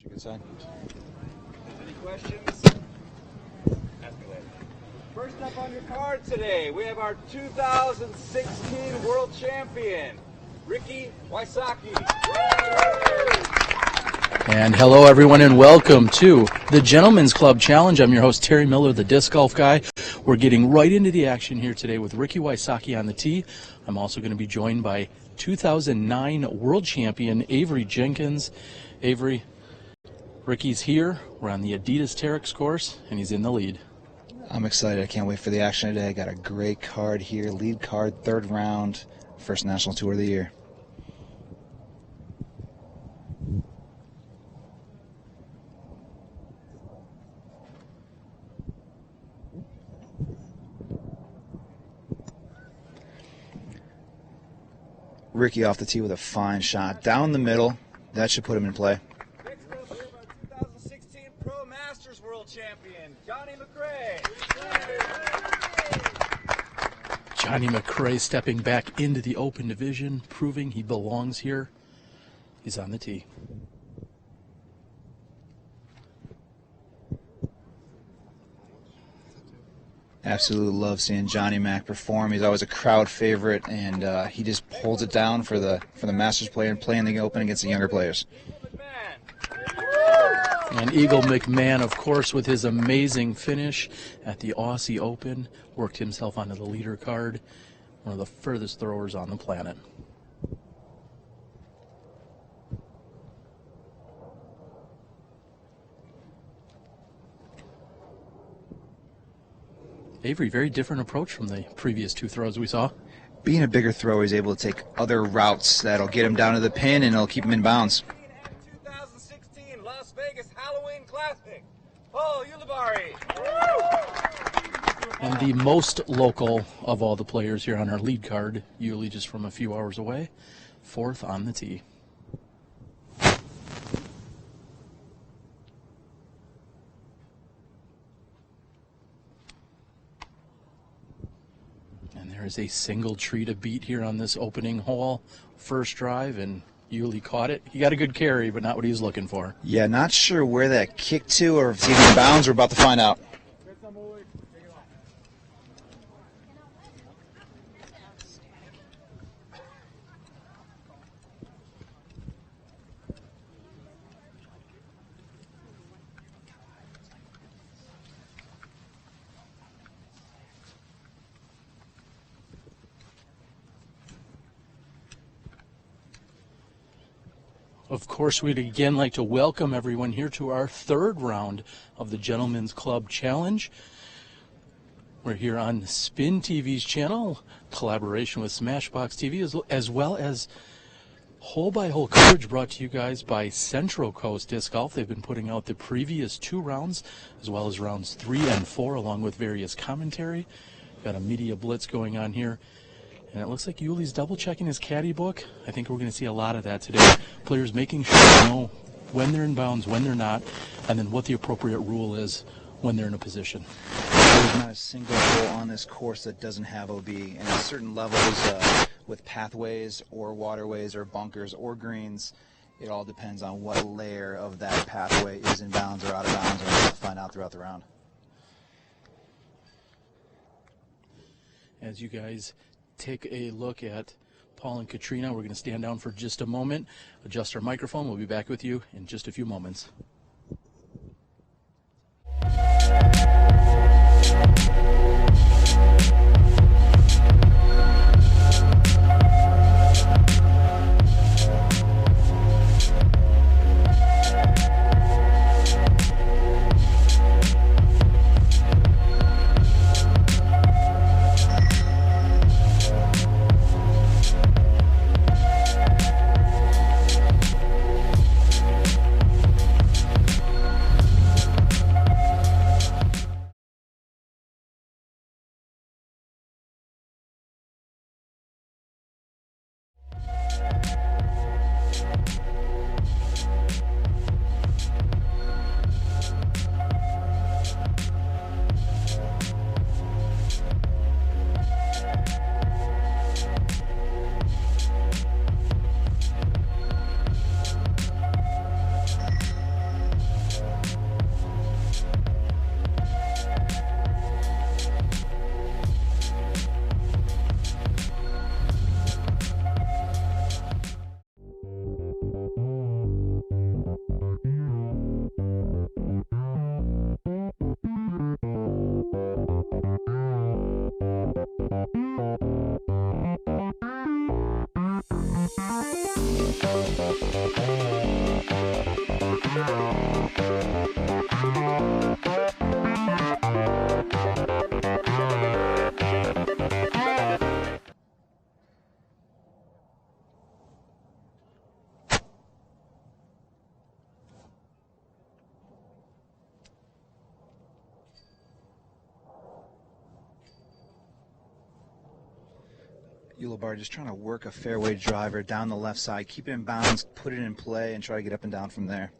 Good sign. Any questions? Ask me later. First up on your card today, we have our 2016 World Champion, Wysocki. And hello, everyone, and welcome to the Gentlemen's Club Challenge. I'm your host, Terry Miller, the disc golf guy. We're getting right into the action here today with Wysocki on the tee. I'm also going to be joined by 2009 World Champion Avery Jenkins. Avery, Ricky's here. We're on the Adidas Terex course, and he's in the lead. I'm excited. I can't wait for the action today. I got a great card here. Lead card, third round, first national tour of the year. Ricky off the tee with a fine shot. Down the middle. That should put him in play. Next up, we have our 2016 Pro Masters World Champion, JohnE McCray. JohnE McCray stepping back into the open division, proving he belongs here. He's on the tee. Absolutely love seeing Johnny Mac perform. He's always a crowd favorite, and he just holds it down for the Masters player and playing the Open against the younger players. And Eagle McMahon, of course, with his amazing finish at the Aussie Open, worked himself onto the leader card, one of the furthest throwers on the planet. Avery, very different approach from the previous two throws we saw. Being a bigger thrower, he's able to take other routes that'll get him down to the pin and it'll keep him in bounds. 2016 Las Vegas Halloween Classic, Ulibarri. And the most local of all the players here on our lead card, Uli just from a few hours away, fourth on the tee. There's a single tree to beat here on this opening hole. First drive, and Uli caught it. He got a good carry, but not what he was looking for. Yeah, not sure where that kicked to or if it's even in bounds. We're about to find out. Of course, we'd again like to welcome everyone here to our third round of the Gentlemen's Club Challenge. We're here on Spin TV's channel, collaboration with Smashbox TV, as well as hole-by-hole coverage brought to you guys by Central Coast Disc Golf. They've been putting out the previous two rounds, as well as rounds 3 and 4, along with various commentary. Got a media blitz going on here. And it looks like Uli's double-checking his caddy book. I think we're going to see a lot of that today. Players making sure they know when they're in bounds, when they're not, and then what the appropriate rule is when they're in a position. There's not a single hole on this course that doesn't have OB. And at certain levels, with pathways or waterways or bunkers or greens, it all depends on what layer of that pathway is in bounds or out of bounds, and we'll find out throughout the round. As you guys take a look at Paul and Katrina, we're going to stand down for just a moment, adjust our microphone. We'll be back with you in just a few moments. Ulibarri just trying to work a fairway driver down the left side, keep it in bounds, put it in play, and try to get up and down from there.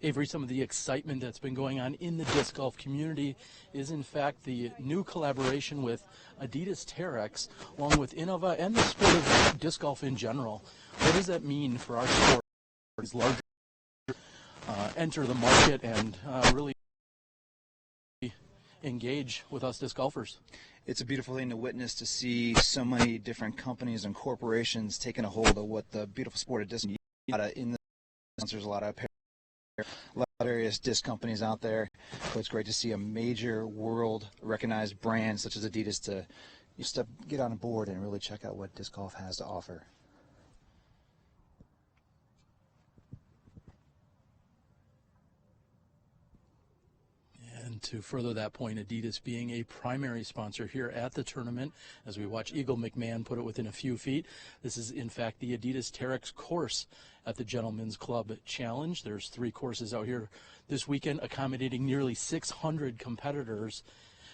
Avery, some of the excitement that's been going on in the disc golf community is in fact the new collaboration with Adidas Terex, along with Innova and the sport of disc golf in general. What does that mean for our sport as larger enter the market and really engage with us disc golfers? It's a beautiful thing to witness, to see so many different companies and corporations taking a hold of what the beautiful sport of disc is. There's a lot of various disc companies out there, but it's great to see a major world recognized brand such as Adidas to get on board and really check out what disc golf has to offer. And to further that point, Adidas being a primary sponsor here at the tournament, as we watch Eagle McMahon put it within a few feet. This is, in fact, the Adidas Terex course at the Gentlemen's Club Challenge. There's 3 courses out here this weekend, accommodating nearly 600 competitors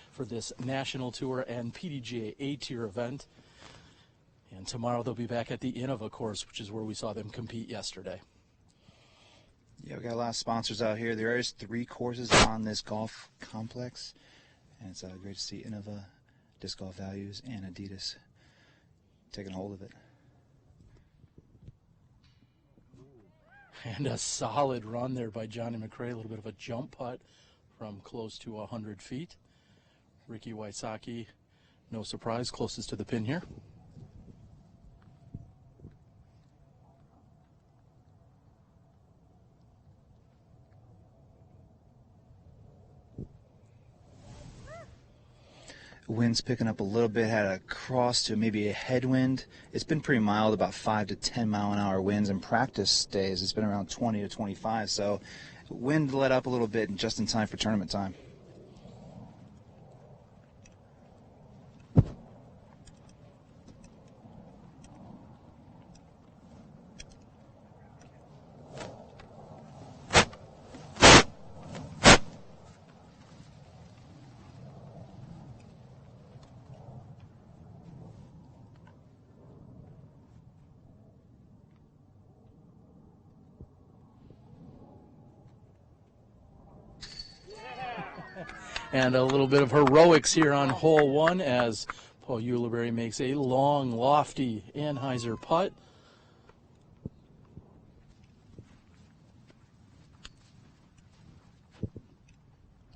for this national tour and PDGA A-tier event. And tomorrow they'll be back at the Innova course, which is where we saw them compete yesterday. Yeah, we got a lot of sponsors out here. There is 3 courses on this golf complex, and it's great to see Innova, Disc Golf Values, and Adidas taking hold of it. And a solid run there by JohnE McCray, a little bit of a jump putt from close to 100 feet. Ricky Wysocki, no surprise, closest to the pin here. Wind's picking up a little bit, had a cross to maybe a headwind. It's been pretty mild, about 5 to 10 mile an hour winds. In practice days, it's been around 20 to 25, so wind let up a little bit just in time for tournament time. And a little bit of heroics here on hole 1 as Paul Ulibarri makes a long, lofty Anheuser putt.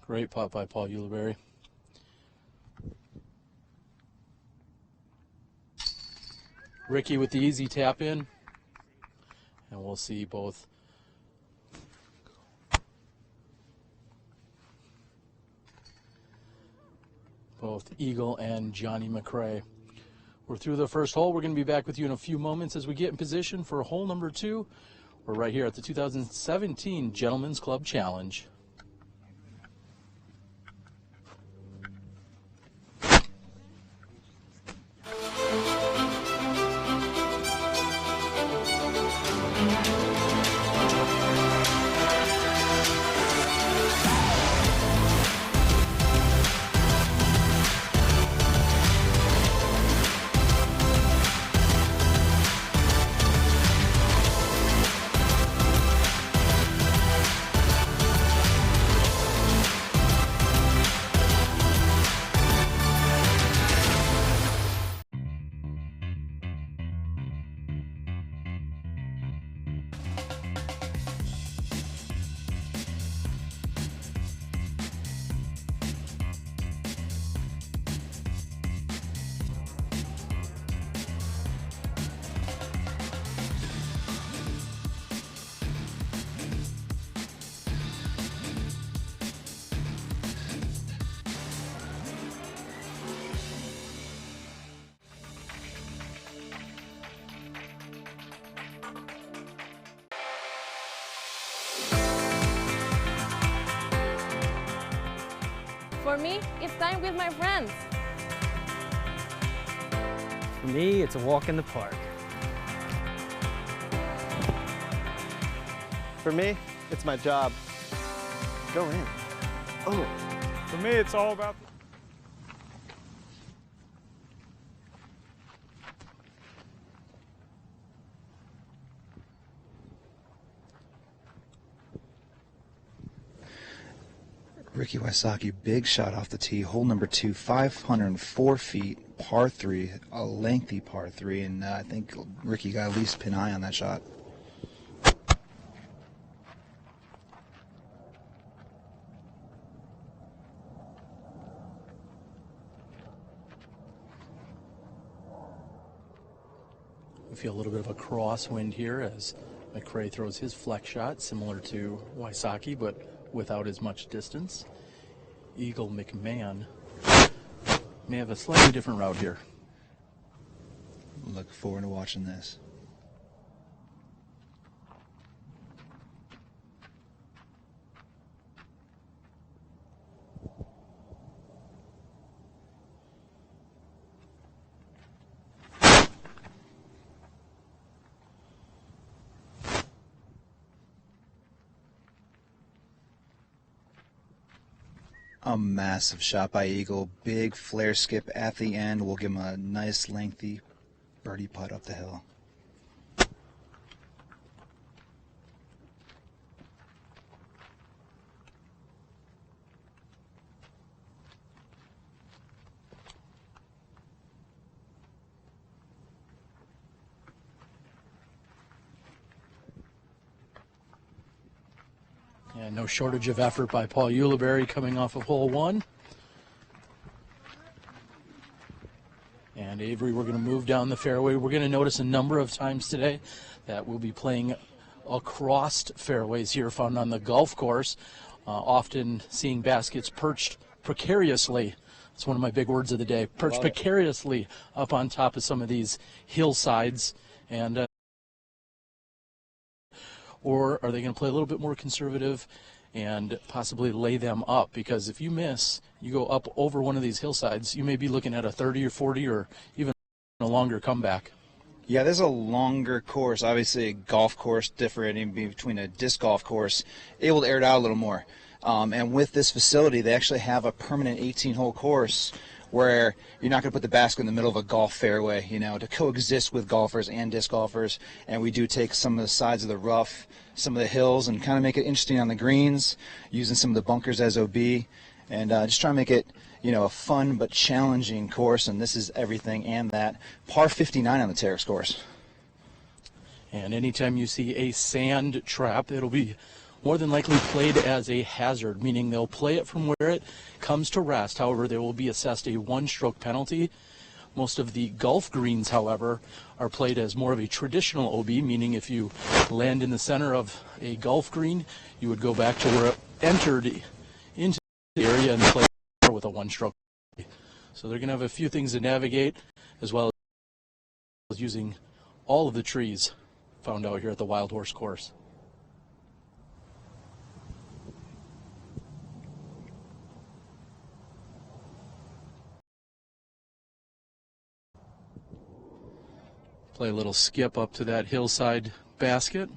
Great putt by Paul Ulibarri. Ricky with the easy tap in. And we'll see both Eagle and JohnE McCray. We're through the first hole. We're going to be back with you in a few moments as we get in position for hole number 2. We're right here at the 2017 Gentlemen's Club Challenge. For me, it's time with my friends. For me, it's a walk in the park. For me, it's my job. Go in. Oh. For me, it's all about... Ricky Wysocki, big shot off the tee. Hole number 2, 504 feet, par 3, a lengthy par 3, and I think Ricky got at least pin high on that shot. We feel a little bit of a crosswind here as McCray throws his flex shot, similar to Wysocki, but without as much distance. Eagle McMahon may have a slightly different route here. Look forward to watching this. A massive shot by Eagle. Big flare skip at the end. We'll give him a nice lengthy birdie putt up the hill. And no shortage of effort by Paul Ulibarri coming off of hole 1. And Avery, we're going to move down the fairway. We're going to notice a number of times today that we'll be playing across fairways here found on the golf course, often seeing baskets perched precariously. It's one of my big words of the day, perched precariously up on top of some of these hillsides. And or are they going to play a little bit more conservative and possibly lay them up? Because if you miss, you go up over one of these hillsides, you may be looking at a 30 or 40 or even a longer comeback. Yeah, there's a longer course. Obviously, a golf course differentiating between a disc golf course, able to air it out a little more. And with this facility, they actually have a permanent 18-hole course where you're not going to put the basket in the middle of a golf fairway, you know, to coexist with golfers and disc golfers. And we do take some of the sides of the rough, some of the hills, and kind of make it interesting on the greens, using some of the bunkers as OB, and just try to make it, you know, a fun but challenging course. And this is everything and that. Par 59 on the Terex course. And anytime you see a sand trap, it'll be more than likely played as a hazard, meaning they'll play it from where it comes to rest. However, there will be assessed a one-stroke penalty. Most of the golf greens, however, are played as more of a traditional OB, meaning if you land in the center of a golf green, you would go back to where it entered into the area and play with a one-stroke. So they're going to have a few things to navigate, as well as using all of the trees found out here at the Wild Horse course. Play a little skip up to that hillside basket.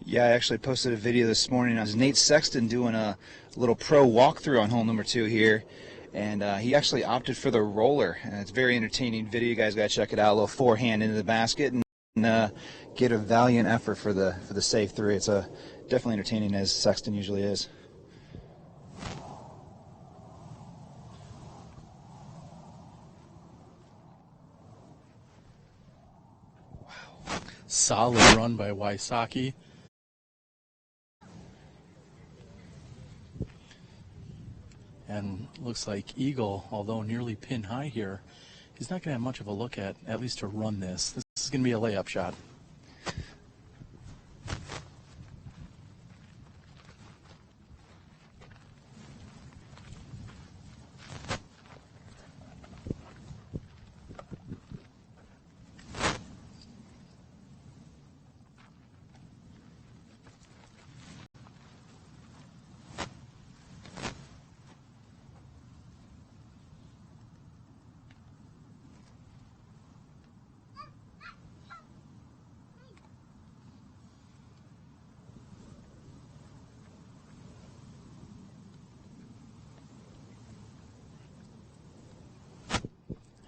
Yeah, I actually posted a video this morning. It was Nate Sexton doing a little pro walkthrough on hole number 2 here, and he actually opted for the roller. And it's a very entertaining video. You guys got to check it out. A little forehand into the basket and get a valiant effort for the safe 3. It's definitely entertaining, as Sexton usually is. Solid run by Wysocki. And looks like Eagle, although nearly pin high here, he's not going to have much of a look at least to run this. This is going to be a layup shot.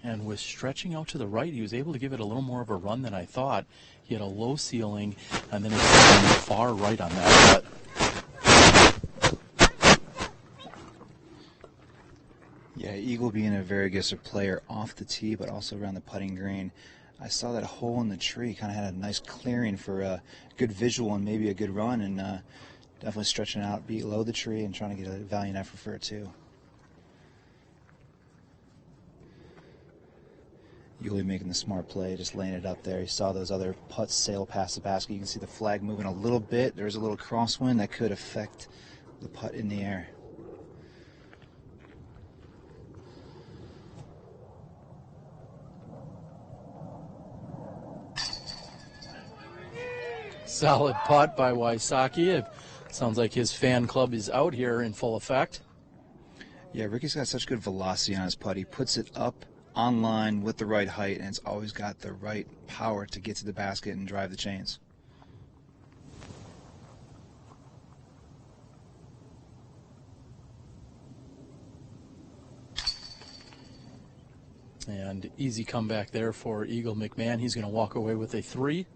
And with stretching out to the right, he was able to give it a little more of a run than I thought. He had a low ceiling, and then it's on the far right on that putt. Yeah, Eagle being a very aggressive player off the tee, but also around the putting green. I saw that hole in the tree, kind of had a nice clearing for a good visual and maybe a good run, and definitely stretching out below the tree and trying to get a valiant effort for it too. Uli making the smart play, just laying it up there. You saw those other putts sail past the basket. You can see the flag moving a little bit. There's a little crosswind that could affect the putt in the air. Solid putt by Wysocki. It sounds like his fan club is out here in full effect. Yeah, Ricky's got such good velocity on his putt. He puts it up on line with the right height, and it's always got the right power to get to the basket and drive the chains. And easy comeback there for Eagle McMahon. He's going to walk away with a 3.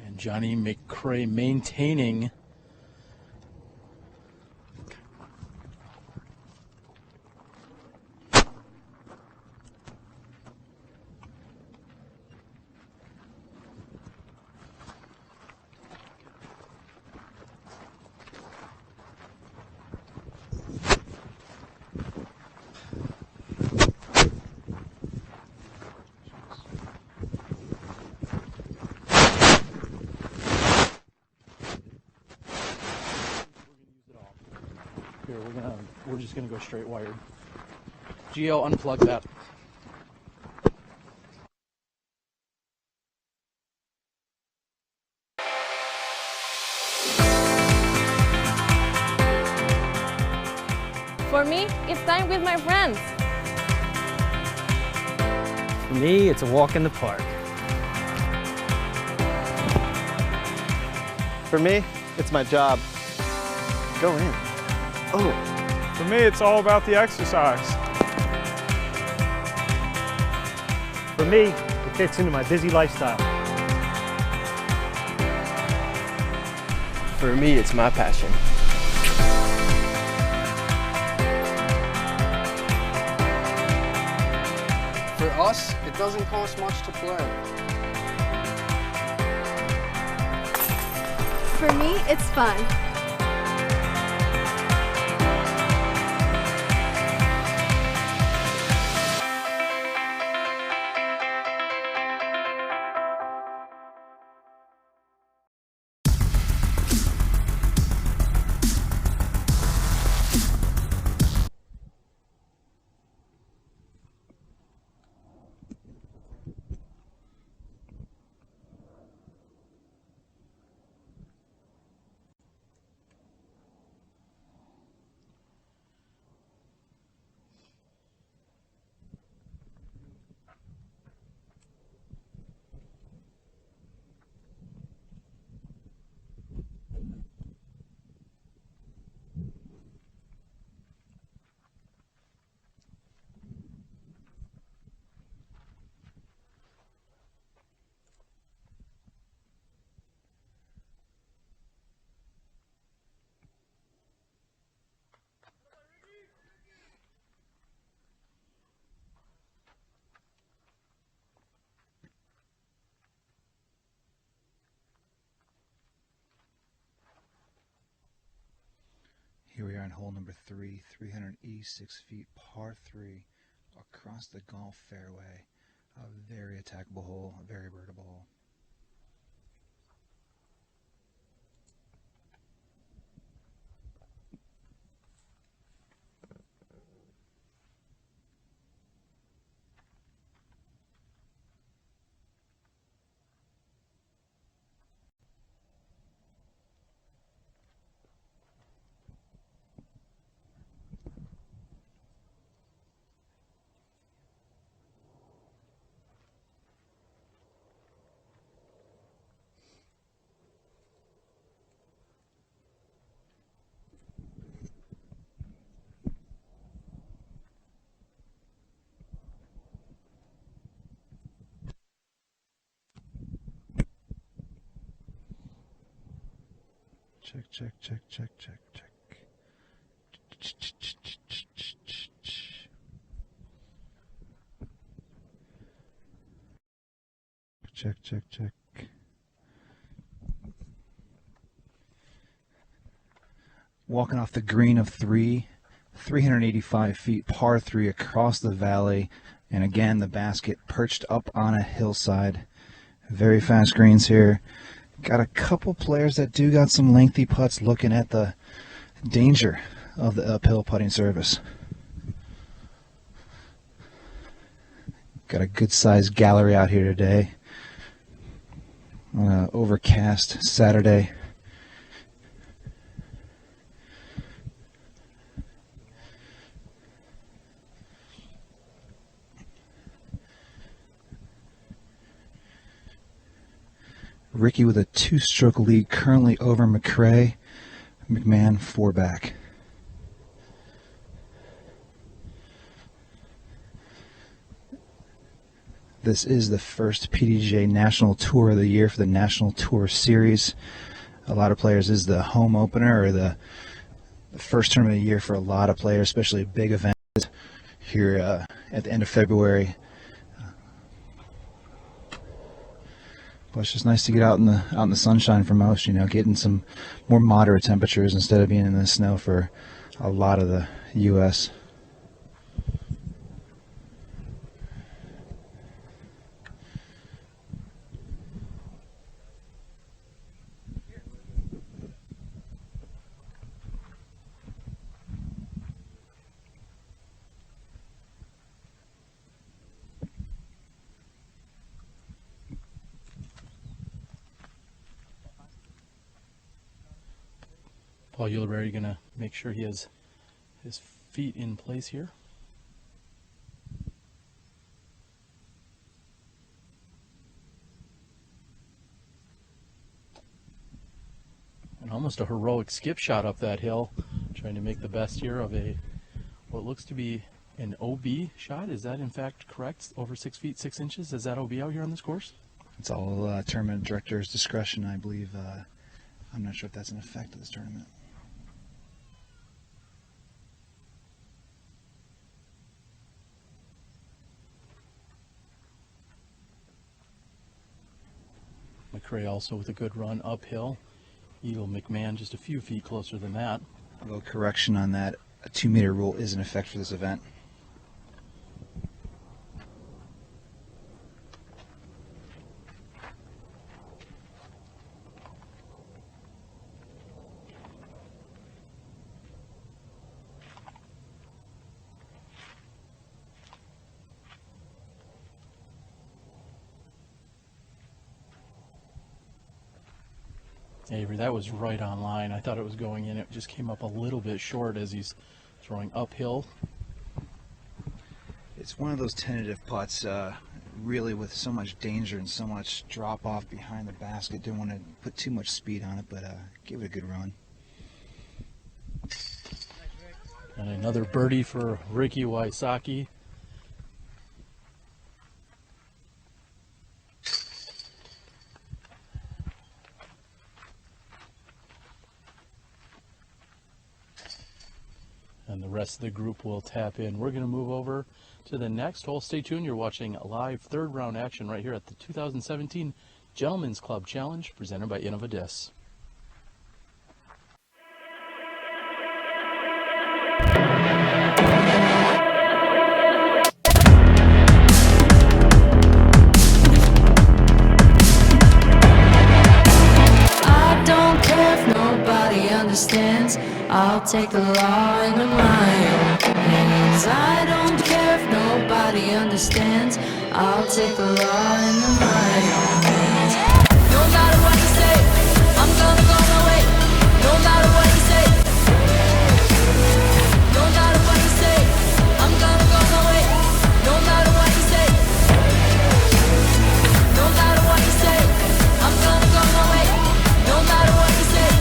And JohnE McCray maintaining here. We're just gonna go straight wired. Gio, unplug that. For me, it's time with my friends. For me, it's a walk in the park. For me, it's my job. Go in. Oh. For me, it's all about the exercise. For me, it fits into my busy lifestyle. For me, it's my passion. For us, it doesn't cost much to play. For me, it's fun. Here we are on hole number 3, 386 feet, par 3, across the golf fairway. A very attackable hole, a very birdable hole. Check, check, check, check, check, check. Check, check, check. Walking off the green of 385 feet, par 3 across the valley. And again, the basket perched up on a hillside. Very fast greens here. Got a couple players that do got some lengthy putts, looking at the danger of the uphill putting service. Got a good sized gallery out here today on an overcast Saturday. Ricky with a 2-stroke lead currently over McCray. McMahon 4 back. This is the first PDGA National Tour of the year for the National Tour Series. A lot of players, this is the home opener or the first tournament of the year for a lot of players, especially big events here at the end of February. But it's just nice to get out in the sunshine for most, you know, getting some more moderate temperatures instead of being in the snow for a lot of the U.S. Paul Ulibarri going to make sure he has his feet in place here. And almost a heroic skip shot up that hill, trying to make the best here of what looks to be an OB shot. Is that in fact correct? Over 6 feet 6 inches? Is that OB out here on this course? It's all tournament director's discretion, I believe. I'm not sure if that's an effect of this tournament. McCray also with a good run uphill. Eagle McMahon just a few feet closer than that. A little correction on that. A 2-meter rule is in effect for this event. Avery, that was right on line. I thought it was going in. It just came up a little bit short as he's throwing uphill. It's one of those tentative putts, really with so much danger and so much drop off behind the basket. Didn't want to put too much speed on it, but give it a good run. And another birdie for Ricky Wysocki. And the rest of the group will tap in. We're going to move over to the next hole. Stay tuned. You're watching live third round action right here at the 2017 Gentlemen's Club Challenge presented by Innovadis. I don't care if nobody understands. I'll take the law into my own hands. I don't care if nobody understands. I'll take the law into my own hands. No matter what you say, I'm gonna go my way. No matter what you say. No matter what you say, I'm gonna go my way. No matter what you say. No matter what you say, I'm gonna go my way. No matter what you say.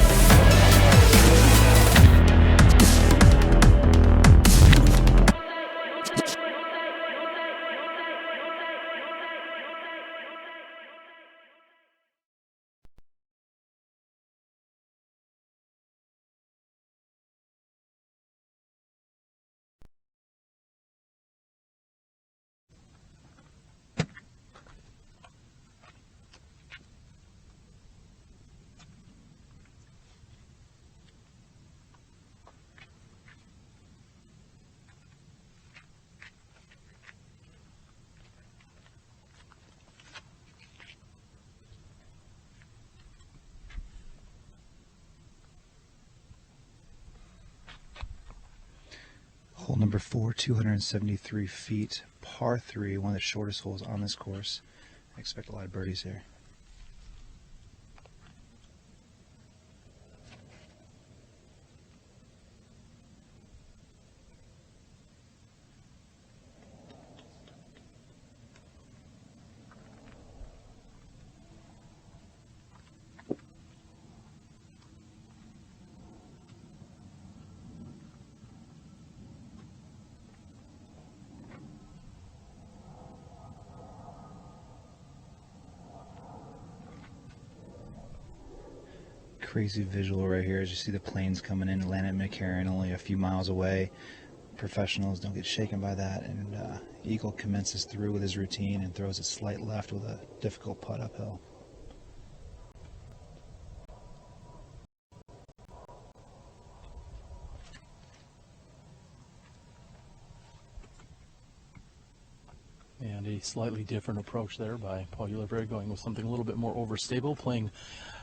number 4, 273 feet, par 3, one of the shortest holes on this course. I expect a lot of birdies here. Crazy visual right here as you see the planes coming in and land at McCray, only a few miles away. Professionals don't get shaken by that, and Eagle commences through with his routine and throws a slight left with a difficult putt uphill. And a slightly different approach there by Paul Ulibarri, going with something a little bit more overstable, playing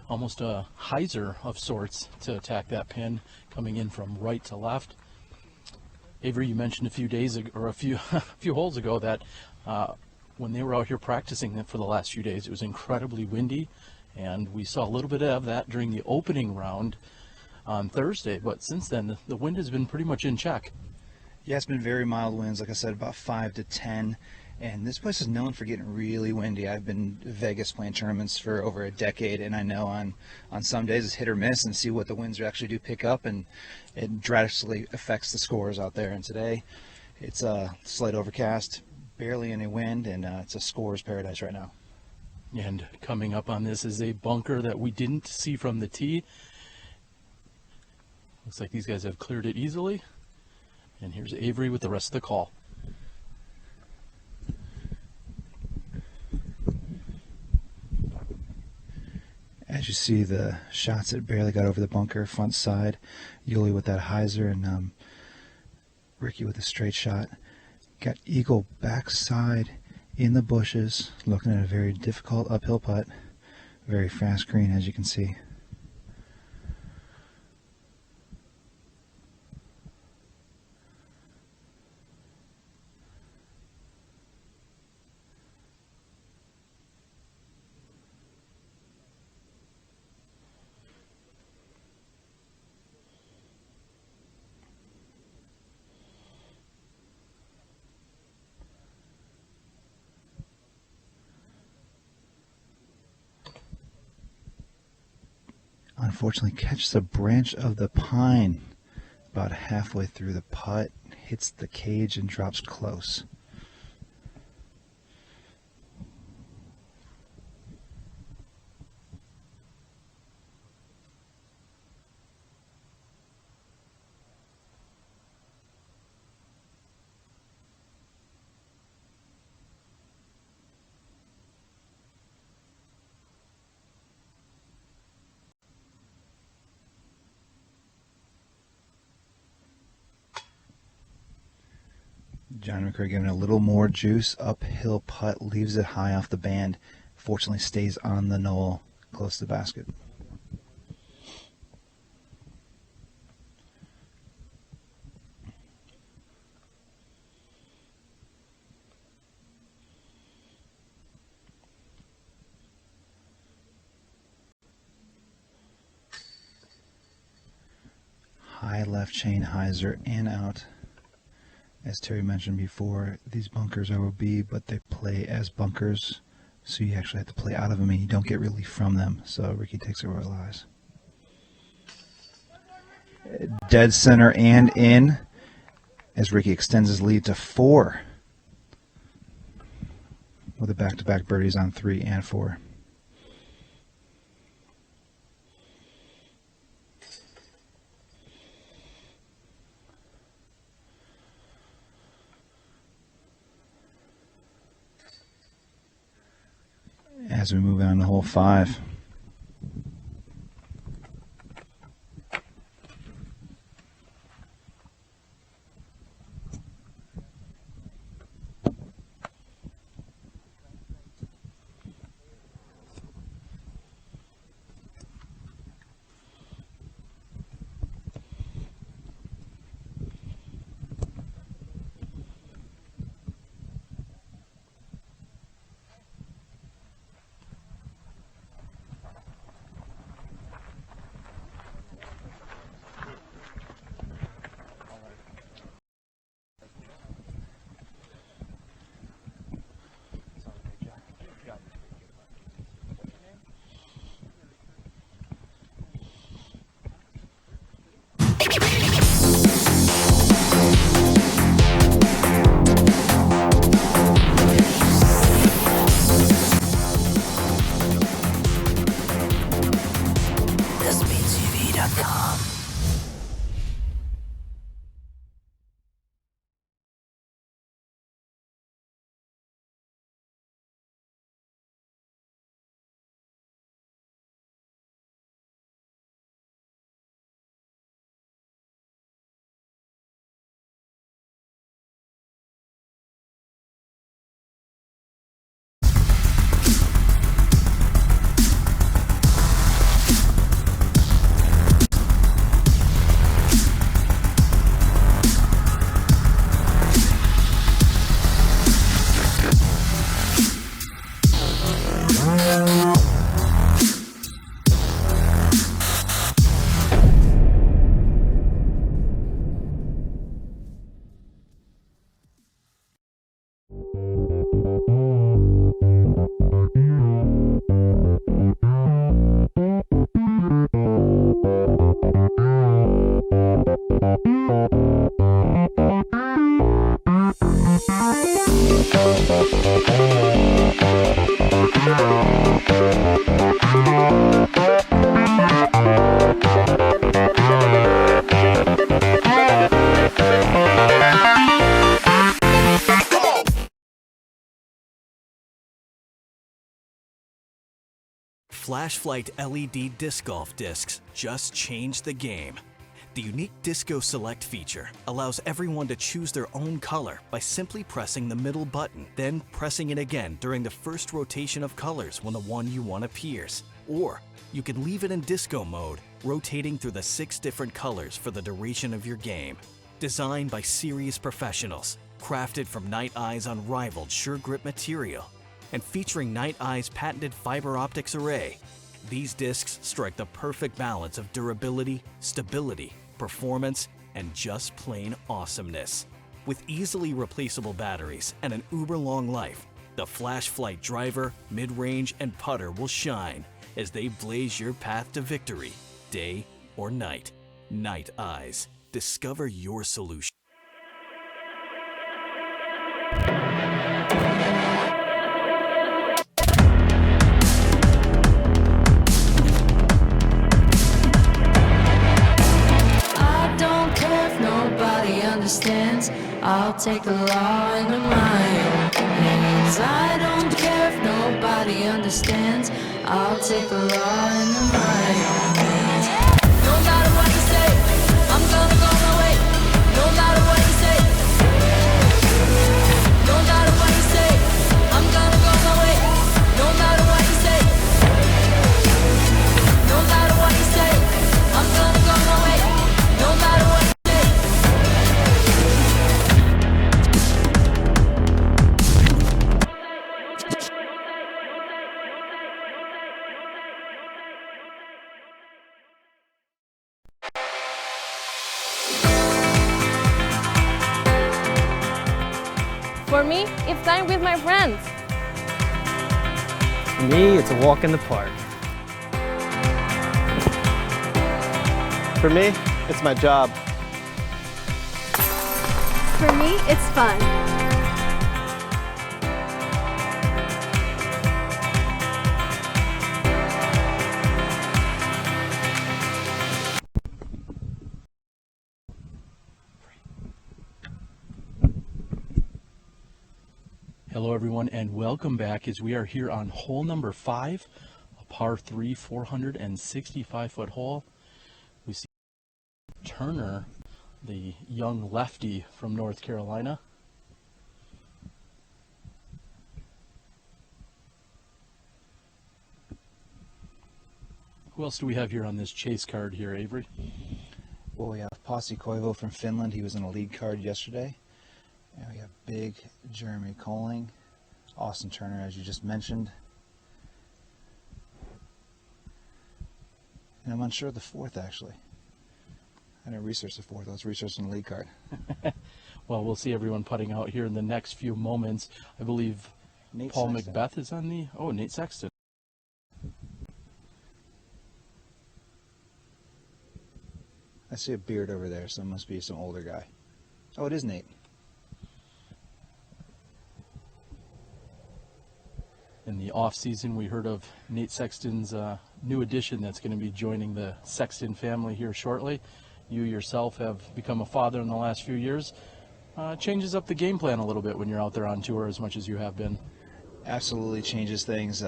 almost a hyzer of sorts to attack that pin, coming in from right to left. Avery, you mentioned a few days ago, or a few holes ago, that when they were out here practicing for the last few days, it was incredibly windy, and we saw a little bit of that during the opening round on Thursday. But since then, the wind has been pretty much in check. Yeah, it's been very mild winds, like I said, about 5 to 10. And this place is known for getting really windy. I've been to Vegas playing tournaments for over a decade, and I know on some days it's hit or miss, and see what the winds actually do pick up, and it drastically affects the scores out there. And today it's a slight overcast, barely any wind, and it's a scorer's paradise right now. And coming up on this is a bunker that we didn't see from the tee. Looks like these guys have cleared it easily. And here's Avery with the rest of the call. As you see, the shots that barely got over the bunker, front side, Yuli with that hyzer, and Ricky with a straight shot. Got Eagle backside in the bushes, looking at a very difficult uphill putt. Very fast green, as you can see. Unfortunately catches a branch of the pine about halfway through the putt, hits the cage and drops close. John McCray giving a little more juice. Uphill putt, leaves it high off the band. Fortunately stays on the knoll close to the basket. High left chain hyzer and out. As Terry mentioned before, these bunkers are OB, but they play as bunkers, so you actually have to play out of them and you don't get relief from them. So Ricky takes a royal eyes. Dead center and in as Ricky extends his lead to 4 with a back-to-back birdies on 3 and 4. As we move on to hole 5. Flashlight LED disc golf discs just changed the game. The unique Disco Select feature allows everyone to choose their own color by simply pressing the middle button, then pressing it again during the first rotation of colors when the one you want appears. Or you can leave it in disco mode, rotating through the 6 different colors for the duration of your game. Designed by serious professionals, crafted from Night Eye's unrivaled sure grip material, and featuring Night Eye's patented fiber optics array, these discs strike the perfect balance of durability, stability, performance, and just plain awesomeness. With easily replaceable batteries and an uber-long life, the Flashlight driver, mid-range, and putter will shine as they blaze your path to victory, day or night. Night Eyes. Discover your solution. Understands, I'll take the law into my own hands. I don't care if nobody understands, I'll take the law into my own hands. No matter what you say, I'm gonna go my way. No matter what you say, no matter what you say, I'm gonna go my way. No matter what you say, no matter what you say, I'm gonna go my way. No matter what. For me, it's time with my friends. For me, it's a walk in the park. For me, it's my job. For me, it's fun. Hello everyone and welcome back as we are here on hole number 5, a par 3 465-foot hole. We see Turner, the young lefty from North Carolina. Who else do we have here on this chase card here, Avery? Well, we have Pasi Koivu from Finland. He was in a lead card yesterday. And we have big Jeremy Colling, Austin Turner, as you just mentioned. And I'm unsure of the fourth, actually. I didn't research the fourth. I was researching the lead card. Well, we'll see everyone putting out here in the next few moments. I believe Nate Paul Sexton. Macbeth is on the... Oh, Nate Sexton. I see a beard over there, so it must be some older guy. Oh, it is Nate. In the off-season, we heard of Nate Sexton's new addition that's going to be joining the Sexton family here shortly. You yourself have become a father in the last few years. Changes up the game plan a little bit when you're out there on tour as much as you have been. Absolutely changes things,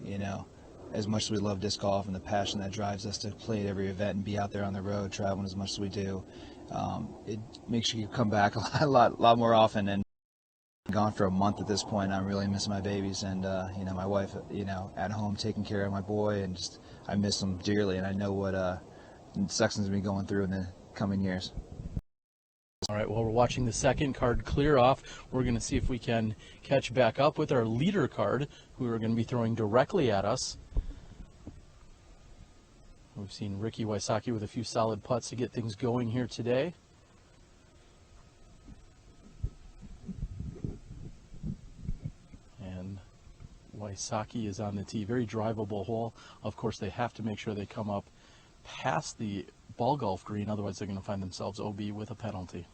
you know, as much as we love disc golf and the passion that drives us to play at every event and be out there on the road traveling as much as we do. It makes you come back a lot more often. And gone for a month at this point. I'm really missing my babies and you know, my wife, you know, at home taking care of my boy, and just I miss them dearly, and I know what Sexton's been going through in the coming years. All right, well, we're watching the second card clear off. We're going to see if we can catch back up with our leader card, who are going to be throwing directly at us. We've seen Ricky Wysocki with a few solid putts to get things going here today. Wysocki is on the tee. Very drivable hole. Of course, they have to make sure they come up past the ball golf green, otherwise they're going to find themselves OB with a penalty.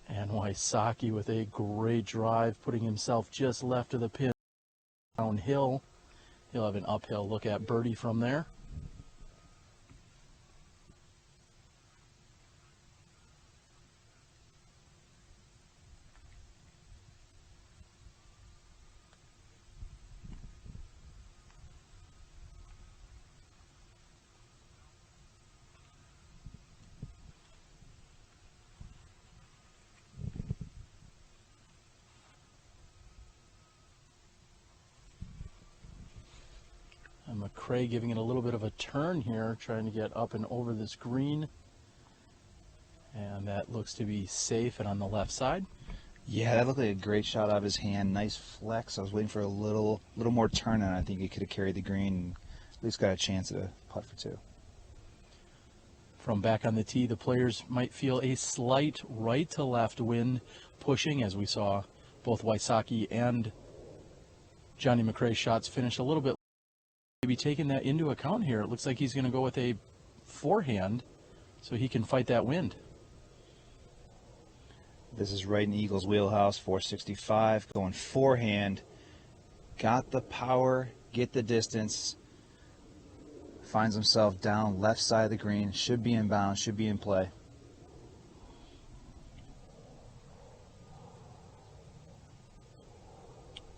And Wysocki with a great drive, putting himself just left of the pin. Downhill. He'll have an uphill look at birdie from there. McCray giving it a little bit of a turn here, trying to get up and over this green. And that looks to be safe and on the left side. Yeah, that looked like a great shot out of his hand. Nice flex. I was waiting for a little more turn, and I think he could have carried the green and at least got a chance at a putt for two. From back on the tee, the players might feel a slight right to left wind pushing, as we saw both Wysocki and JohnE McCray shots finish a little bit. Maybe taking that into account here. It looks like he's going to go with a forehand so he can fight that wind. This is right in Eagles' wheelhouse, 465, going forehand. Got the power, get the distance. Finds himself down left side of the green. Should be in bounds, should be in play.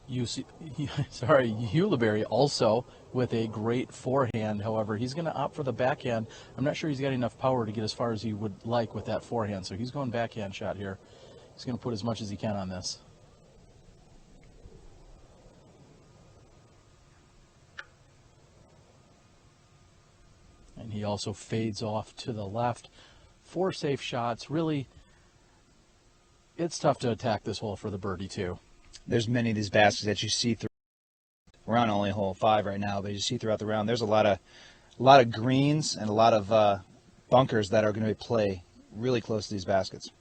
Ulibarri also with a great forehand. However, he's going to opt for the backhand. I'm not sure he's got enough power to get as far as he would like with that forehand, so he's going backhand shot here. He's going to put as much as he can on this. And he also fades off to the left. 4 safe shots. Really, it's tough to attack this hole for the birdie, too. There's many of these baskets that you see through. We're on only hole 5 right now, but you see throughout the round, there's a lot of greens and a lot of bunkers that are going to play really close to these baskets.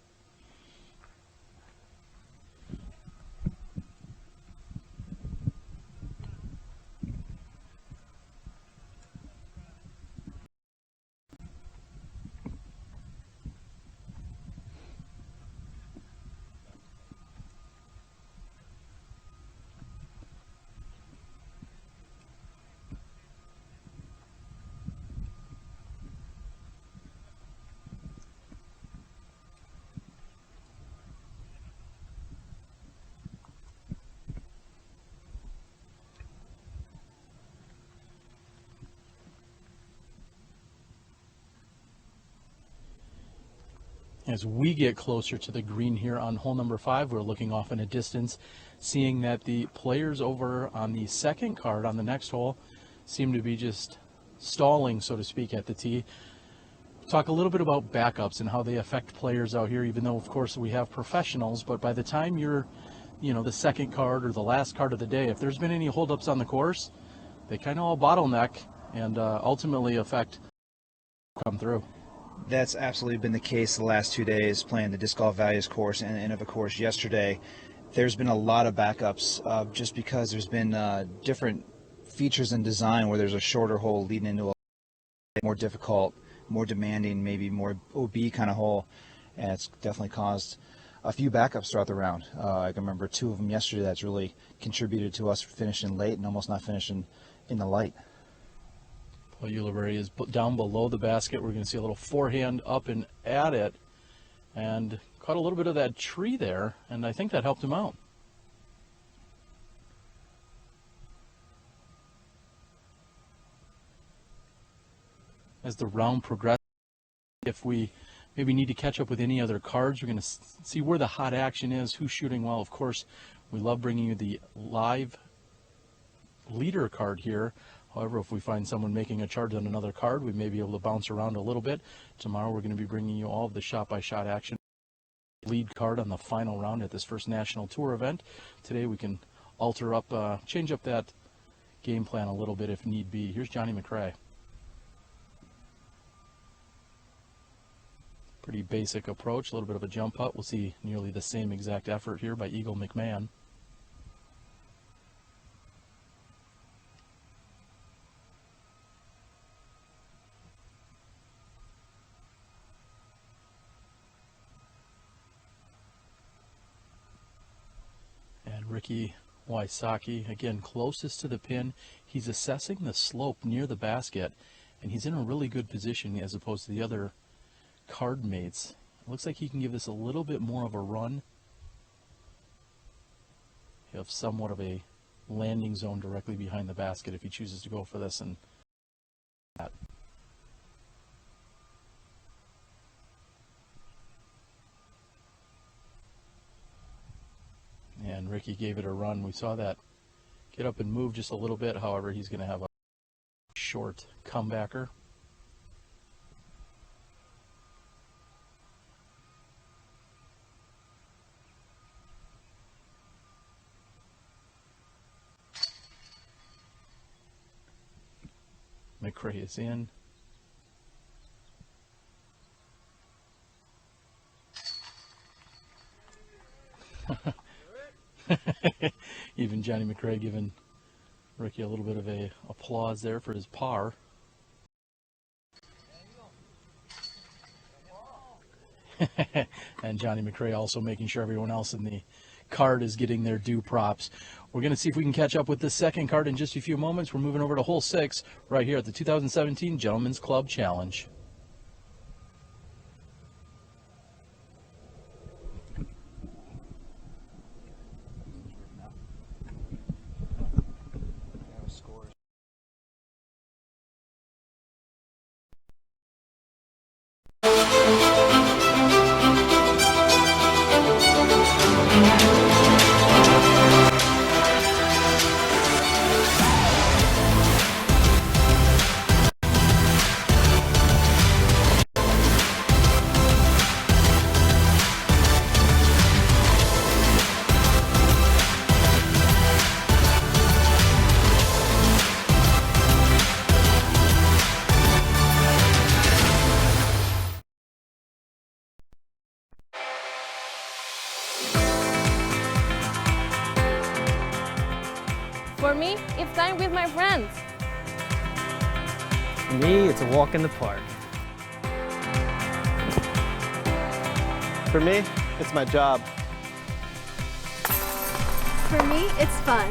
As we get closer to the green here on hole number 5, we're looking off in a distance, seeing that the players over on the second card on the next hole seem to be just stalling, so to speak, at the tee. Talk a little bit about backups and how they affect players out here, even though, of course, we have professionals. But by the time you're, the second card or the last card of the day, if there's been any holdups on the course, they kind of all bottleneck and ultimately affect come through. That's absolutely been the case the last 2 days playing the Disc Golf Values course and of course yesterday. There's been a lot of backups just because there's been different features in design where there's a shorter hole leading into a more difficult, more demanding, maybe more OB kind of hole, and it's definitely caused a few backups throughout the round. I can remember 2 of them yesterday that's really contributed to us finishing late and almost not finishing in the light. Well, Ulibarri is down below the basket. We're going to see a little forehand up and at it, and caught a little bit of that tree there, and I think that helped him out. As the round progresses, if we maybe need to catch up with any other cards, we're going to see where the hot action is, who's shooting well. Of course, we love bringing you the live leader card here. However, if we find someone making a charge on another card, we may be able to bounce around a little bit. Tomorrow we're going to be bringing you all of the shot-by-shot action. Lead card on the final round at this first National Tour event. Today we can alter up, change up that game plan a little bit if need be. Here's JohnE McCray. Pretty basic approach, a little bit of a jump putt. We'll see nearly the same exact effort here by Eagle McMahon. Ricky Wysocki, again, closest to the pin. He's assessing the slope near the basket, and he's in a really good position as opposed to the other card mates. It looks like he can give this a little bit more of a run. You have somewhat of a landing zone directly behind the basket if he chooses to go for this and that. And Ricky gave it a run. We saw that get up and move just a little bit. However, he's going to have a short comebacker. McCray is in. Even Johnny McCray giving Ricky a little bit of a applause there for his par. And Johnny McCray also making sure everyone else in the card is getting their due props. We're going to see if we can catch up with the second card in just a few moments. We're moving over to hole 6 right here at the 2017 Gentlemen's Club Challenge. For me, it's time with my friends. For me, it's a walk in the park. For me, it's my job. For me, it's fun.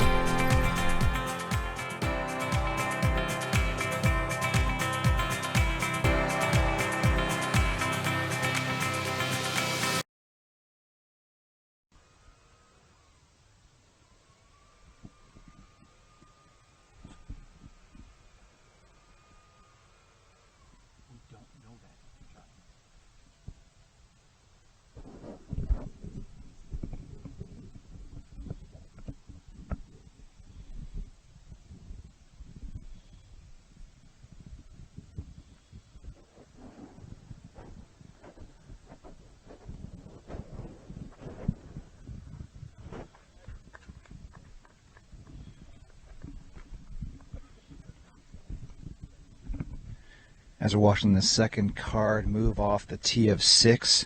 As we're watching the second card move off the tee of 6,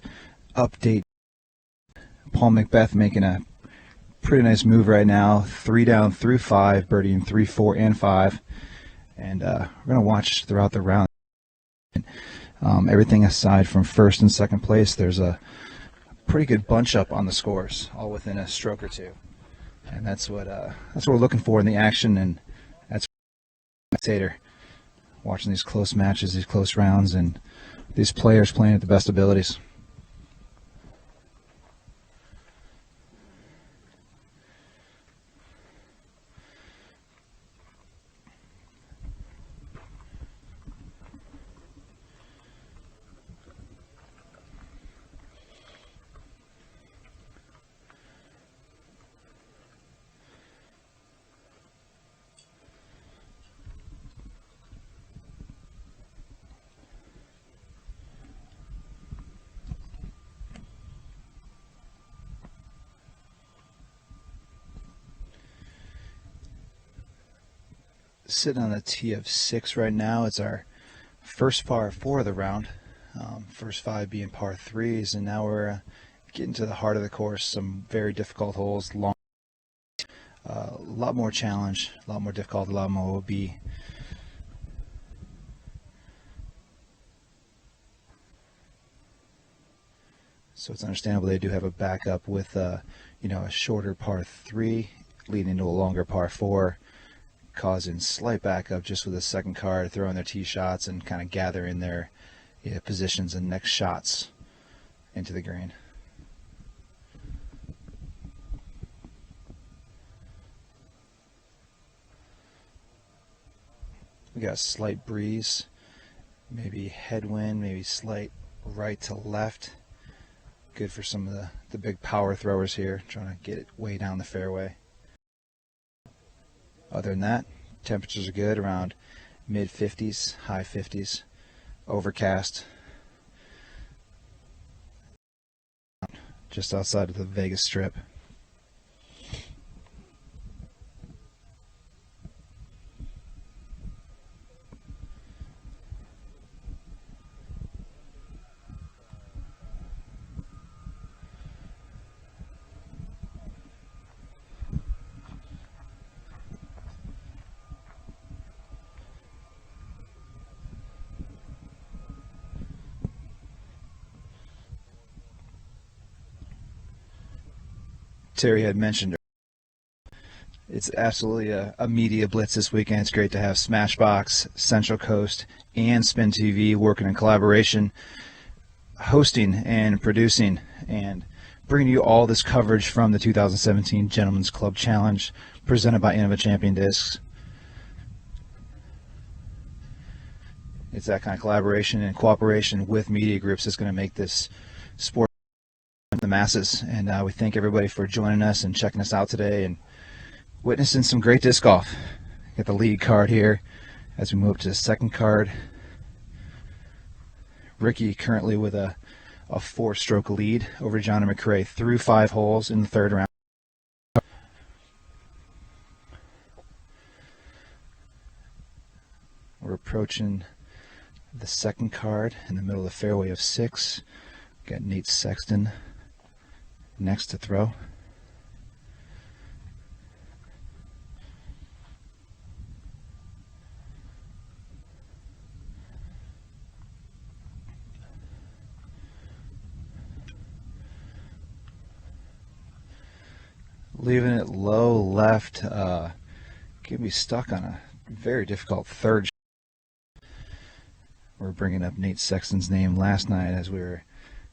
update. Paul McBeth making a pretty nice move right now. 3 down through 5, birdieing 3, 4, and 5. And we're going to watch throughout the round. Everything aside from first and second place, there's a pretty good bunch up on the scores, all within a stroke or two. And that's what we're looking for in the action, and that's spectator. Watching these close matches, these close rounds, and these players playing at the best abilities. Sitting on the tee of 6 right now. It's our first par 4 of the round. First 5 being par 3s, and now we're getting to the heart of the course. Some very difficult holes, long, a lot more challenge, a lot more difficult, a lot more OB. So it's understandable they do have a backup with a shorter par 3 leading into a longer par 4. Causing slight backup just with the second card, throwing their tee shots and kind of gathering their positions and next shots into the green. We got a slight breeze, maybe headwind, maybe slight right to left. Good for some of the big power throwers here, trying to get it way down the fairway. Other than that, temperatures are good, around mid 50s, high 50s, overcast, just outside of the Vegas Strip. Terry had mentioned it's absolutely a media blitz this weekend. It's great to have Smashbox, Central Coast, and Spin TV working in collaboration, hosting and producing and bringing you all this coverage from the 2017 Gentlemen's Club Challenge presented by Innova Champion Discs. It's that kind of collaboration and cooperation with media groups that's going to make this sport the masses, and we thank everybody for joining us and checking us out today and witnessing some great disc golf. Got the lead card here as we move to the second card. Ricky currently with a 4-stroke lead over JohnE McCray through 5 holes in the third round. We're approaching the second card in the middle of the fairway of 6. Got Nate Sexton next to throw. Leaving it low left, get me stuck on a very difficult third. We're bringing up Nate Sexton's name last night as we were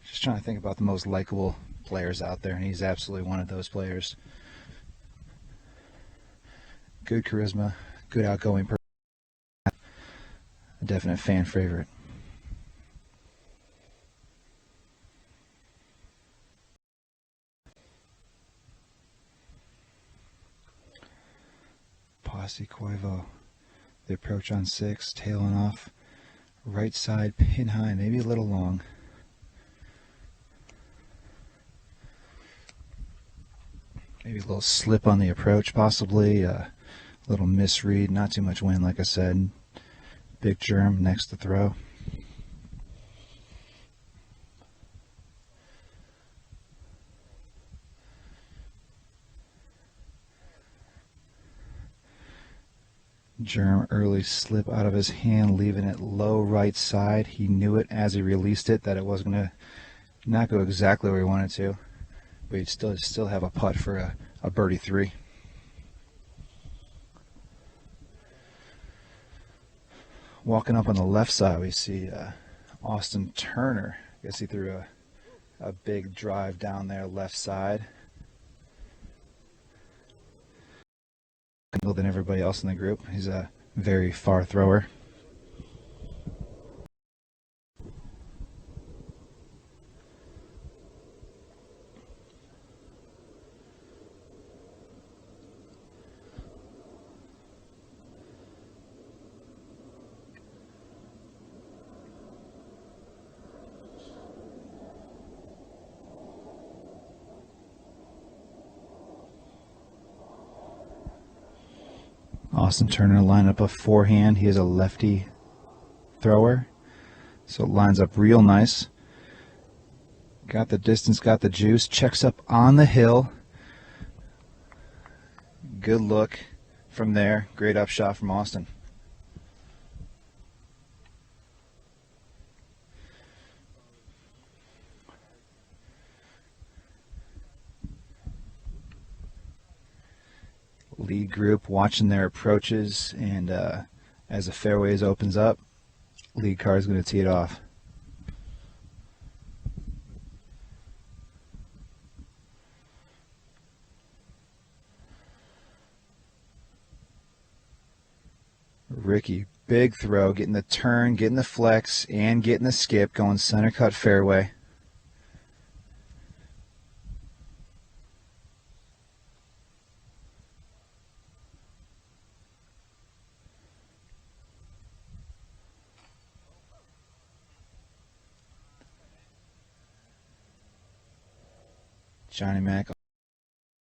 just trying to think about the most likable players out there, and he's absolutely one of those players. Good charisma, good outgoing person, a definite fan favorite. Posse Cuervo, the approach on 6, tailing off, right side pin high, maybe a little long. Maybe a little slip on the approach, possibly. A little misread, not too much wind, like I said. Big germ next to throw. Germ early slip out of his hand, leaving it low right side. He knew it as he released it that it wasn't going to not go exactly where he wanted to. But he'd still have a putt for a birdie 3. Walking up on the left side, we see Austin Turner. I guess he threw a big drive down there left side. Than everybody else in the group. He's a very far thrower. Austin Turner line up a forehand. He is a lefty thrower, so it lines up real nice. Got the distance, got the juice. Checks up on the hill. Good look from there. Great upshot from Austin. Lead group watching their approaches, and as the fairways opens up, lead car is going to tee it off. Ricky, big throw, getting the turn, getting the flex, and getting the skip, going center cut fairway. Johnny Mac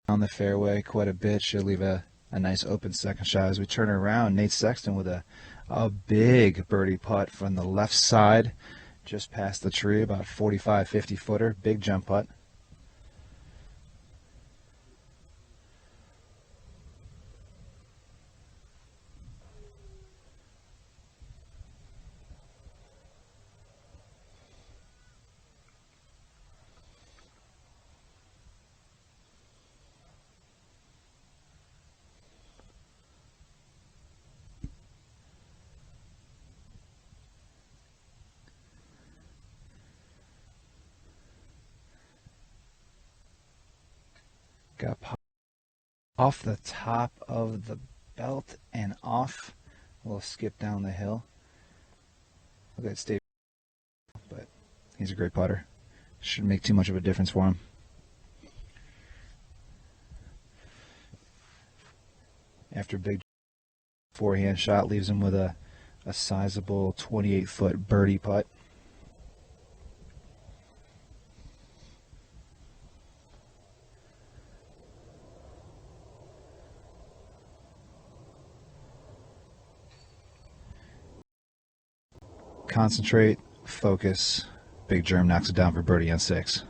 on the fairway quite a bit. Should leave a nice open second shot. As we turn around, Nate Sexton with a big birdie putt from the left side, just past the tree, about 45, 50 footer, big jump putt. Got off the top of the belt and off. A little skip down the hill. Look at Steve, but he's a great putter. Shouldn't make too much of a difference for him. After a big forehand shot, leaves him with a sizable 28-foot birdie putt. Concentrate, focus. Big Germ knocks it down for birdie on 6.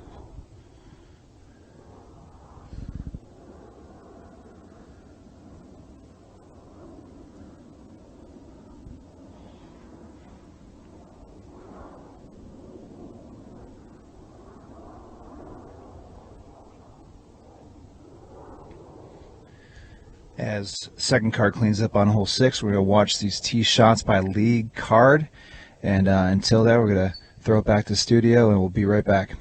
As second card cleans up on hole 6, we're going to watch these tee shots by league card. And until that, we're going to throw it back to the studio, and we'll be right back.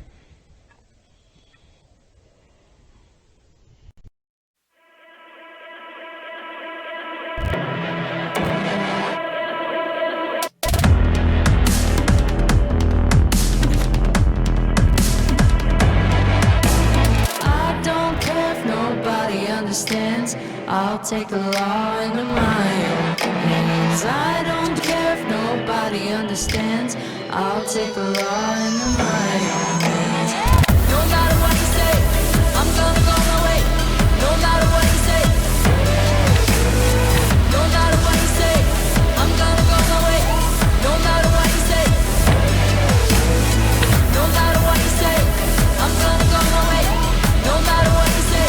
I don't care if nobody understands. I'll take the law into my own hands. I don't care if nobody understands. I'll take the law into my own hands. No matter what you say, I'm gonna go my way. No matter what you say. No matter what you say, I'm gonna go my way. No matter what you say. No matter what you say, I'm gonna go my way. No matter what you say.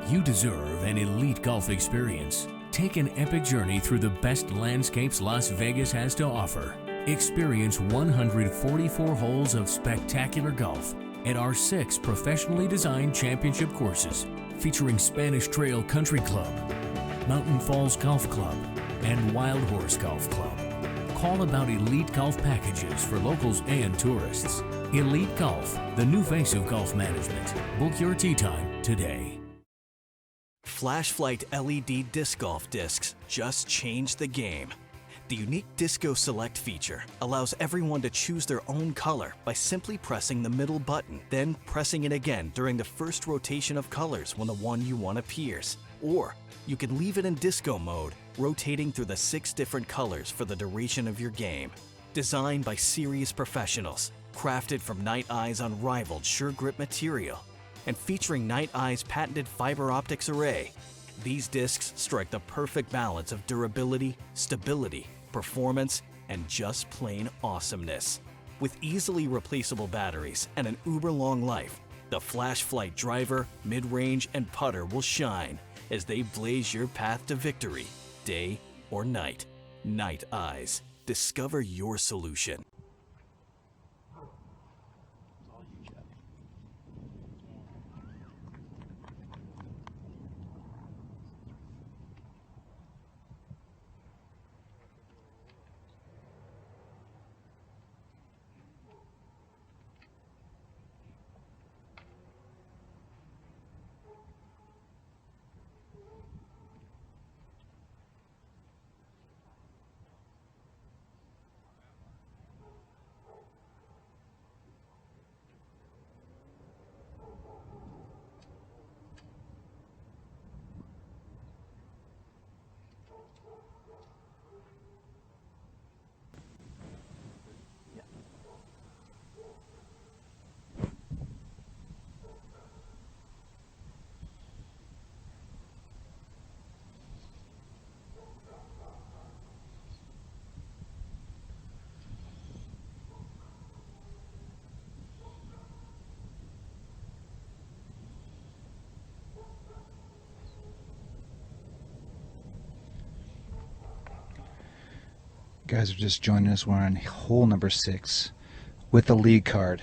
You deserve an elite golf experience. Take an epic journey through the best landscapes Las Vegas has to offer. Experience 144 holes of spectacular golf at our 6 professionally designed championship courses, featuring Spanish Trail Country Club, Mountain Falls Golf Club, and Wild Horse Golf Club. Call about elite golf packages for locals and tourists. Elite Golf, the new face of golf management. Book your tee time today. Flashlight LED disc golf discs just changed the game. The unique Disco Select feature allows everyone to choose their own color by simply pressing the middle button, then pressing it again during the first rotation of colors when the one you want appears. Or you can leave it in disco mode, rotating through the 6 different colors for the duration of your game. Designed by serious professionals, crafted from Night Eye's unrivaled sure grip material, and featuring Night Eye's patented fiber optics array, these discs strike the perfect balance of durability, stability, performance, and just plain awesomeness. With easily replaceable batteries and an uber-long life, the Flash Flight driver, mid-range, and putter will shine as they blaze your path to victory, day or night. Night Eyes. Discover your solution. Guys are just joining us. We're on hole number 6 with the lead card.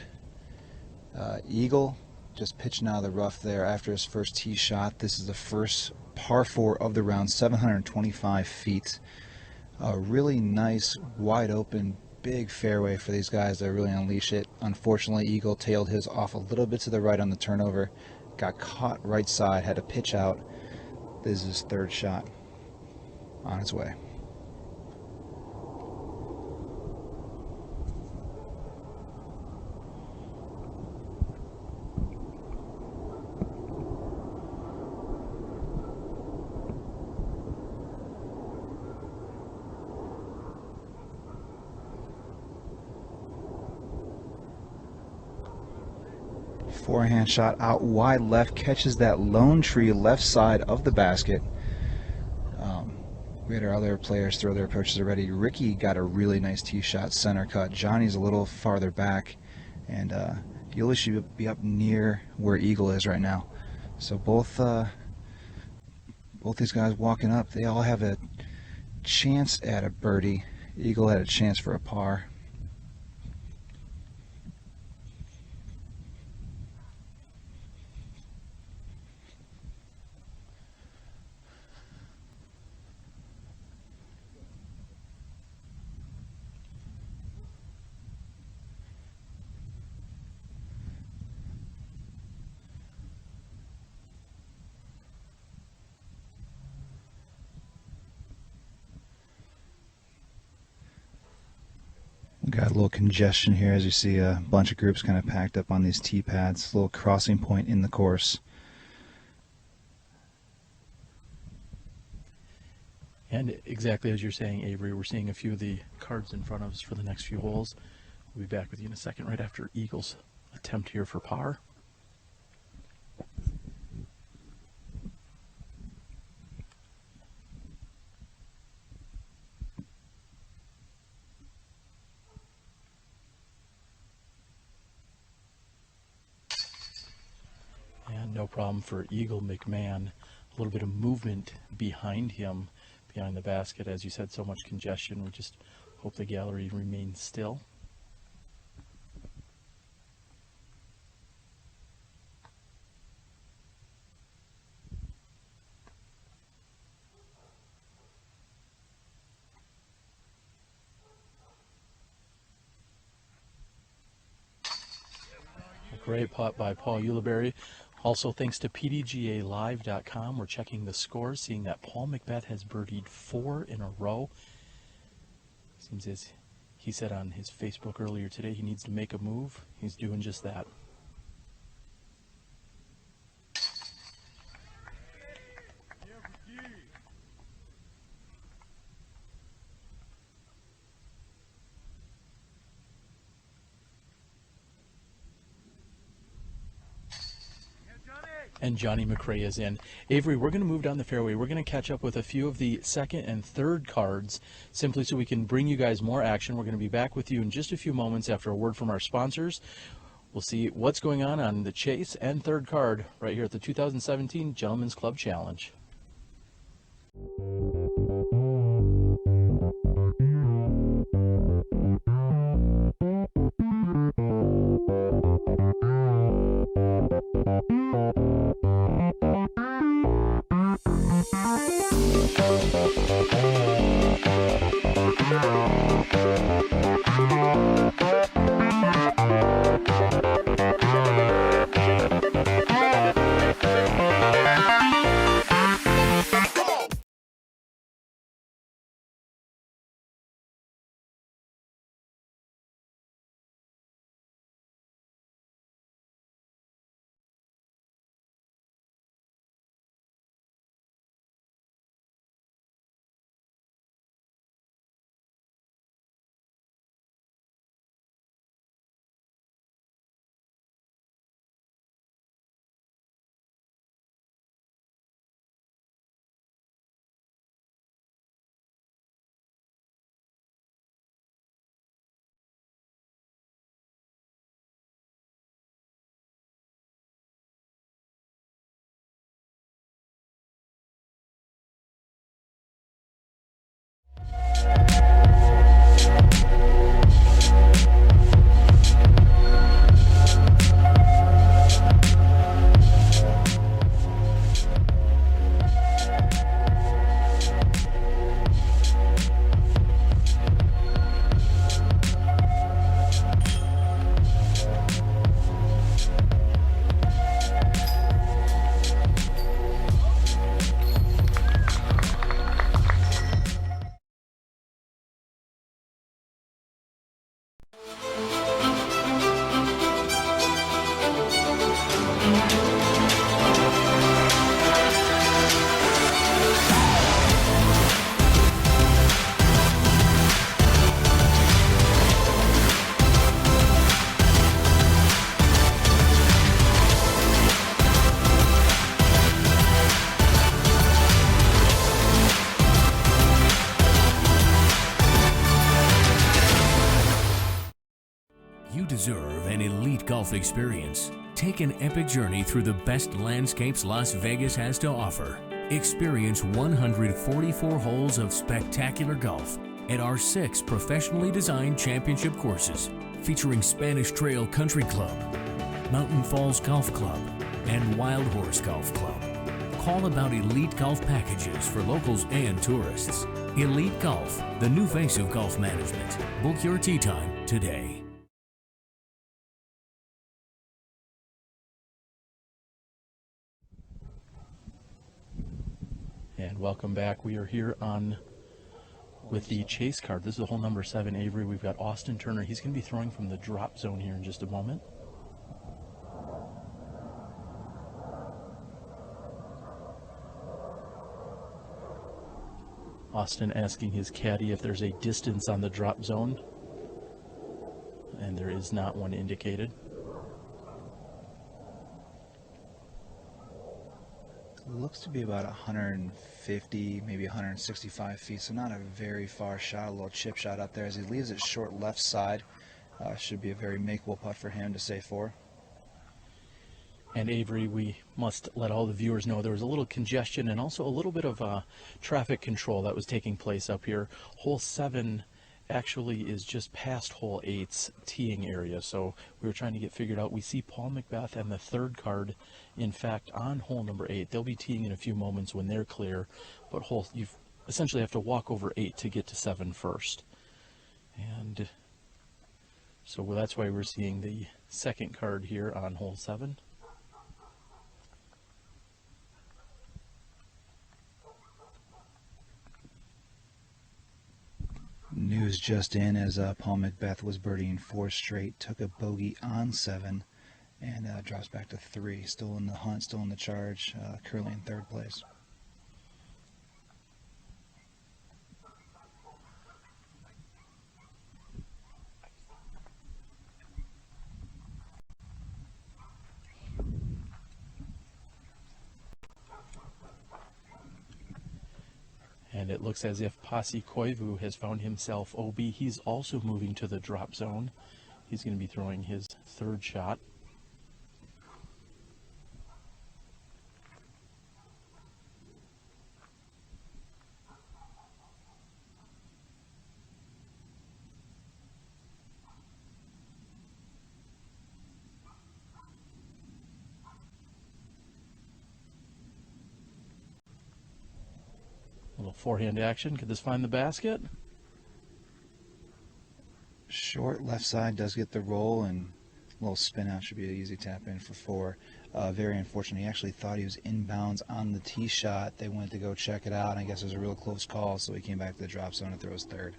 Eagle just pitching out of the rough there after his first tee shot. This is the first par 4 of the round, 725 feet. A really nice, wide open, big fairway for these guys to really unleash it. Unfortunately, Eagle tailed his off a little bit to the right on the turnover. Got caught right side, had to pitch out. This is his third shot on its way. Forehand shot out wide left, catches that lone tree left side of the basket. We had our other players throw their approaches already. Ricky got a really nice tee shot, center cut. Johnny's a little farther back, and Yuli should be up near where Eagle is right now. So both these guys walking up, they all have a chance at a birdie. Eagle had a chance for a par. Got a little congestion here as you see a bunch of groups kind of packed up on these tee pads. A little crossing point in the course. And exactly as you're saying, Avery, we're seeing a few of the cards in front of us for the next few holes. We'll be back with you in a second right after Eagle's attempt here for par. No problem for Eagle McMahon. A little bit of movement behind him, behind the basket. As you said, so much congestion. We just hope the gallery remains still. A great putt by Paul Ulibarri. Also, thanks to PDGALive.com, we're checking the scores, seeing that Paul McBeth has birdied 4 in a row. Seems as he said on his Facebook earlier today, he needs to make a move. He's doing just that. And Johnny McCray is in. Avery, we're going to move down the fairway. We're going to catch up with a few of the second and third cards, simply so we can bring you guys more action. We're going to be back with you in just a few moments after a word from our sponsors. We'll see what's going on the chase and third card right here at the 2017 Gentlemen's Club Challenge. You deserve an elite golf experience. Take an epic journey through the best landscapes Las Vegas has to offer. Experience 144 holes of spectacular golf at our 6 professionally designed championship courses, featuring Spanish Trail Country Club, Mountain Falls Golf Club, and Wild Horse Golf Club. Call about elite golf packages for locals and tourists. Elite Golf, the new face of golf management. Book your tee time today. And welcome back. We are here with the chase card. This is the hole number 7, Avery. We've got Austin Turner. He's going to be throwing from the drop zone here in just a moment. Austin asking his caddy if there's a distance on the drop zone, and there is not one indicated. It looks to be about 150, maybe 165 feet, so not a very far shot, a little chip shot up there. As he leaves it short left side, should be a very makeable putt for him to say 4. And Avery, we must let all the viewers know there was a little congestion and also a little bit of traffic control that was taking place up here. Hole 7 actually is just past hole 8's teeing area, so we were trying to get figured out. We see Paul McBeth and the third card, in fact, on hole number 8. They'll be teeing in a few moments when they're clear, but you essentially have to walk over 8 to get to 7 first. And so that's why we're seeing the second card here on hole 7. News just in as Paul McBeth was birdieing 4 straight, took a bogey on 7, and drops back to 3. Still in the hunt, still in the charge, currently in 3rd place. And it looks as if Pasi Koivu has found himself OB. He's also moving to the drop zone. He's going to be throwing his 3rd shot. Little forehand action. Could this find the basket? Short left side does get the roll, and a little spin out should be an easy tap in for 4. Very unfortunate. He actually thought he was inbounds on the tee shot. They went to go check it out, and I guess it was a real close call, so he came back to the drop zone and throws 3rd.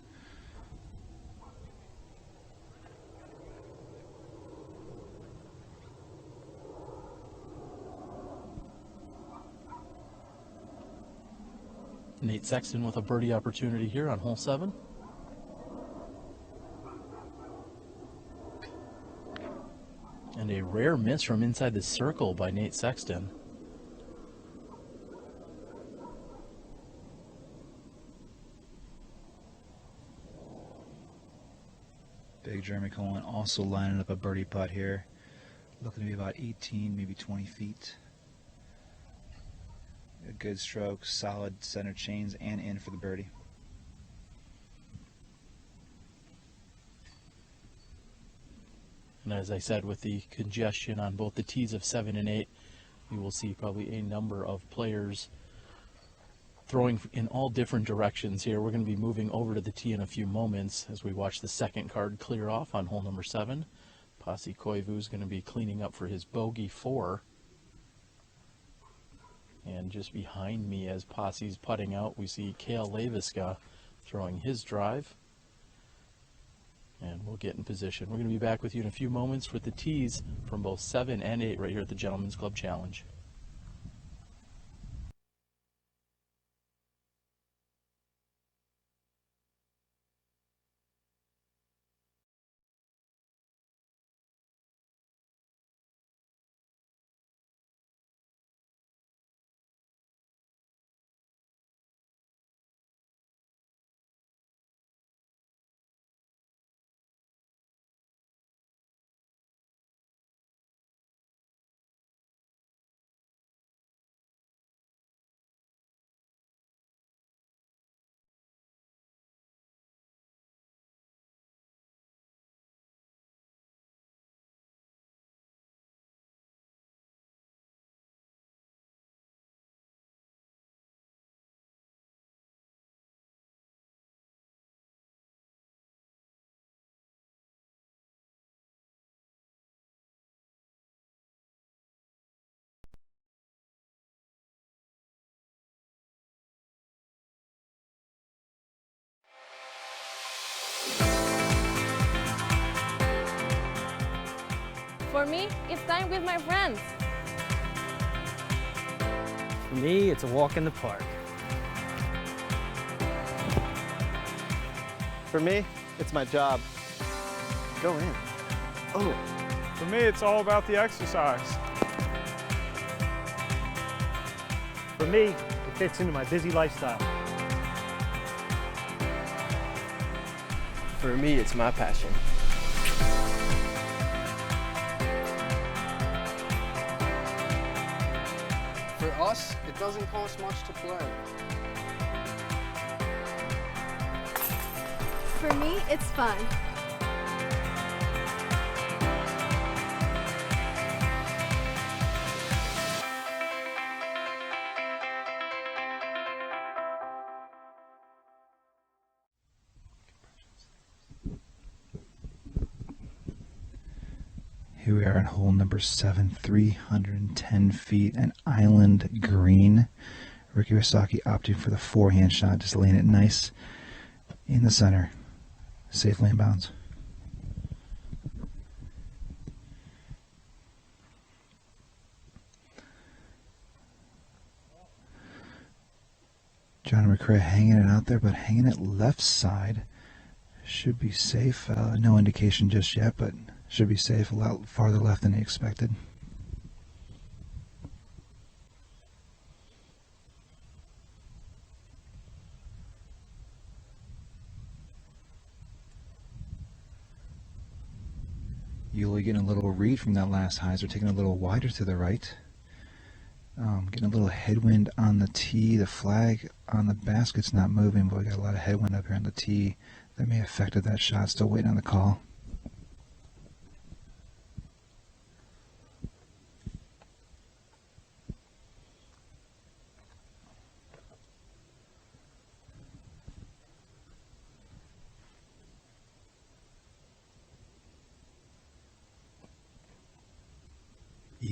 Nate Sexton with a birdie opportunity here on hole 7. And a rare miss from inside the circle by Nate Sexton. Big Jeremy Cohen also lining up a birdie putt here. Looking to be about 18, maybe 20 feet. A good stroke, solid center chains, and in for the birdie. And as I said, with the congestion on both the tees of 7 and 8, you will see probably a number of players throwing in all different directions here. We're going to be moving over to the tee in a few moments as we watch the second card clear off on hole number 7. Pasi Koivu is going to be cleaning up for his bogey 4. And just behind me as Pasi's putting out, we see Kale Leviska throwing his drive. And we'll get in position. We're going to be back with you in a few moments with the tees from both 7 and 8 right here at the Gentlemen's Club Challenge. For me, it's time with my friends. For me, it's a walk in the park. For me, it's my job. Go in. Oh. For me, it's all about the exercise. For me, it fits into my busy lifestyle. For me, it's my passion. For us, it doesn't cost much to play. For me, it's fun. Here we are on hole number 7, 310 feet, an island green. Ricky Wysocki opting for the forehand shot, just laying it nice in the center. Safely inbounds. JohnE McCray hanging it out there, but hanging it left side. Should be safe. No indication just yet, but should be safe. A lot farther left than he expected. Uli getting a little read from that last hyzer, taking a little wider to the right. Getting a little headwind on the tee. The flag on the basket's not moving, but we got a lot of headwind up here on the tee that may have affected that shot. Still waiting on the call.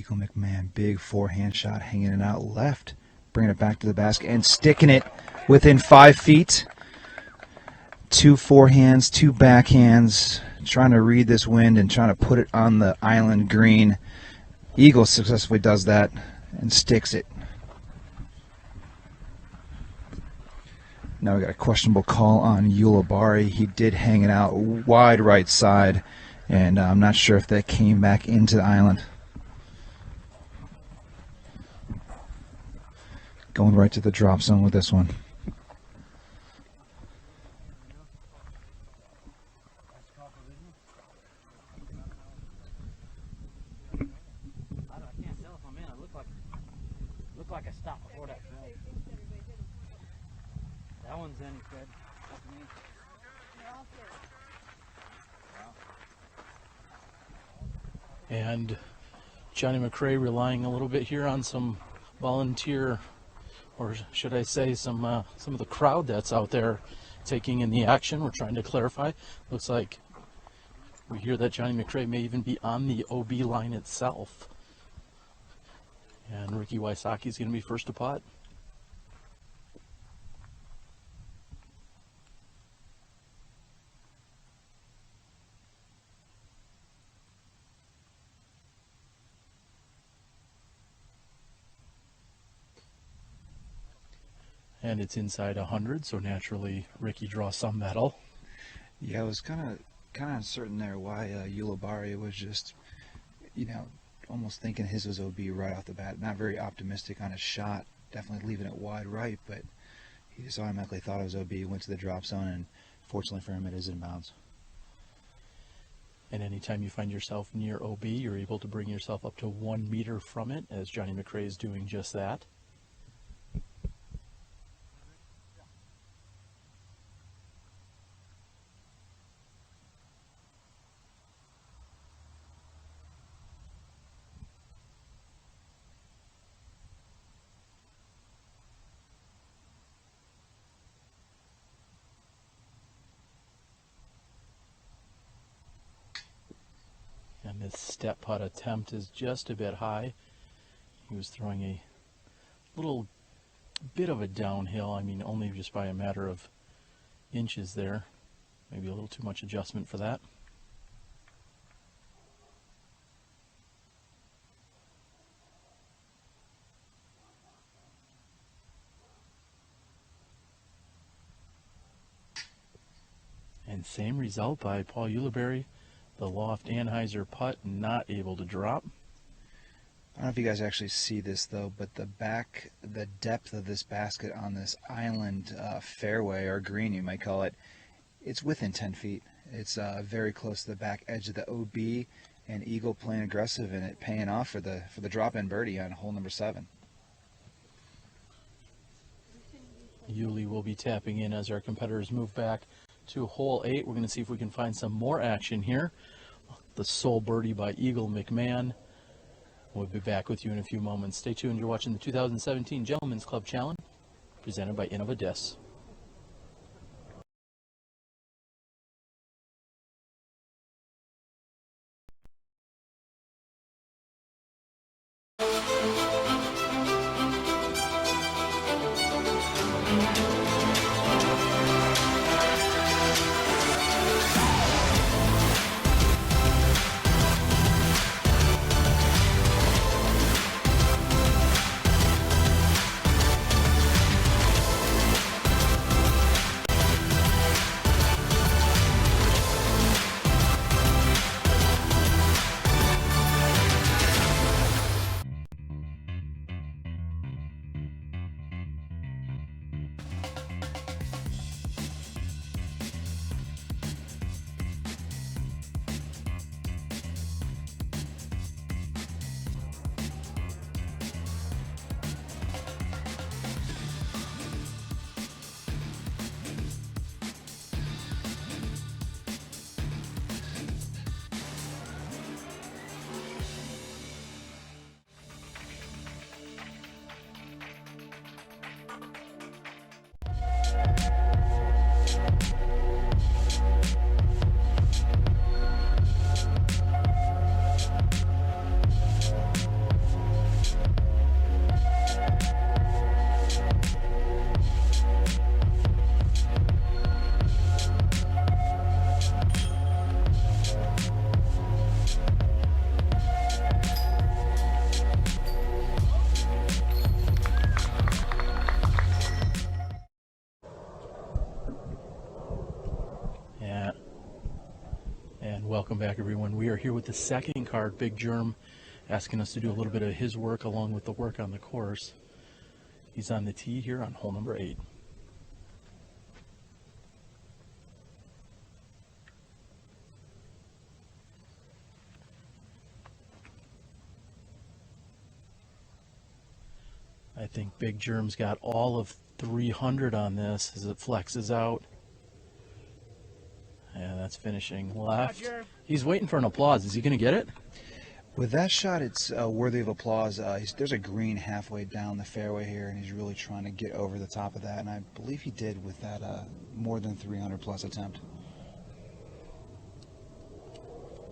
Eagle McMahon, big forehand shot, hanging it out left, bringing it back to the basket and sticking it within 5 feet. 2 forehands, 2 backhands, trying to read this wind and trying to put it on the island green. Eagle successfully does that and sticks it. Now we got a questionable call on Ulibarri. He did hang it out wide right side, and I'm not sure if that came back into the island. Going right to the drop zone with this one. Looked like I stopped before that. That one's in, Fred. And Johnny McCray relying a little bit here on some volunteer, or should I say some of the crowd that's out there taking in the action. We're trying to clarify. Looks like we hear that Johnny McCray may even be on the OB line itself. And Ricky Wysocki is going to be first to putt. And it's inside 100, so naturally Ricky draws some metal. Yeah, I was kind of uncertain there why Ulibarri was just, almost thinking his was OB right off the bat. Not very optimistic on his shot, definitely leaving it wide right, but he just automatically thought it was OB, went to the drop zone, and fortunately for him, it is inbounds. And anytime you find yourself near OB, you're able to bring yourself up to 1 meter from it, as Johnny McCray is doing just that. And this step putt attempt is just a bit high. He was throwing a little bit of a downhill. I mean, only just by a matter of inches there. Maybe a little too much adjustment for that. And same result by Paul Ulibarri. The loft Anheuser putt not able to drop. I don't know if you guys actually see this though, but the depth of this basket on this island fairway, or green you might call it, it's within 10 feet. It's very close to the back edge of the OB, and Eagle playing aggressive and it paying off for the drop-in birdie on hole number 7. Uli will be tapping in as our competitors move back to hole 8. We're going to see if we can find some more action here. The sole birdie by Eagle McMahon. We'll be back with you in a few moments. Stay tuned. You're watching the 2017 Gentlemen's Club Challenge, presented by Innovadis. Welcome back, everyone. We are here with the second card, Big Germ, asking us to do a little bit of his work along with the work on the course. He's on the tee here on hole number 8. I think Big Germ's got all of 300 on this as it flexes out. And that's finishing left. He's waiting for an applause. Is he going to get it? With that shot, it's worthy of applause. There's a green halfway down the fairway here, and he's really trying to get over the top of that, and I believe he did with that more than 300-plus attempt.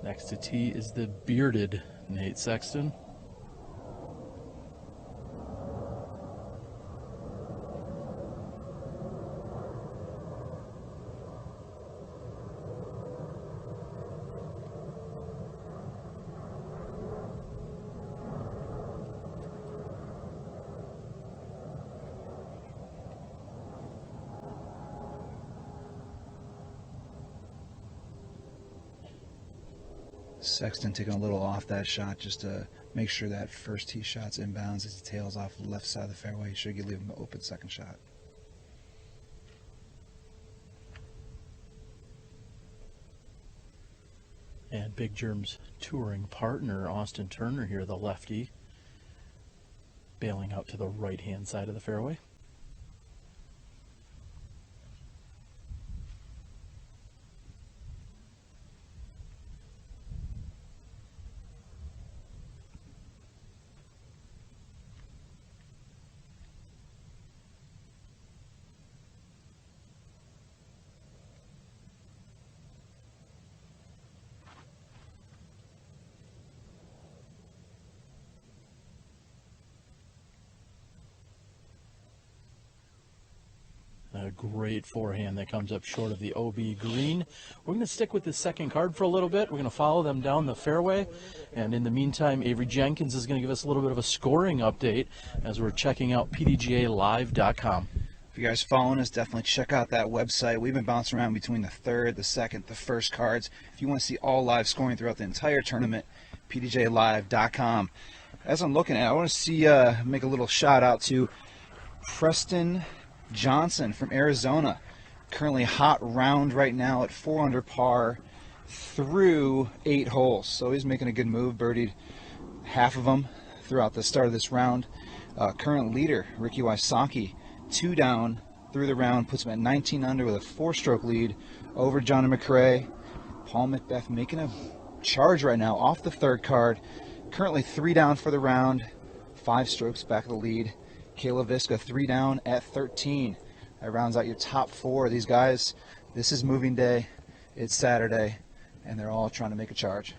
Next to tee is the bearded Nate Sexton. Sexton taking a little off that shot just to make sure that first tee shot's inbounds as he tails off the left side of the fairway. He should leave him an open second shot. And Big Germ's touring partner, Austin Turner here, the lefty, bailing out to the right-hand side of the fairway. A great forehand that comes up short of the OB green. We're going to stick with the second card for a little bit. We're going to follow them down the fairway. And in the meantime, Avery Jenkins is going to give us a little bit of a scoring update as we're checking out pdgalive.com. If you guys following us, definitely check out that website. We've been bouncing around between the third, the second, the first cards. If you want to see all live scoring throughout the entire tournament, pdjlive.com. As I'm looking at it, I want to see make a little shout out to Preston Johnson from Arizona. Currently hot round right now at 4 under par through 8 holes. So he's making a good move. Birdied half of them throughout the start of this round. Current leader, Ricky Wysocki, 2 down through the round, puts him at 19 under with a 4-stroke lead over JohnE McCray. Paul McBeth making a charge right now off the third card. Currently 3 down for the round, 5 strokes back of the lead. Kayla Viska 3 down at 13. That rounds out your top 4. These guys, this is moving day. It's Saturday, and they're all trying to make a charge.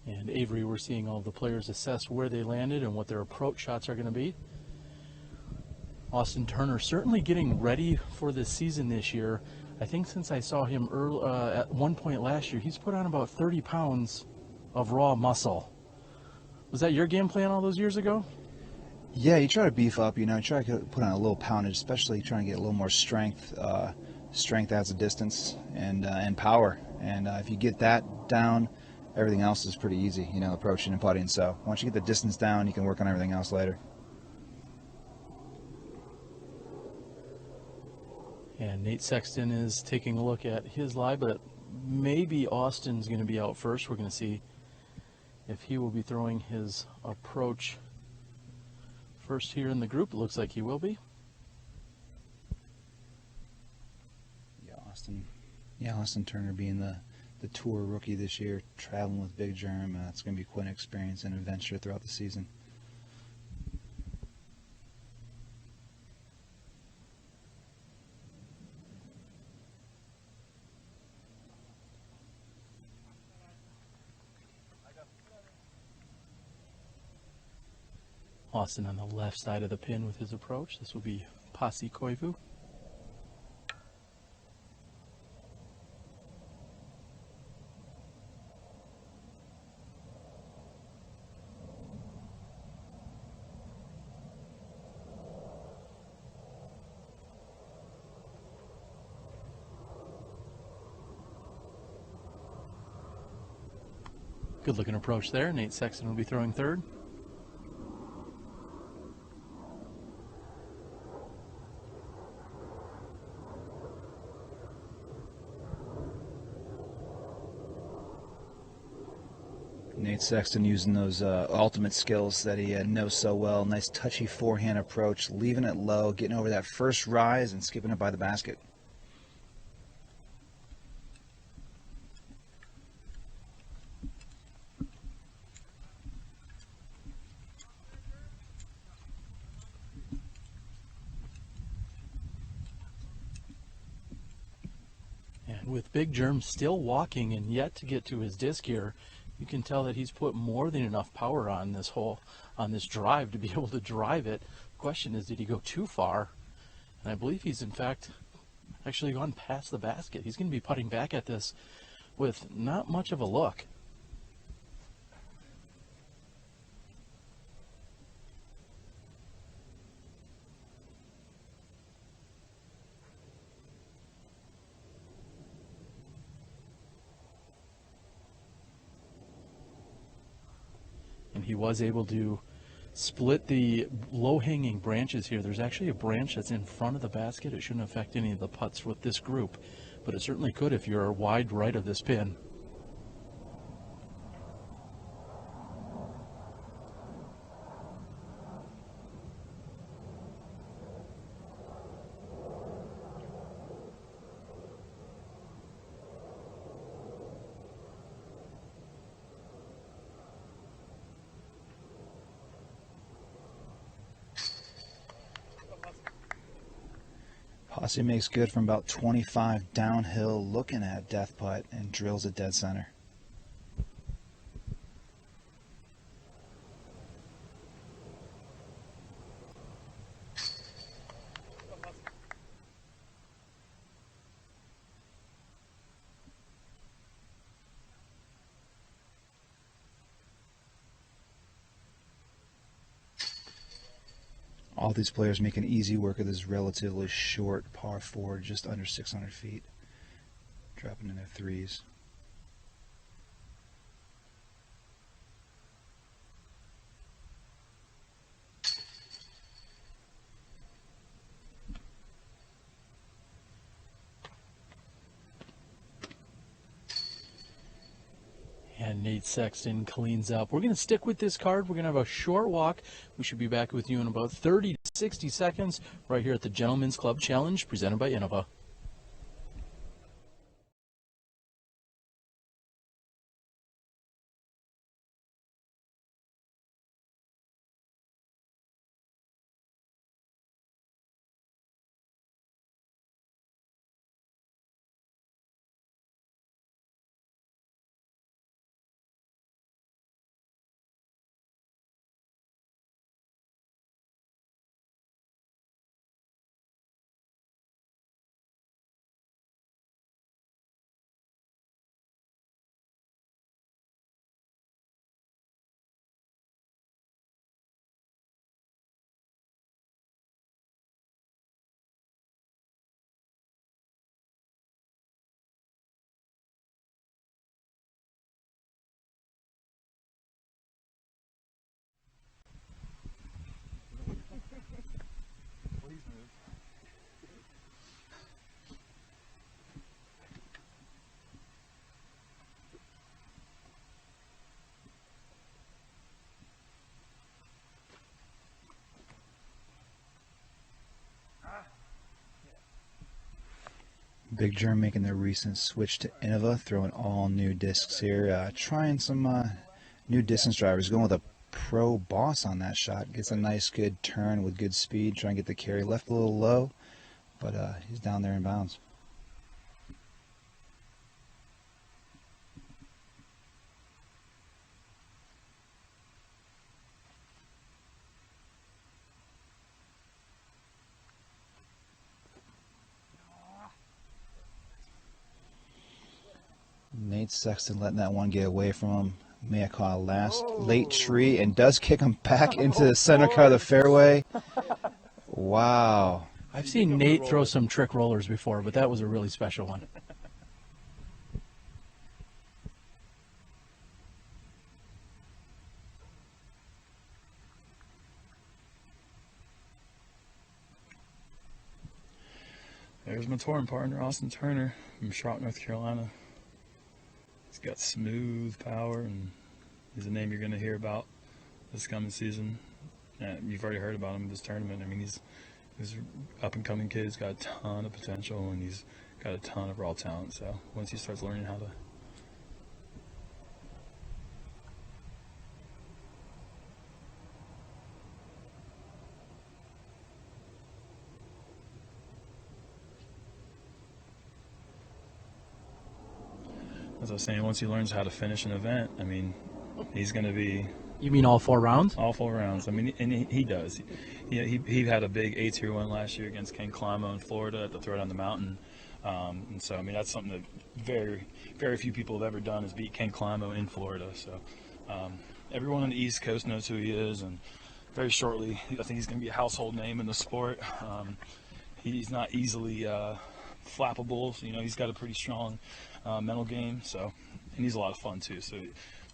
And Avery, we're seeing all the players assess where they landed and what their approach shots are going to be. Austin Turner certainly getting ready for this season this year. I think since I saw him at one point last year, he's put on about 30 pounds of raw muscle. Was that your game plan all those years ago? Yeah, you try to beef up, you try to put on a little poundage, especially trying to get a little more strength. Strength adds a distance and power. And if you get that down, everything else is pretty easy, approaching and putting. So once you get the distance down, you can work on everything else later. And Nate Sexton is taking a look at his live, but maybe Austin's going to be out first. We're going to see if he will be throwing his approach first here in the group. It looks like he will be. Austin Turner being the tour rookie this year, traveling with Big Germ. It's going to be quite an experience and adventure throughout the season. Austin on the left side of the pin with his approach. This will be Pasi Koivu. Good looking approach there. Nate Sexton will be throwing third. Nate Sexton using those ultimate skills that he knows so well. Nice touchy forehand approach, leaving it low, getting over that first rise and skipping it by the basket. And with Big Germ still walking and yet to get to his disc here, you can tell that he's put more than enough power on this drive to be able to drive it. The question is, did he go too far? And I believe he's in fact actually gone past the basket. He's going to be putting back at this with not much of a look. And he was able to split the low-hanging branches here. There's actually a branch that's in front of the basket. It shouldn't affect any of the putts with this group, but it certainly could if you're wide right of this pin. Pasi makes good from about 25 downhill, looking at death putt, and drills it dead center. All these players making easy work of this relatively short par 4, just under 600 feet, dropping in their threes. And Nate Sexton cleans up. We're going to stick with this card. We're going to have a short walk. We should be back with you in about 30 to 60 seconds right here at the Gentlemen's Club Challenge presented by Innova. Big Germ making their recent switch to Innova, throwing all new discs here, trying some new distance drivers, going with a Pro Boss on that shot. Gets a nice good turn with good speed, trying to get the carry. Left a little low, but he's down there in bounds. Nate Sexton letting that one get away from him. May have caught a late tree and does kick him back into the center cut of the fairway. Wow. I've seen Nate throw some trick rollers before, but that was a really special one. There's my touring partner, Austin Turner from Charlotte, North Carolina. He's got smooth power, and he's a name you're going to hear about this coming season. You've already heard about him in this tournament. I mean, he's an up-and-coming kid. He's got a ton of potential, and he's got a ton of raw talent. So once he starts learning how to as I was saying, once he learns how to finish an event, I mean, he's going to be... You mean all 4 rounds? All 4 rounds. I mean, and he does. He had a big A-tier win last year against Ken Climo in Florida at the Throwdown the Mountain. And so, I mean, that's something that very, very few people have ever done is beat Ken Climo in Florida. So everyone on the East Coast knows who he is, and very shortly, I think he's going to be a household name in the sport. He's not easily flappable. So, he's got a pretty strong mental game, and he's a lot of fun too. So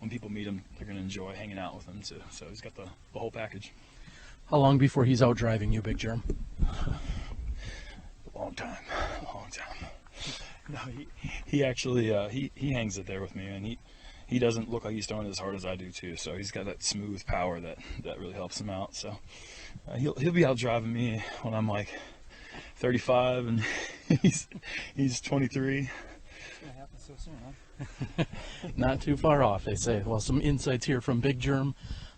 when people meet him, they're going to enjoy hanging out with him too. So he's got the whole package. How long before he's out driving you, Big Germ? Long time. No, he actually he hangs it there with me, and he doesn't look like he's throwing it as hard as I do too. So he's got that smooth power that really helps him out. So he'll be out driving me when I'm like 35 and he's 23. Gonna happen so soon, huh? Not too far off, they say. Well, some insights here from Big Germ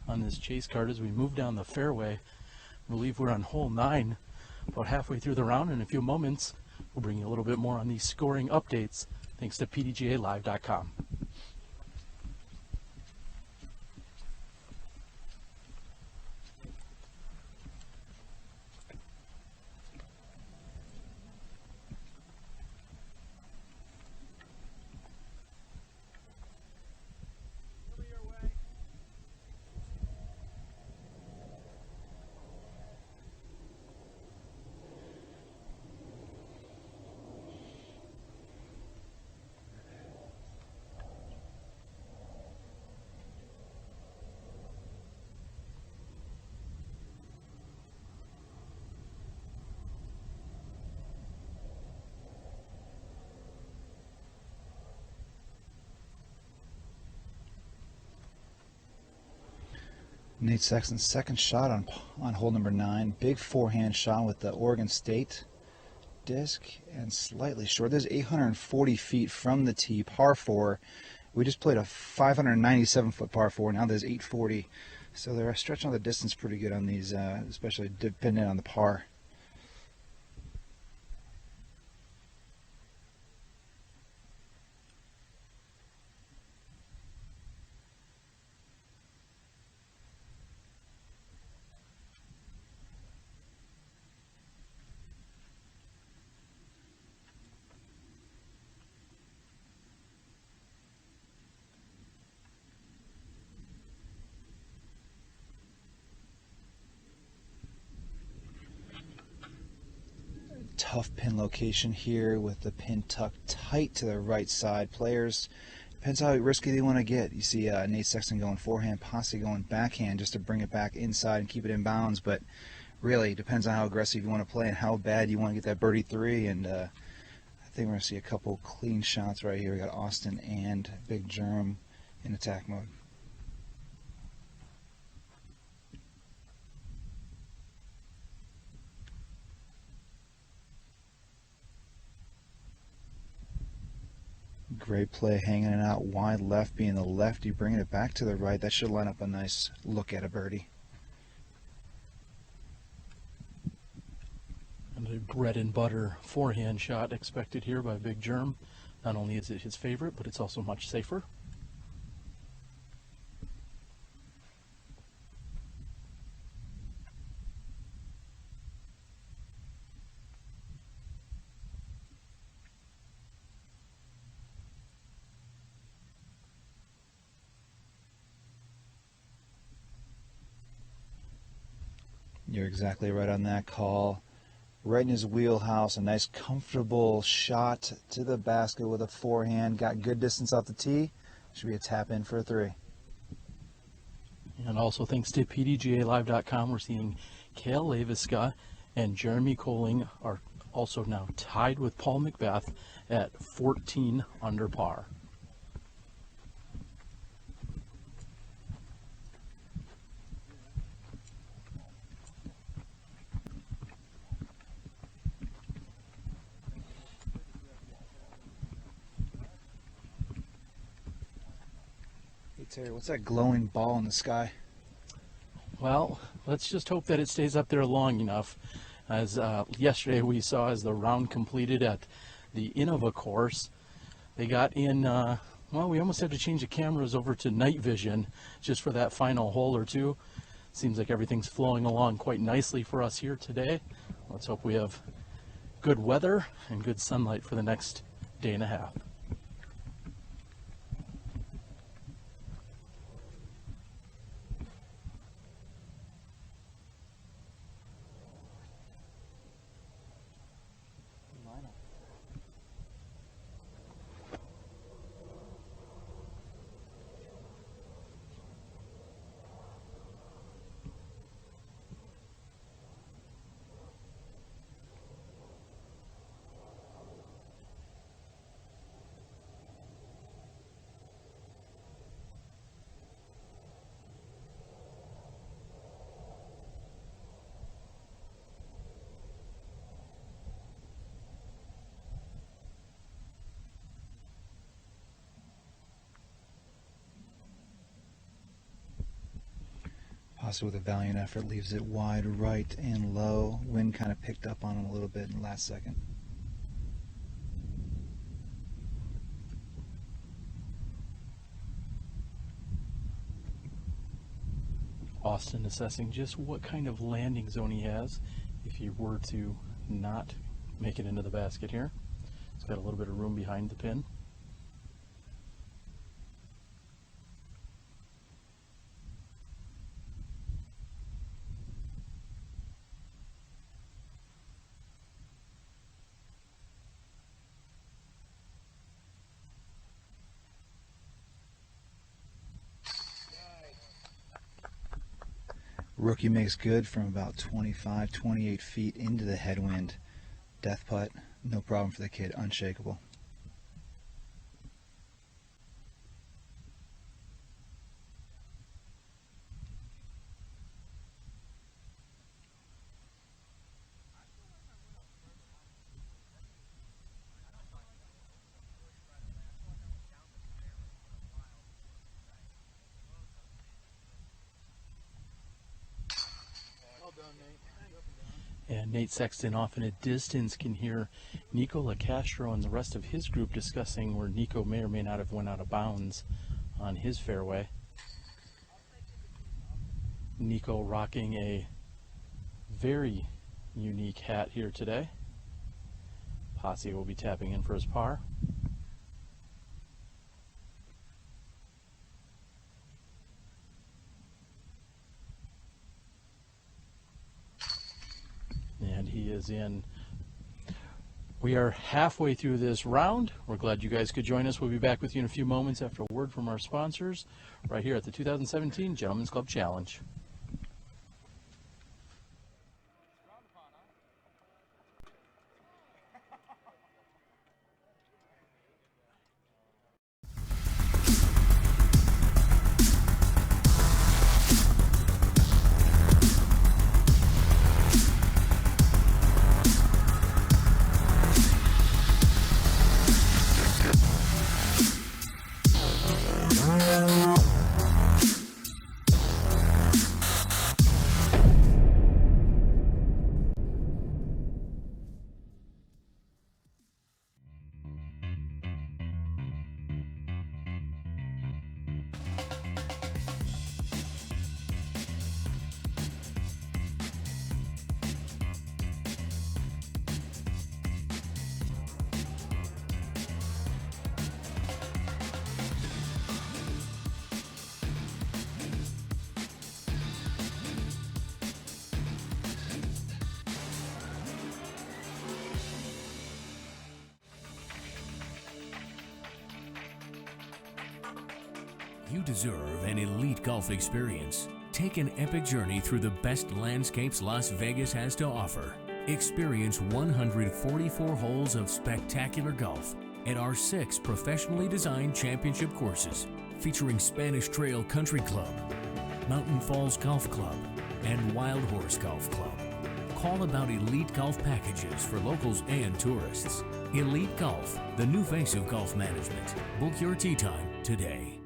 on this chase card as we move down the fairway. I believe we're on hole 9, about halfway through the round. In a few moments, we'll bring you a little bit more on these scoring updates, thanks to PDGALive.com. Nate Sexton's second shot on hole number 9. Big forehand shot with the Oregon State disc and slightly short. There's 840 feet from the tee, par 4. We just played a 597-foot par 4. Now there's 840. So they're stretching out the distance pretty good on these, especially depending on the par. Tough pin location here with the pin tucked tight to the right side. Players, depends how risky they want to get. You see Nate Sexton going forehand, possibly going backhand just to bring it back inside and keep it in bounds, but really depends on how aggressive you want to play and how bad you want to get that birdie 3. And I think we're going to see a couple clean shots right here. We got Austin and Big Germ in attack mode. Great play, hanging it out wide left, being the lefty, bringing it back to the right. That should line up a nice look at a birdie. And a bread and butter forehand shot expected here by Big Germ. Not only is it his favorite, but it's also much safer. You're exactly right on that call. Right in his wheelhouse, a nice comfortable shot to the basket with a forehand. Got good distance off the tee. Should be a tap in for a 3. And also thanks to PDGALive.com, we're seeing Cale Leviska and Jeremy Colling are also now tied with Paul McBeth at 14 under par. Hey Terry, what's that glowing ball in the sky? Well, let's just hope that it stays up there long enough. As yesterday we saw as the round completed at the Innova course, they got in, well, we almost had to change the cameras over to night vision just for that final hole or two. Seems like everything's flowing along quite nicely for us here today. Let's hope we have good weather and good sunlight for the next day and a half. Posse with a valiant effort leaves it wide right and low. Wind kind of picked up on him a little bit in the last second. Austin assessing just what kind of landing zone he has if he were to not make it into the basket here. It's got a little bit of room behind the pin. Rookie makes good from about 25, 28 feet into the headwind. Death putt, no problem for the kid, unshakable. And Nate Sexton off in a distance can hear Nico LaCastro and the rest of his group discussing where Nico may or may not have went out of bounds on his fairway. Nico rocking a very unique hat here today. Posse will be tapping in for his par. And he is in. We are halfway through this round. We're glad you guys could join us. We'll be back with you in a few moments after a word from our sponsors right here at the 2017 Gentlemen's Club Challenge. You deserve an elite golf experience. Take an epic journey through the best landscapes Las Vegas has to offer. Experience 144 holes of spectacular golf at our 6 professionally designed championship courses, featuring Spanish Trail Country Club, Mountain Falls Golf Club, and Wild Horse Golf Club. Call about elite golf packages for locals and tourists. Elite Golf, the new face of golf management. Book your tee time today.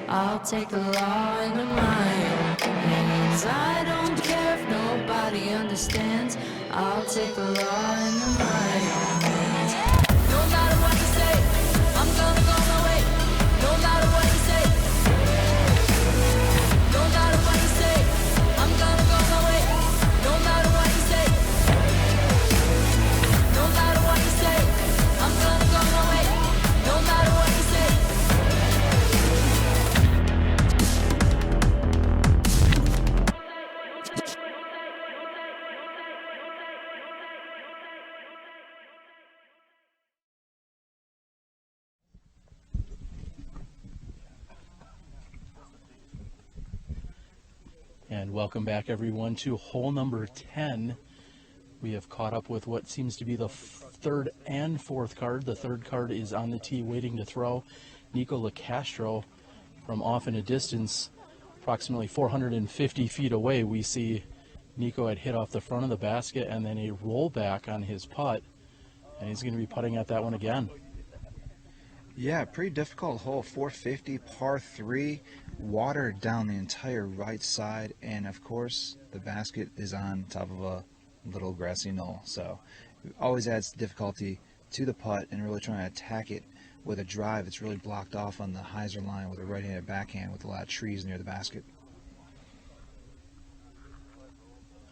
I'll take the law into my own hands. I don't care if nobody understands. I'll take the law into my own hands. No matter what you say, I'm gonna go my way. No matter what you say. No matter what you say, I'm gonna go my way. No matter what you say. No matter what you say, I'm gonna go my way. No matter what you say. And welcome back, everyone, to hole number 10. We have caught up with what seems to be the third and fourth card. The third card is on the tee waiting to throw. Nico LaCastro from off in a distance, approximately 450 feet away. We see Nico had hit off the front of the basket and then a rollback on his putt. And he's going to be putting at that one again. Yeah, pretty difficult hole, 450, par 3, water down the entire right side, and of course the basket is on top of a little grassy knoll, so it always adds difficulty to the putt and really trying to attack it with a drive that's really blocked off on the hyzer line with a right-handed backhand with a lot of trees near the basket.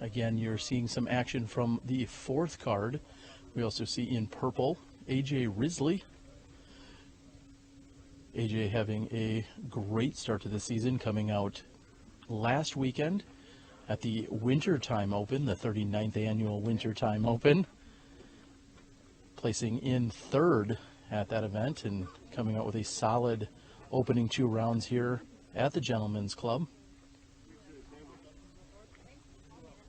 Again, you're seeing some action from the fourth card. We also see in purple AJ Risley. AJ having a great start to the season, coming out last weekend at the Wintertime Open, the 39th annual Wintertime Open, placing in third at that event and coming out with a solid opening 2 rounds here at the Gentlemen's Club.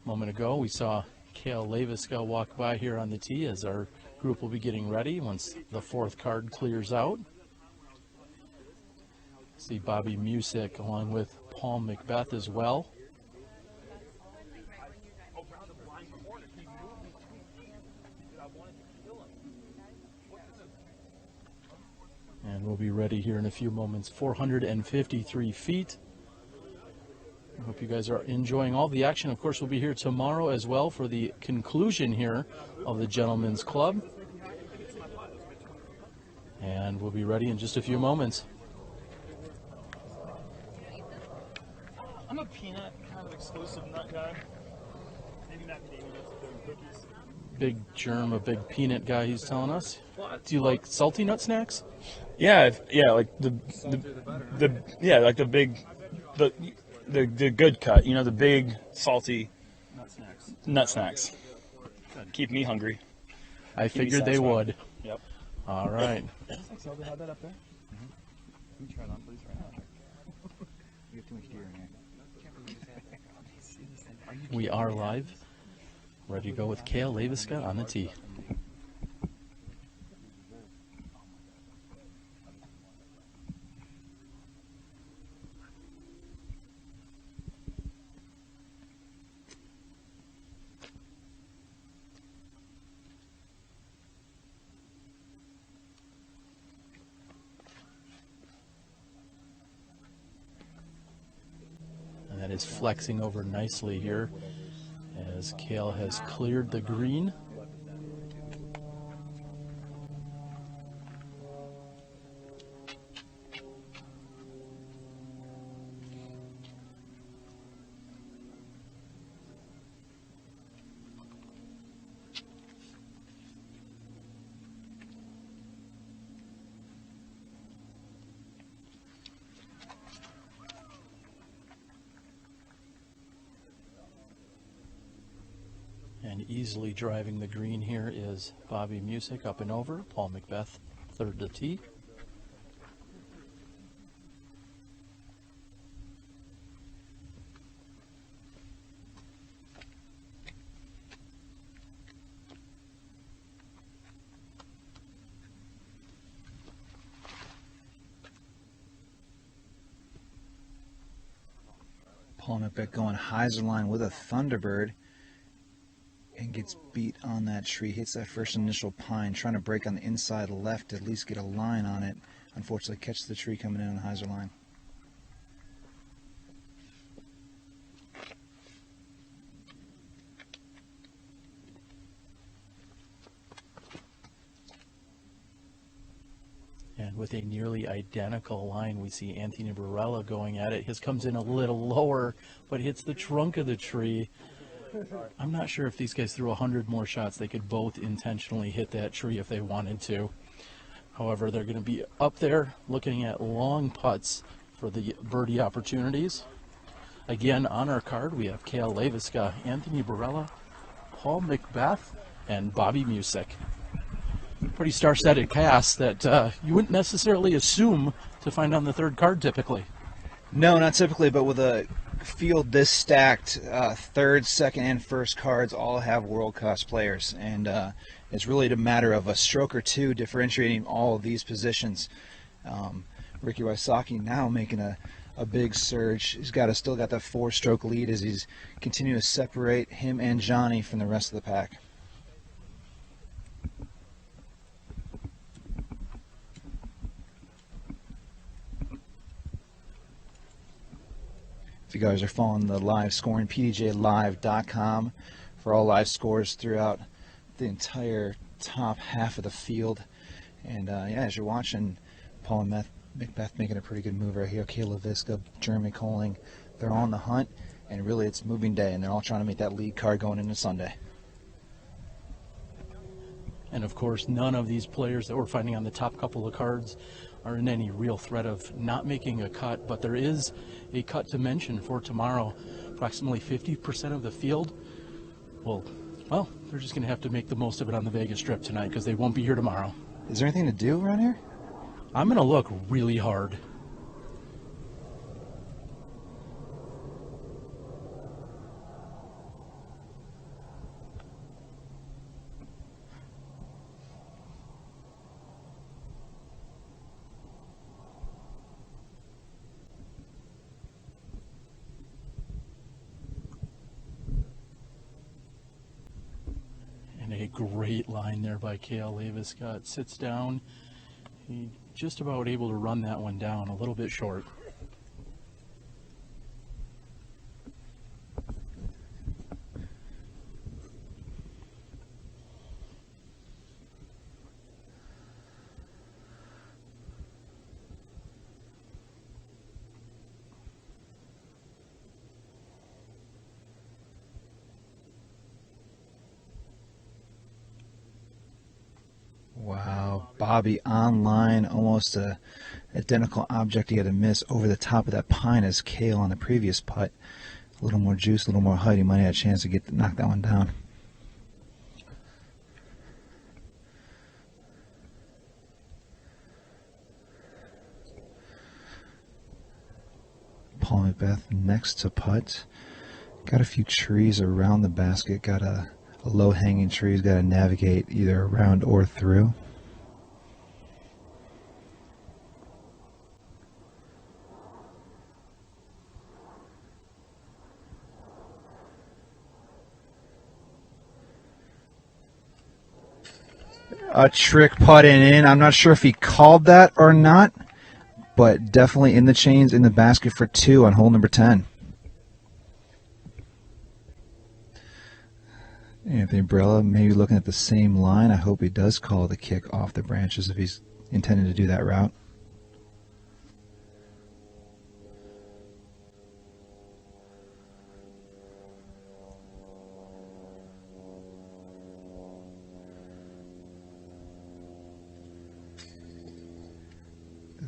A moment ago, we saw Cale Leviska walk by here on the tee as our group will be getting ready once the fourth card clears out. See Bobby Musick along with Paul Macbeth as well. And we'll be ready here in a few moments. 453 feet. I hope you guys are enjoying all the action. Of course, we'll be here tomorrow as well for the conclusion here of the Gentlemen's Club. And we'll be ready in just a few moments. I'm a peanut kind of exclusive nut guy. Maybe not baby nuts, but cookies. Big germ, a big peanut guy, he's telling us. Do you like salty nut snacks? Yeah, like the good cut. You know, the big salty nut snacks. Keep me hungry. I figured they would. Yep. All right. So they have that up there? Can you try it on, please, right now? You have too much deer in here. We are live. Ready to go with Cale Leviska on the tee. And that is flexing over nicely here as Cale has cleared the green. And easily driving the green here is Bobby Music up and over. Paul Macbeth, third to tee. Paul Macbeth going hyzer line with a Thunderbird and gets beat on that tree. Hits that first initial pine, trying to break on the inside left to at least get a line on it. Unfortunately, catches the tree coming in on the hyzer line. And with a nearly identical line, we see Anthony Barella going at it. His comes in a little lower, but hits the trunk of the tree. I'm not sure if these guys threw 100 more shots, they could both intentionally hit that tree if they wanted to. However, they're going to be up there looking at long putts for the birdie opportunities. Again, on our card, we have Cale Leviska, Anthony Barella, Paul Macbeth, and Bobby Music. Pretty star-studded cast that you wouldn't necessarily assume to find on the third card typically. No, not typically, but with a field this stacked, third, second, and first cards all have world-class players, and it's really a matter of a stroke or two differentiating all of these positions. Ricky Wysocki now making a big surge. He's still got that 4-stroke lead as he's continuing to separate him and JohnE from the rest of the pack. If you guys are following the live scoring, pdjlive.com for all live scores throughout the entire top half of the field. And yeah, as you're watching, Paul and Macbeth making a pretty good move right here. Cale Leviska, Jeremy Colling, they're on the hunt, and really it's moving day, and they're all trying to make that lead card going into Sunday. And of course, none of these players that we're finding on the top couple of cards are in any real threat of not making a cut, but there is a cut to mention for tomorrow. Approximately 50% of the field, well, they're just going to have to make the most of it on the Vegas Strip tonight because they won't be here tomorrow. Is there anything to do around here? I'm going to look really hard. A great line there by Cale Leviska. Sits down. He just about able to run that one down, a little bit short. Wow, Bobby online, almost a identical object he had to miss over the top of that pine as Cale on the previous putt. A little more juice, a little more height, he might have had a chance to knock that one down. Paul Macbeth next to putt. Got a few trees around the basket, got a low-hanging tree he's got to navigate either around or through. A trick putting in. I'm not sure if he called that or not, but definitely in the chains in the basket for 2 on hole number 10. Anthony Barella maybe looking at the same line. I hope he does call the kick off the branches if he's intending to do that route.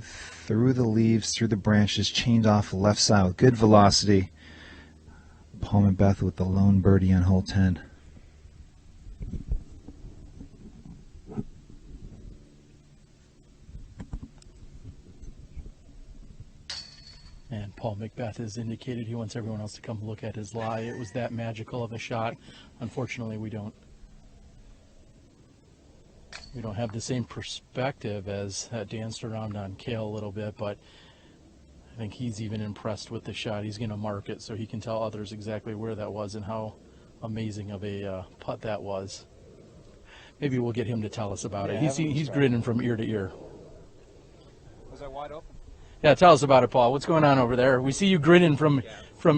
Through the leaves, through the branches, chained off the left side with good velocity. Paul Macbeth with the lone birdie on hole 10. Macbeth has indicated he wants everyone else to come look at his lie. It was that magical of a shot. Unfortunately, we don't have the same perspective as danced around on Kale a little bit, but I think he's even impressed with the shot. He's going to mark it so he can tell others exactly where that was and how amazing of a putt that was. Maybe we'll get him to tell us about it. He's grinning from ear to ear. Was that wide open? Yeah, tell us about it, Paul. What's going on over there? We see you grinning from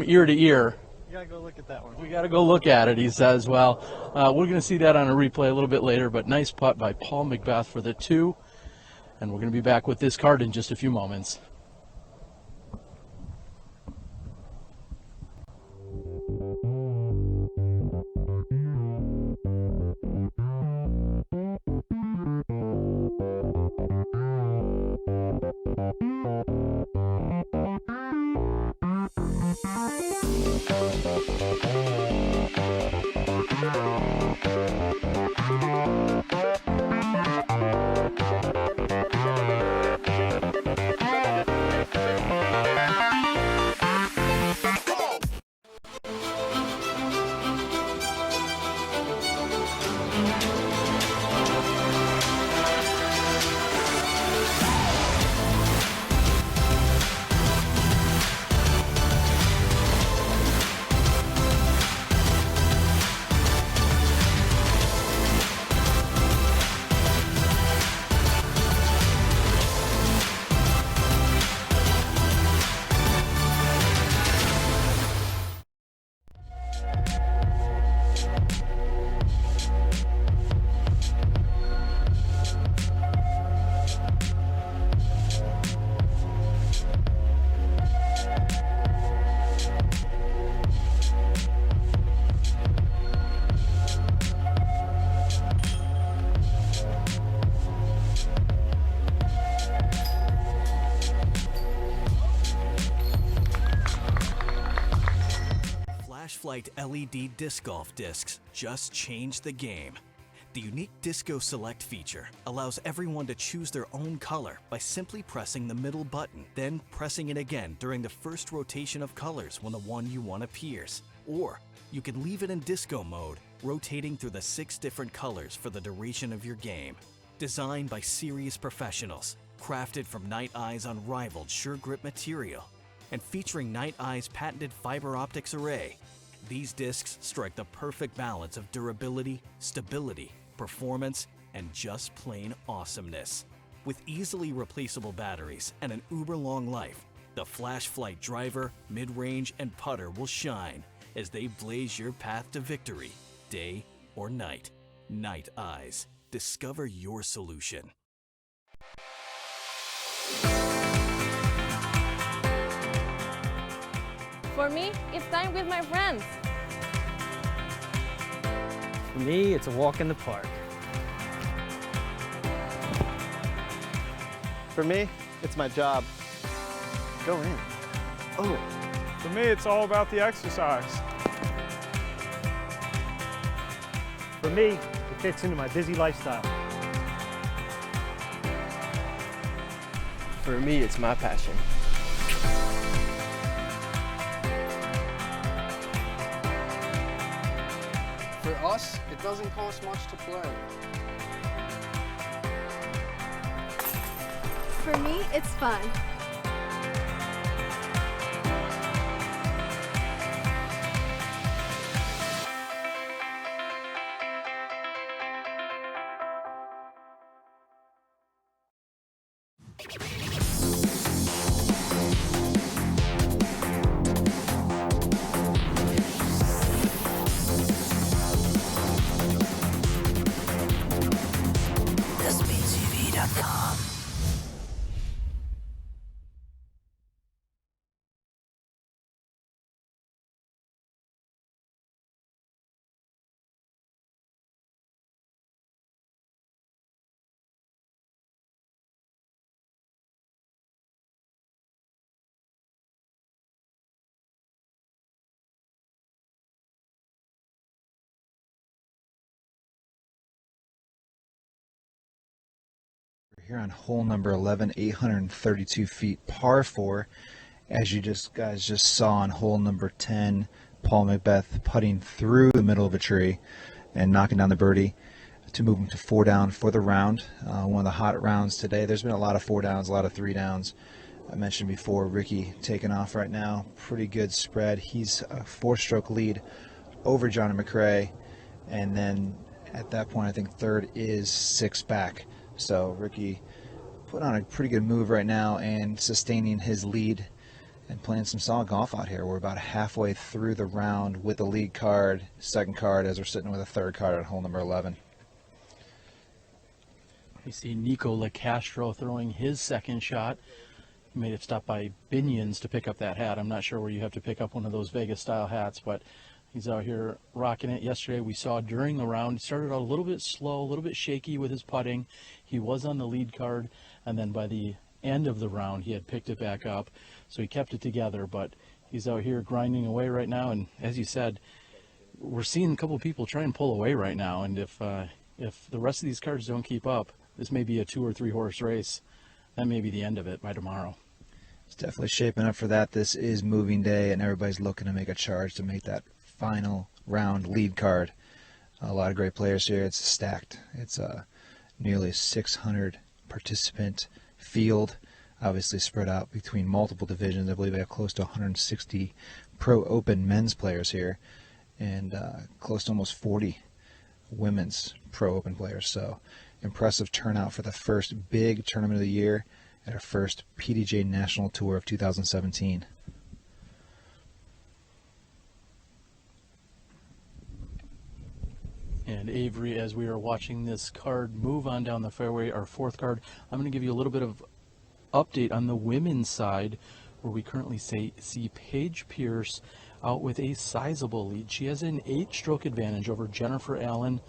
ear to ear. You gotta go look at that one. We got to go look at it, he says. Well, we're going to see that on a replay a little bit later, but nice putt by Paul Macbeth for the 2. And we're going to be back with this card in just a few moments. Flashlight LED disc golf discs just changed the game. The unique Disco Select feature allows everyone to choose their own color by simply pressing the middle button, then pressing it again during the first rotation of colors when the one you want appears. Or you can leave it in disco mode, rotating through the 6 different colors for the duration of your game. Designed by serious professionals, crafted from Night Eye's unrivaled sure grip material, and featuring Night Eye's patented fiber optics array, these discs strike the perfect balance of durability, stability, performance, and just plain awesomeness. With easily replaceable batteries and an uber-long life, the Flash Flight driver, mid-range, and putter will shine as they blaze your path to victory, day or night. Night Eyes. Discover your solution. For me, it's time with my friends. For me, it's a walk in the park. For me, it's my job. Go in. Oh. For me, it's all about the exercise. For me, it fits into my busy lifestyle. For me, it's my passion. For us, it doesn't cost much to play. For me, it's fun. TheSpeedTV.com. We're here on hole number 11, 832 feet, par 4. As you guys just saw on hole number 10, Paul McBeth putting through the middle of a tree and knocking down the birdie to move him to 4 down for the round. One of the hot rounds today. There's been a lot of 4 downs, a lot of 3 downs. I mentioned before, Ricky taking off right now. Pretty good spread. He's a 4-stroke lead over JohnE McCray. And then at that point, I think third is 6 back. So Ricky put on a pretty good move right now and sustaining his lead and playing some solid golf out here. We're about halfway through the round with the lead card, second card, as we're sitting with a third card at hole number 11. We see Nico LaCastro throwing his second shot. He may have stopped by Binion's to pick up that hat. I'm not sure where you have to pick up one of those Vegas-style hats, but he's out here rocking it. Yesterday we saw during the round, he started out a little bit slow, a little bit shaky with his putting. He was on the lead card, and then by the end of the round he had picked it back up, so he kept it together. But he's out here grinding away right now, and as you said, we're seeing a couple of people try and pull away right now, and if the rest of these cards don't keep up, this may be a 2 or 3 horse race. That may be the end of it by tomorrow. It's definitely shaping up for that. This is moving day, and everybody's looking to make a charge to make that final round lead card. A lot of great players here. It's stacked. It's a nearly 600 participant field, obviously spread out between multiple divisions. I believe they have close to 160 Pro Open men's players here, and close to almost 40 women's Pro Open players. So impressive turnout for the first big tournament of the year at our first PDJ National Tour of 2017. And Avery, as we are watching this card move on down the fairway, our fourth card, I'm going to give you a little bit of update on the women's side, where we currently see Paige Pierce out with a sizable lead. She has an 8-stroke advantage over Jennifer Allen,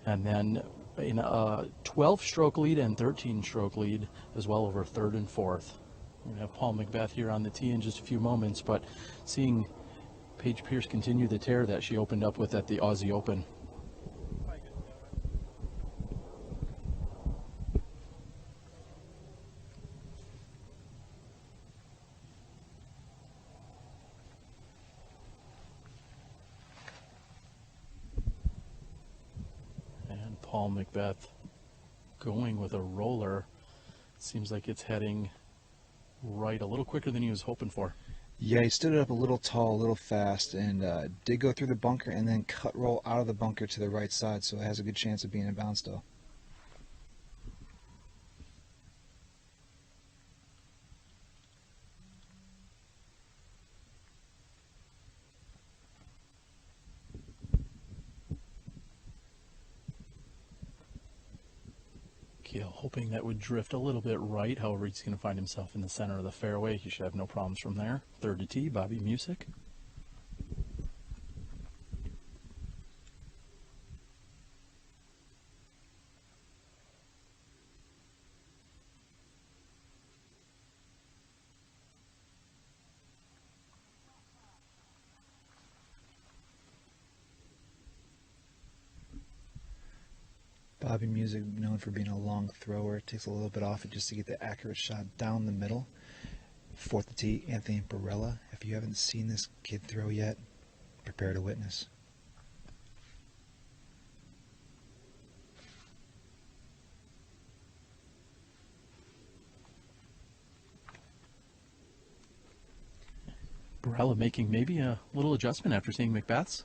and then in a 12-stroke lead and 13-stroke lead as well over third and fourth. We're going to have Paul McBeth here on the tee in just a few moments, but seeing Paige Pierce continue the tear that she opened up with at the Aussie Open. Paul McBeth going with a roller. Seems like it's heading right a little quicker than he was hoping for. Yeah, he stood it up a little tall, a little fast, and did go through the bunker and then cut roll out of the bunker to the right side, so it has a good chance of being in bounds still. Hoping that would drift a little bit right. However, he's going to find himself in the center of the fairway. He should have no problems from there. Third to tee, Bobby Music. Bobby Music, known for being a long thrower, takes a little bit off it just to get the accurate shot down the middle. Fourth to tee, Anthony Barella. If you haven't seen this kid throw yet, prepare to witness. Barella making maybe a little adjustment after seeing McBeth's.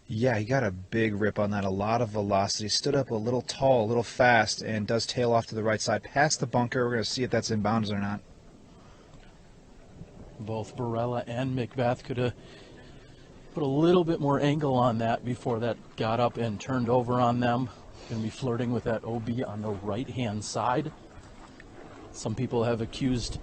Yeah, he got a big rip on that, a lot of velocity. Stood up a little tall, a little fast, and does tail off to the right side past the bunker. We're going to see if that's in bounds or not. Both Barella and McBeth could have put a little bit more angle on that before that got up and turned over on them. Going to be flirting with that OB on the right-hand side. Some people have accused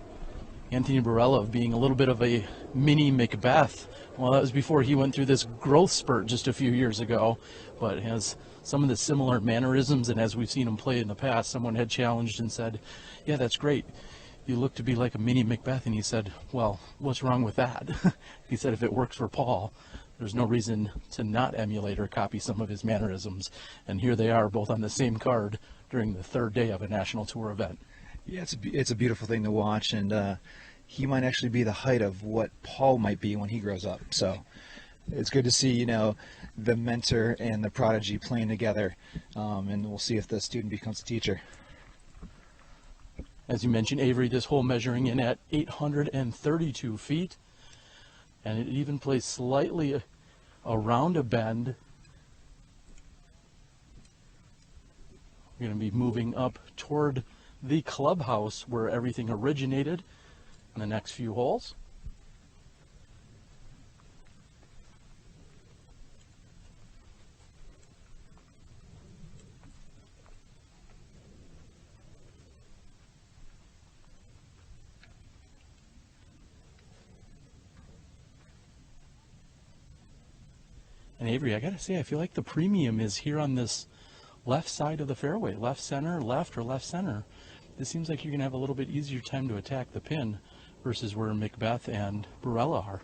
Anthony Barella of being a little bit of a mini McBeth. Well, that was before he went through this growth spurt just a few years ago, but has some of the similar mannerisms, and as we've seen him play in the past, someone had challenged and said, yeah, that's great. You look to be like a mini McBeth, and he said, well, what's wrong with that? He said if it works for Paul, there's no reason to not emulate or copy some of his mannerisms, and here they are both on the same card during the third day of a national tour event. Yeah, it's a beautiful thing to watch, and he might actually be the height of what Paul might be when he grows up. So it's good to see, you know, the mentor and the prodigy playing together, and we'll see if the student becomes a teacher. As you mentioned, Avery, this hole measuring in at 832 feet, and it even plays slightly around a bend. We're going to be moving up toward the clubhouse where everything originated in the next few holes. And Avery, I gotta say, I feel like the premium is here on this left side of the fairway. Left center, left, or left center. This seems like you're gonna have a little bit easier time to attack the pin versus where Macbeth and Barella are.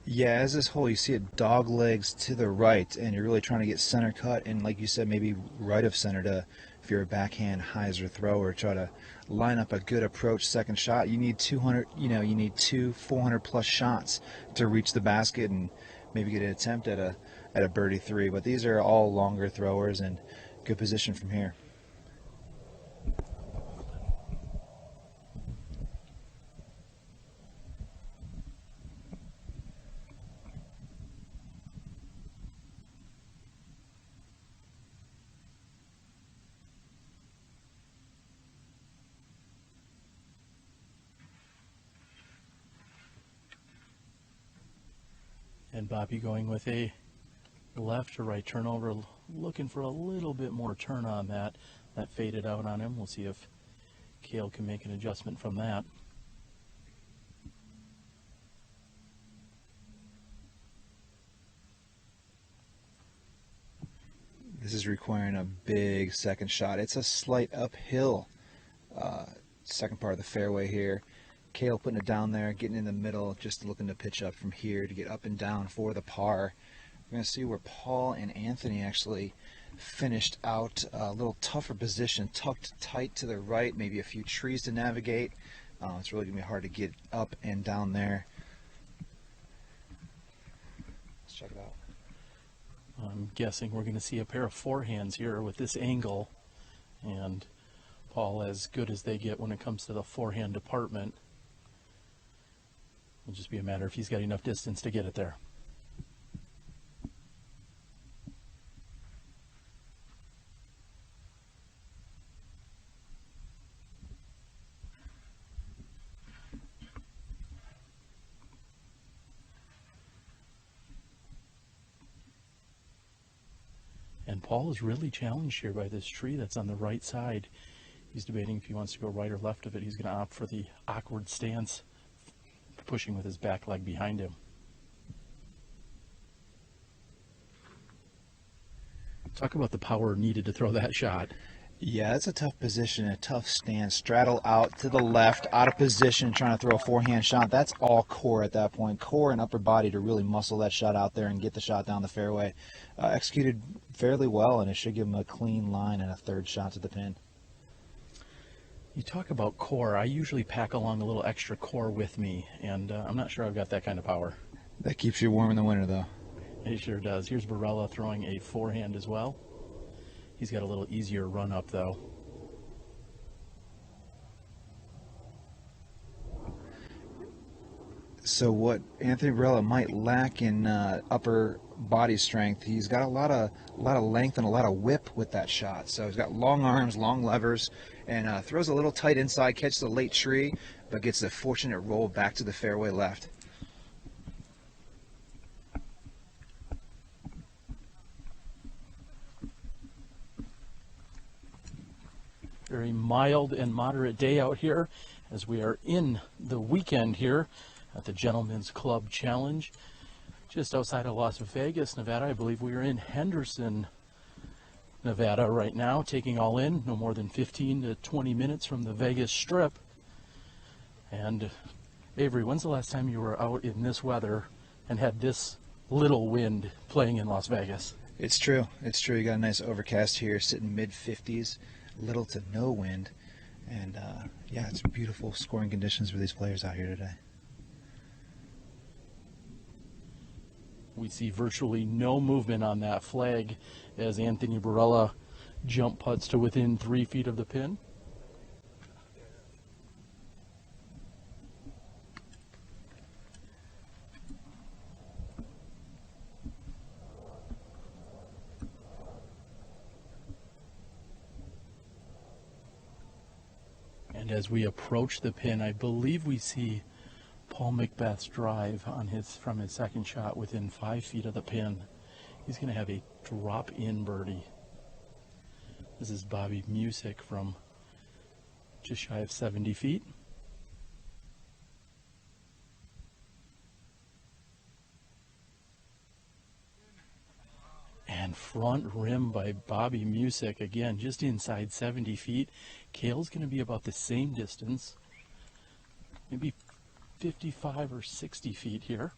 Yeah, as this hole, you see it dog legs to the right, and you're really trying to get center cut, and like you said, maybe right of center to, if you're a backhand hyzer thrower, try to line up a good approach second shot. You need 200, you know, you need 400 plus shots to reach the basket and maybe get an attempt at a birdie 3. But these are all longer throwers and good position from here. And Bobby going with a left to right turnover, looking for a little bit more turn on that. That faded out on him. We'll see if Cale can make an adjustment from that. This is requiring a big second shot. It's a slight uphill second part of the fairway here. Cale putting it down there, getting in the middle, just looking to pitch up from here to get up and down for the par. We're going to see where Paul and Anthony actually finished out a little tougher position, tucked tight to the right, maybe a few trees to navigate. It's really going to be hard to get up and down there. Let's check it out. I'm guessing we're going to see a pair of forehands here with this angle, and Paul as good as they get when it comes to the forehand department. It'll just be a matter if he's got enough distance to get it there. And Paul is really challenged here by this tree that's on the right side. He's debating if he wants to go right or left of it. He's going to opt for the awkward stance, pushing with his back leg behind him. Talk about the power needed to throw that shot. Yeah, it's a tough position, a tough stance. Straddle out to the left, out of position, trying to throw a forehand shot. That's all core at that point. Core and upper body to really muscle that shot out there and get the shot down the fairway. Executed fairly well, and it should give him a clean line and a third shot to the pin. You talk about core. I usually pack along a little extra core with me, and I'm not sure I've got that kind of power. That keeps you warm in the winter, though. It sure does. Here's Barella throwing a forehand as well. He's got a little easier run up, though. So what Anthony Barella might lack in upper body strength, he's got a lot of length and a lot of whip with that shot. So he's got long arms, long levers, and throws a little tight inside, catches a late tree, but gets a fortunate roll back to the fairway left. Very mild and moderate day out here as we are in the weekend here at the Gentlemen's Club Challenge just outside of Las Vegas, Nevada. I believe we are in Henderson, Nevada right now, taking all in no more than 15 to 20 minutes from the Vegas Strip. And Avery, when's the last time you were out in this weather and had this little wind playing in Las Vegas? It's true. It's true. You got a nice overcast here, sitting mid-50s. Little to no wind, And yeah, it's beautiful scoring conditions for these players out here today. We see virtually no movement on that flag as Anthony Barella jump putts to within 3 feet of the pin. And as we approach the pin, I believe we see Paul McBeth's drive on from his second shot within 5 feet of the pin. He's going to have a drop-in birdie. This is Bobby Music from just shy of 70 feet. And front rim by Bobby Music, again, just inside 70 feet. Cale's going to be about the same distance, maybe 55 or 60 feet here.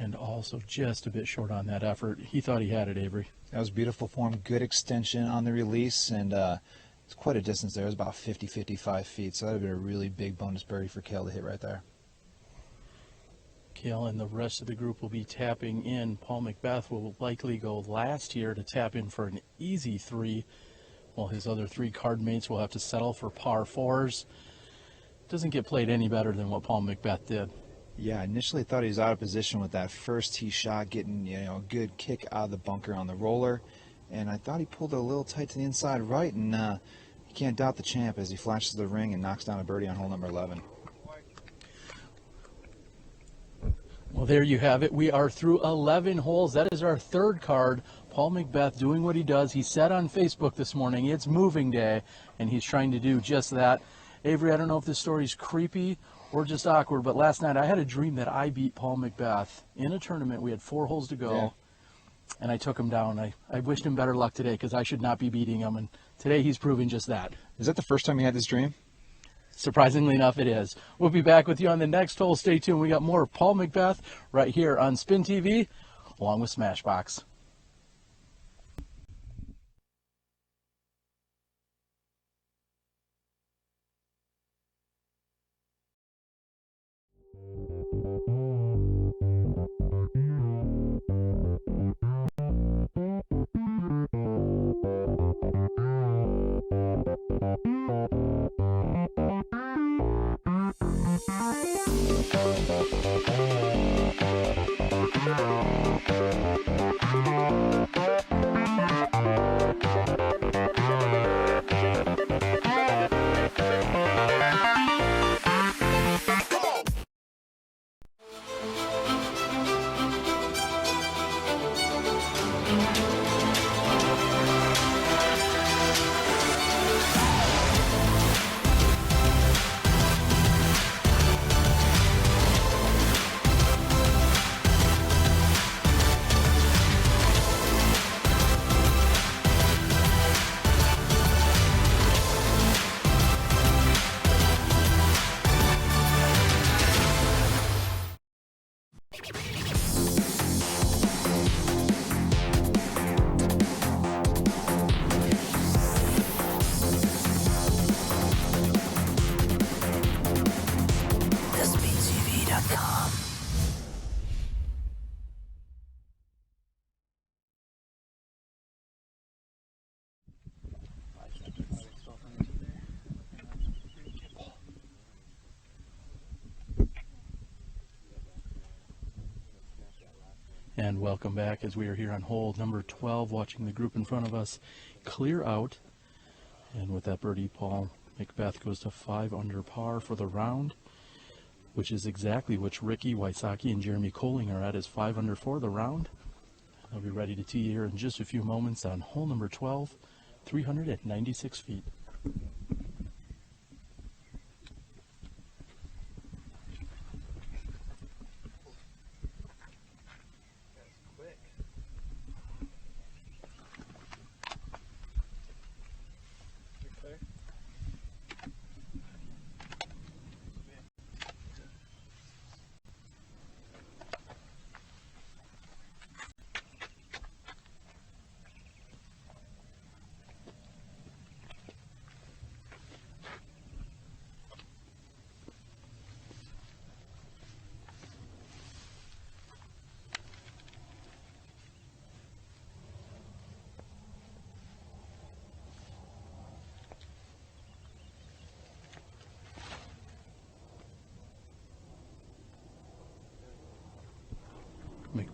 And also just a bit short on that effort. He thought he had it, Avery. That was beautiful form, good extension on the release, and it's quite a distance there. It was about 50, 55 feet, so that would be a really big bonus birdie for Cale to hit right there. Cale and the rest of the group will be tapping in. Paul McBeth will likely go last here to tap in for an easy 3, while his other 3 card mates will have to settle for par 4s. Doesn't get played any better than what Paul McBeth did. Yeah, initially thought he was out of position with that first tee shot, getting a good kick out of the bunker on the roller, and I thought he pulled it a little tight to the inside right, and you can't doubt the champ as he flashes the ring and knocks down a birdie on hole number 11. Well, there you have it. We are through 11 holes. That is our 3rd card. Paul McBeth doing what he does. He said on Facebook this morning, it's moving day, and he's trying to do just that. Avery, I don't know if this story's creepy or just awkward, but last night I had a dream that I beat Paul McBeth in a tournament. We had 4 holes to go, and I took him down. I wished him better luck today because I should not be beating him, and today he's proving just that. Is that the first time you had this dream? Surprisingly enough, it is. We'll be back with you on the next hole. Stay tuned. We got more of Paul McBeth right here on Spin TV, along with Smashbox. And welcome back as we are here on hole number 12, watching the group in front of us clear out. And with that birdie, Paul McBeth goes to 5 under par for the round, which is exactly which Ricky, Wysocki, and Jeremy Colling are at, is 5 under for the round. They'll be ready to tee here in just a few moments on hole number 12, 396 feet.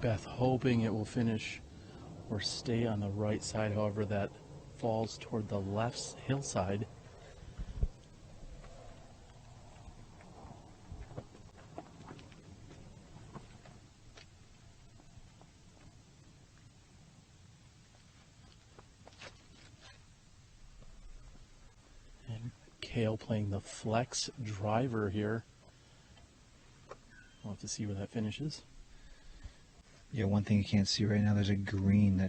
McBeth hoping it will finish or stay on the right side. However, that falls toward the left hillside. And Kale playing the flex driver here. We'll have to see where that finishes. Yeah, one thing you can't see right now, there's a green,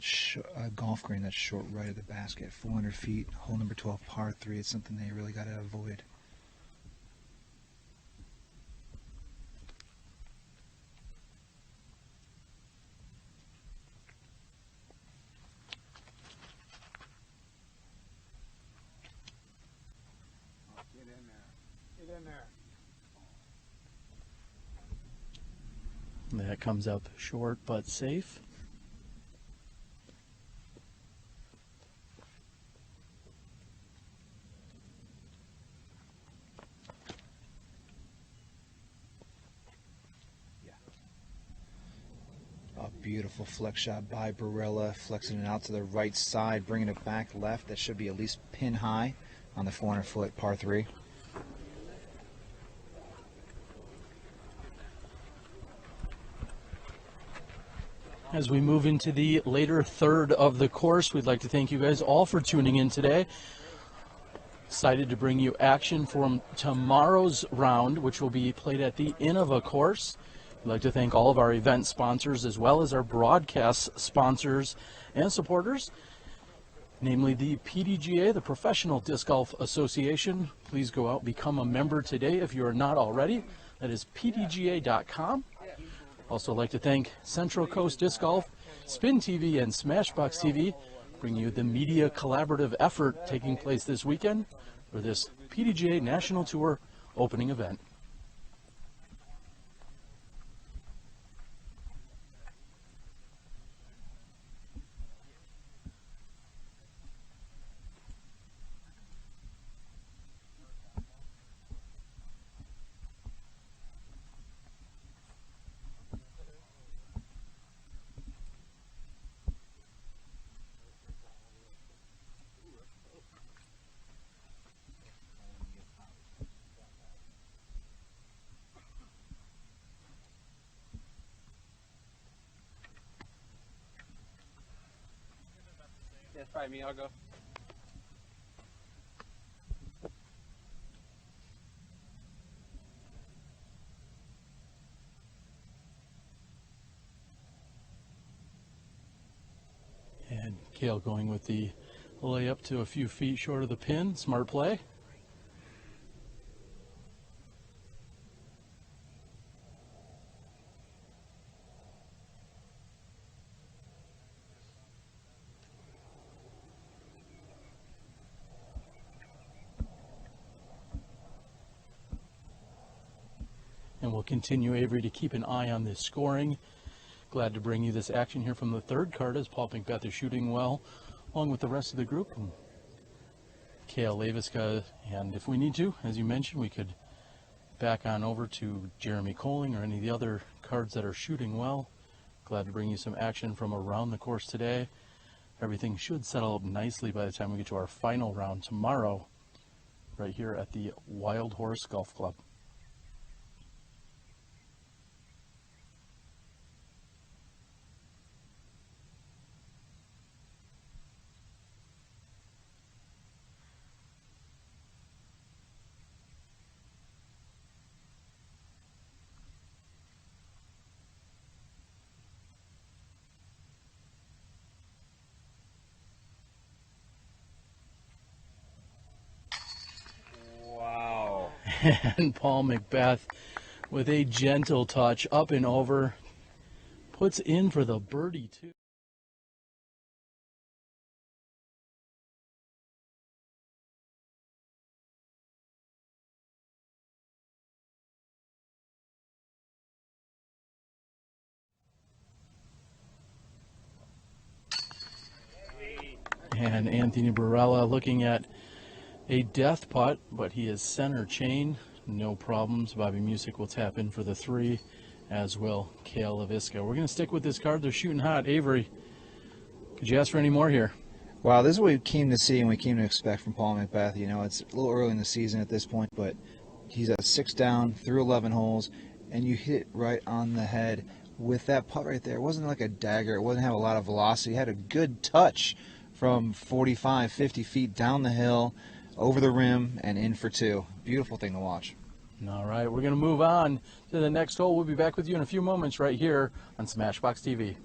a golf green that's short right of the basket, 400 feet, hole number 12, par 3. It's something they really got to avoid. Get in there. Get in there. That comes up short but safe. A beautiful flex shot by Barella, flexing it out to the right side, bringing it back left. That should be at least pin high on the 400-foot par 3. As we move into the later third of the course, we'd like to thank you guys all for tuning in today. Excited to bring you action from tomorrow's round, which will be played at the Innova course. We'd like to thank all of our event sponsors as well as our broadcast sponsors and supporters, namely the PDGA, the Professional Disc Golf Association. Please go out and become a member today if you are not already. That is pdga.com. Also like to thank Central Coast Disc Golf, Spin TV, and Smashbox TV, bring you the media collaborative effort taking place this weekend for this PDGA National Tour opening event. Yeah, it's probably me. I'll go. And Kale going with the layup to a few feet short of the pin. Smart play. And we'll continue, Avery, to keep an eye on this scoring. Glad to bring you this action here from the third card as Paul McBeth is shooting well, along with the rest of the group. And Kale Laviska, and if we need to, as you mentioned, we could back on over to Jeremy Coling or any of the other cards that are shooting well. Glad to bring you some action from around the course today. Everything should settle up nicely by the time we get to our final round tomorrow, right here at the Wild Horse Golf Club. And Paul McBeth, with a gentle touch, up and over, puts in for the birdie, too. And Anthony Barella looking at a death putt, but he is center chain, no problems. Bobby Music will tap in for the 3, as will Cale LaVisca. We're going to stick with this card. They're shooting hot. Avery, could you ask for any more here? Wow, this is what we came to see and we came to expect from Paul Macbeth. You know, it's a little early in the season at this point, but he's at 6 down through 11 holes, and you hit it right on the head with that putt right there. It wasn't like a dagger. It wasn't have a lot of velocity. It had a good touch from 45, 50 feet down the hill, over the rim, and in for 2. Beautiful thing to watch. All right, we're going to move on to the next hole. We'll be back with you in a few moments right here on Smashbox TV.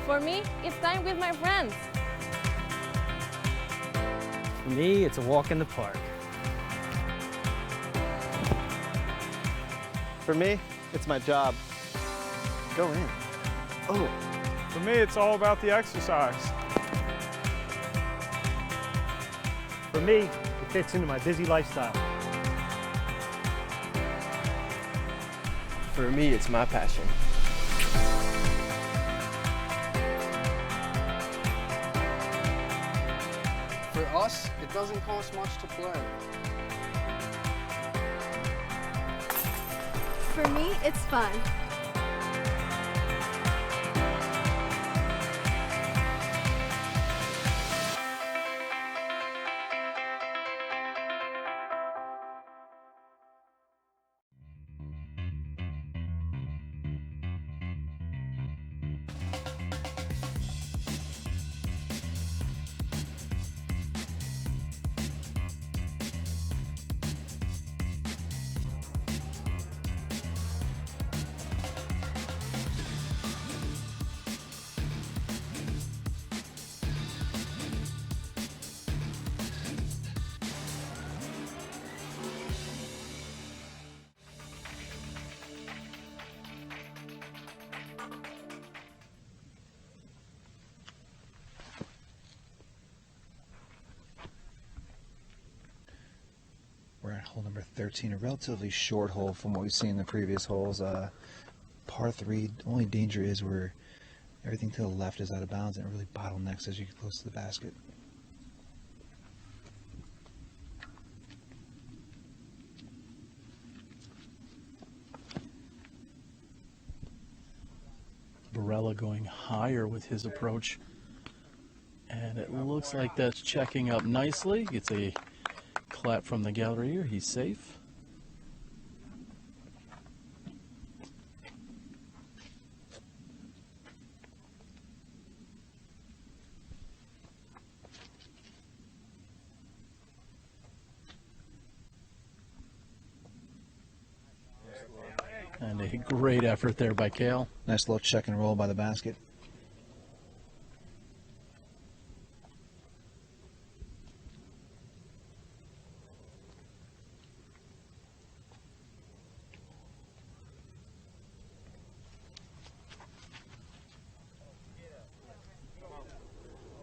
For me, it's time with my friends. For me, it's a walk in the park. For me, it's my job. Go in. Oh. For me, it's all about the exercise. For me, it fits into my busy lifestyle. For me, it's my passion. For us, it doesn't cost much to play. For me, it's fun. We're at hole number 13, a relatively short hole from what we've seen in the previous holes. Par 3, only danger is where everything to the left is out of bounds and it really bottlenecks as you get close to the basket. Barella going higher with his approach. And it looks like that's checking up nicely. Gets a clap from the gallery here. He's safe. And a great effort there by Cale. Nice little check and roll by the basket.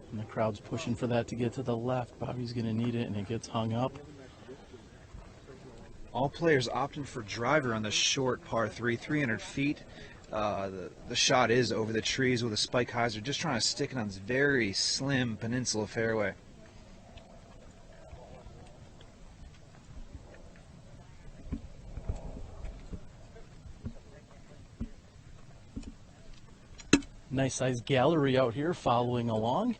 And the crowd's pushing for that to get to the left. Bobby's going to need it, and it gets hung up. All players opting for driver on the short par 3, 300 feet. The shot is over the trees with a spike hyzer, just trying to stick it on this very slim peninsula fairway. nice sized gallery out here following along.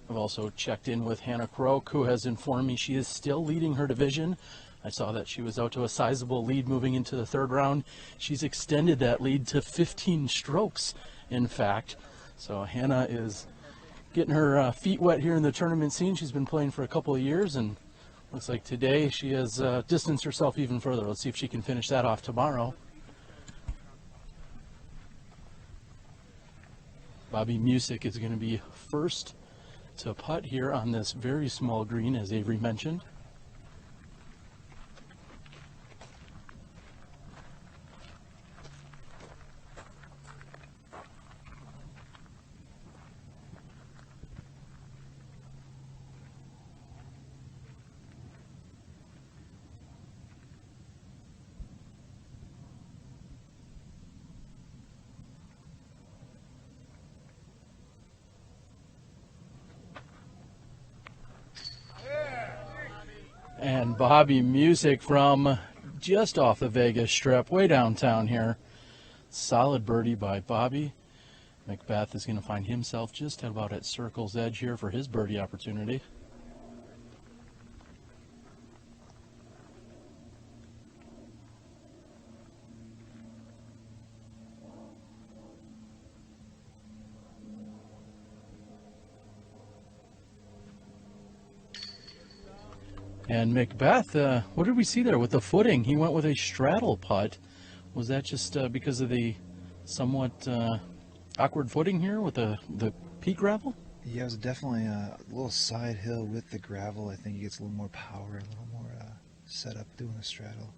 I've also checked in with Hannah Croak, who has informed me she is still leading her division. I saw that she was out to a sizable lead moving into the third round. She's extended that lead to 15 strokes, in fact. So Hannah is getting her feet wet here in the tournament scene. She's been playing for a couple of years, and looks like today she has distanced herself even further. Let's see if she can finish that off tomorrow. Bobby Music is going to be first to putt here on this very small green, as Avery mentioned. And Bobby Music from just off the Vegas Strip, way downtown here. Solid birdie by Bobby. Macbeth is going to find himself just about at circle's edge here for his birdie opportunity. And Macbeth, what did we see there with the footing? He went with a straddle putt. Was that just because of the somewhat awkward footing here with the peat gravel? Yeah, it was definitely a little side hill with the gravel. I think he gets a little more power, a little more set up doing a straddle.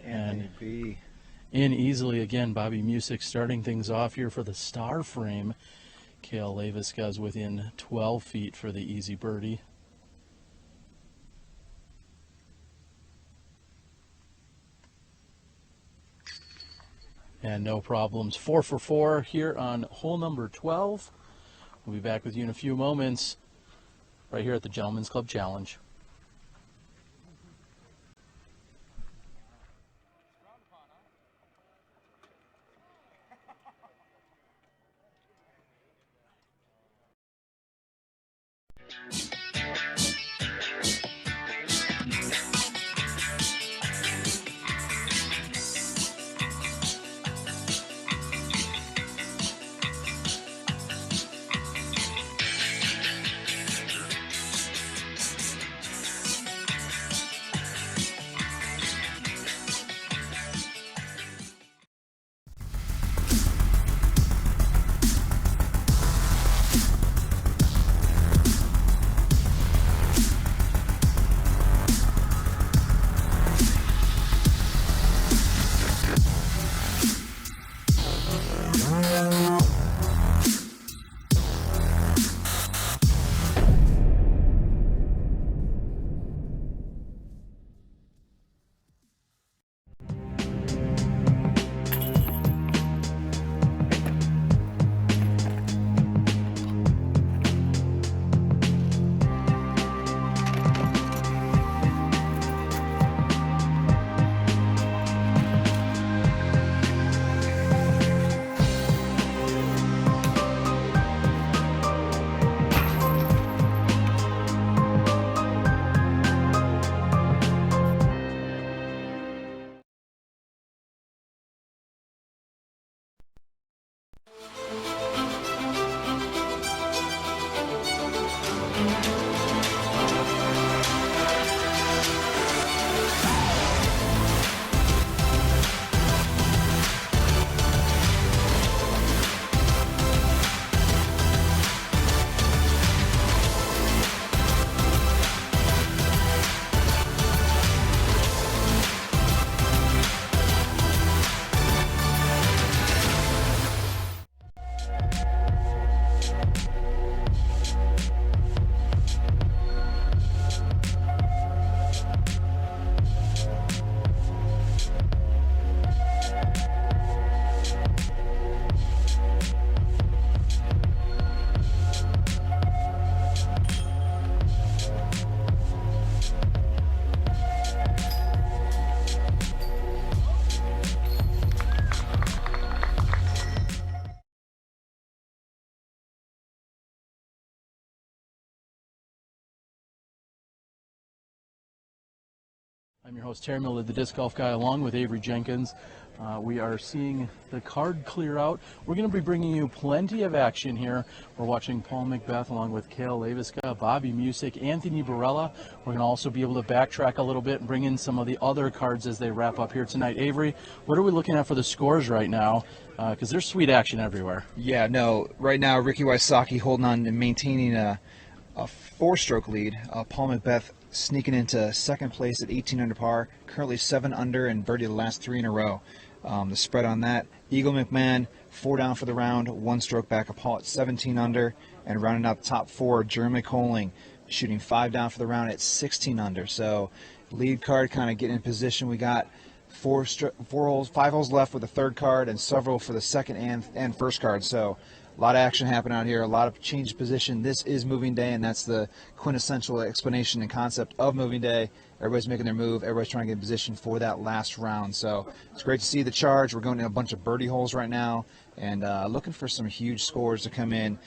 And in easily again, Bobby Music starting things off here for the star frame. Cale Laviscaz within 12 feet for the easy birdie. And no problems. 4 for 4 here on hole number 12. We'll be back with you in a few moments right here at the Gentlemen's Club Challenge. I'm your host, Terry Miller, the Disc Golf Guy, along with Avery Jenkins. We are seeing the card clear out. We're going to be bringing you plenty of action here. We're watching Paul McBeth along with Cale Leviska, Bobby Music, Anthony Barella. We're going to also be able to backtrack a little bit and bring in some of the other cards as they wrap up here tonight. Avery, what are we looking at for the scores right now? Because there's sweet action everywhere. Yeah, no, right now Ricky Wysocki holding on and maintaining a 4-stroke lead. Paul McBeth sneaking into second place at 18 under par, currently 7 under and birdie the last 3 in a row. The spread on that, Eagle McMahon 4 down for the round, 1 stroke back of Paul at 17 under, and rounding out the top 4, Jeremy Coling shooting 5 down for the round at 16 under. So lead card kind of getting in position. We got 5 holes left with the third card and several for the second and first card. So a lot of action happening out here, a lot of change position. This is moving day, and that's the quintessential explanation and concept of moving day. Everybody's making their move. Everybody's trying to get in position for that last round. So it's great to see the charge. We're going to a bunch of birdie holes right now and looking for some huge scores to come in.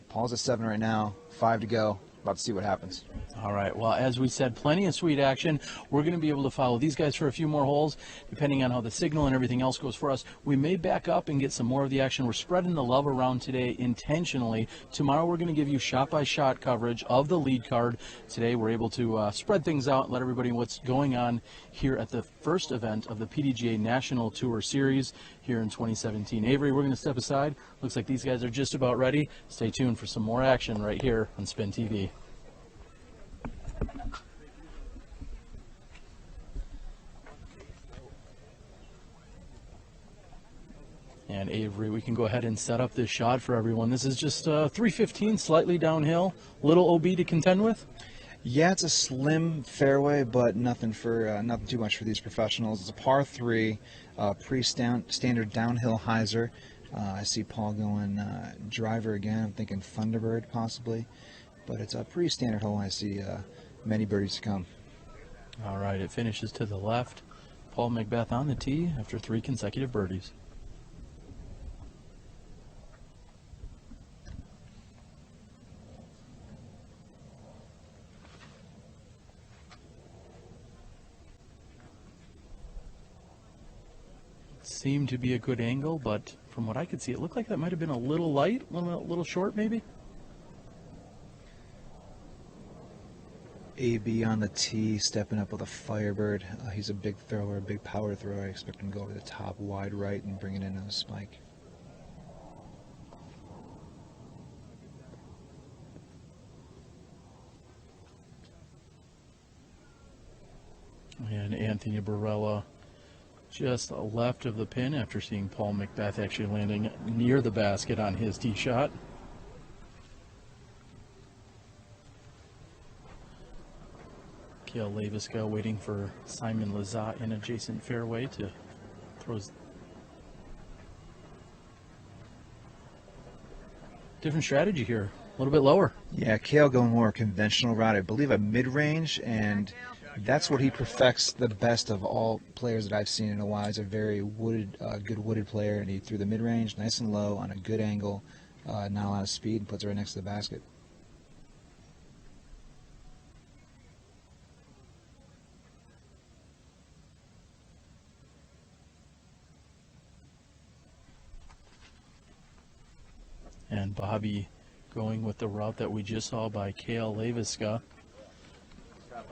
Paul's at 7 right now, 5 to go. About to see what happens. All right. Well, as we said, plenty of sweet action. We're going to be able to follow these guys for a few more holes, depending on how the signal and everything else goes for us. We may back up and get some more of the action. We're spreading the love around today intentionally. Tomorrow, we're going to give you shot-by-shot coverage of the lead card. Today, we're able to spread things out and let everybody know what's going on here at the first event of the PDGA National Tour Series here in 2017. Avery, we're going to step aside. Looks like these guys are just about ready. Stay tuned for some more action right here on Spin TV. And Avery, we can go ahead and set up this shot for everyone. This is just 315, slightly downhill, little OB to contend with. Yeah, it's a slim fairway, but nothing too much for these professionals. It's a par 3, pretty standard downhill hyzer. I see Paul going driver again. I'm thinking Thunderbird possibly, but it's a pretty standard hole. I see many birdies to come. All right, it finishes to the left. Paul McBeth on the tee after 3 consecutive birdies. Seemed to be a good angle, but from what I could see, it looked like that might have been a little light, a little short maybe. AB on the tee, stepping up with a Firebird. He's a big thrower, a big power thrower. I expect him to go over the top, wide right, and bring it in on a spike. And Anthony Barella just left of the pin after seeing Paul McBeth actually landing near the basket on his tee shot. Cale Leviska waiting for Simon Lizotte in adjacent fairway to throw. Different strategy here, a little bit lower. Yeah, Cale going more conventional route. I believe a mid-range, and that's what he perfects the best of all players that I've seen in a while. He's a very good wooded player, and he threw the mid-range nice and low on a good angle, not a lot of speed, and puts it right next to the basket. And Bobby going with the route that we just saw by Cale Leviska.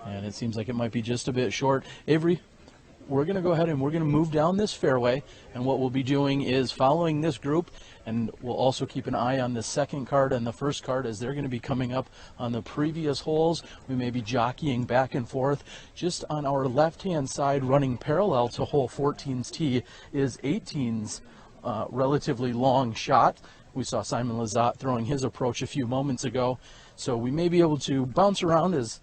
And it seems like it might be just a bit short. Avery, we're going to go ahead and we're going to move down this fairway. And what we'll be doing is following this group, and we'll also keep an eye on the second card and the first card as they're going to be coming up on the previous holes. We may be jockeying back and forth. Just on our left-hand side, running parallel to hole 14's tee, is 18's relatively long shot. We saw Simon Lizotte throwing his approach a few moments ago. So we may be able to bounce around as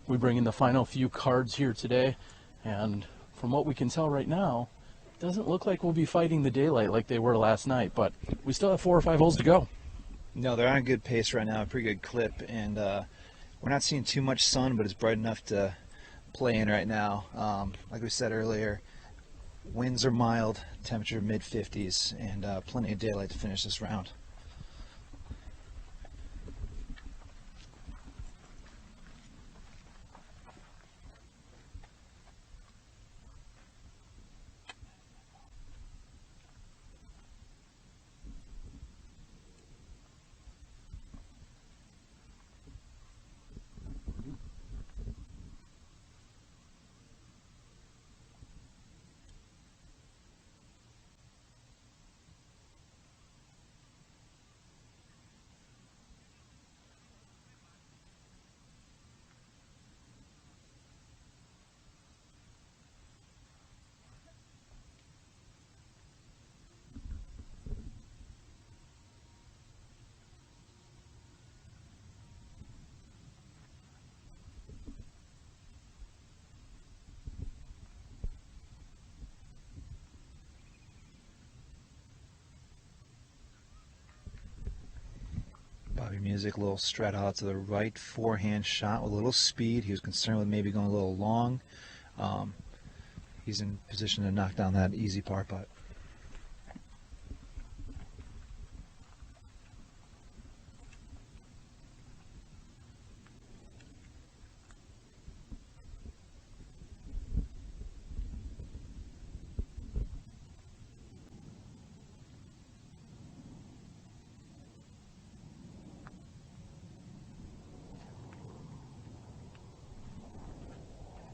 we bring in the final few cards here today. And from what we can tell right now, it doesn't look like we'll be fighting the daylight like they were last night, but we still have 4 or 5 holes to go. No, they're on a good pace right now, a pretty good clip, and we're not seeing too much sun, but it's bright enough to play in right now. Like we said earlier, winds are mild, temperature mid-50s, and plenty of daylight to finish this round. music, a little straight out to the right forehand shot with a little speed. He was concerned with maybe going a little long. He's in position to knock down that easy par putt.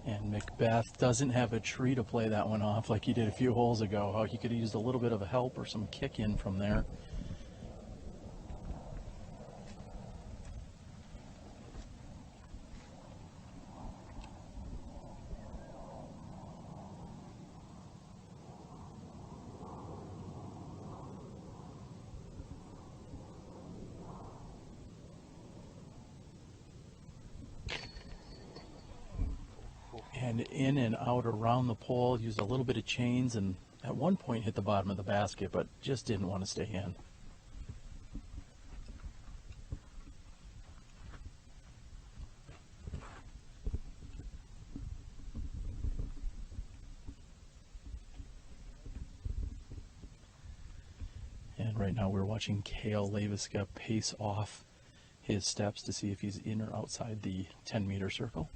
And Macbeth doesn't have a tree to play that one off like he did a few holes ago. How he could have used a little bit of a help or some kick in from there. And in and out around the pole, used a little bit of chains, and at one point hit the bottom of the basket, but just didn't want to stay in. And right now we're watching Cale Leviska pace off his steps to see if he's in or outside the 10-meter circle.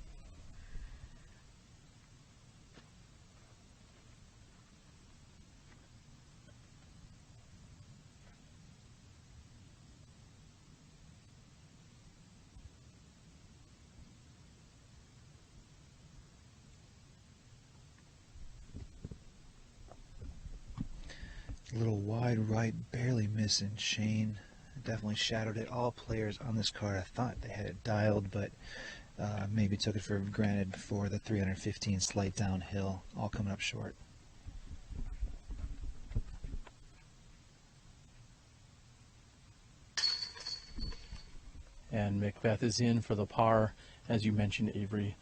A little wide right, barely missing. Shane definitely shadowed it. All players on this card, I thought they had it dialed, but maybe took it for granted for the 315 slight downhill, all coming up short. And Macbeth is in for the par. As you mentioned, Avery,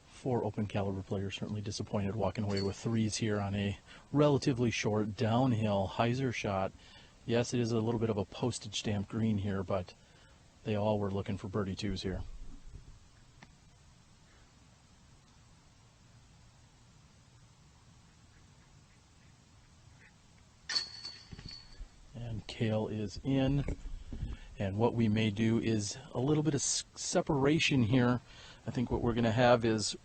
4 open caliber players certainly disappointed walking away with 3s here on a relatively short downhill hyzer shot. Yes, it is a little bit of a postage stamp green here, but they all were looking for birdie 2s here. And Cale is in. And what we may do is a little bit of separation here. I think what we're going to have is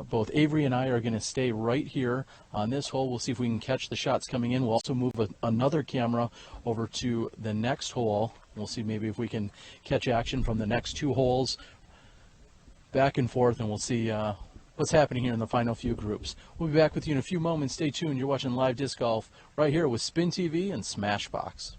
both Avery and I are going to stay right here on this hole. We'll see if we can catch the shots coming in. We'll also move another camera over to the next hole. We'll see maybe if we can catch action from the next 2 holes back and forth, and we'll see what's happening here in the final few groups. We'll be back with you in a few moments. Stay tuned. You're watching Live Disc Golf right here with Spin TV and Smashbox.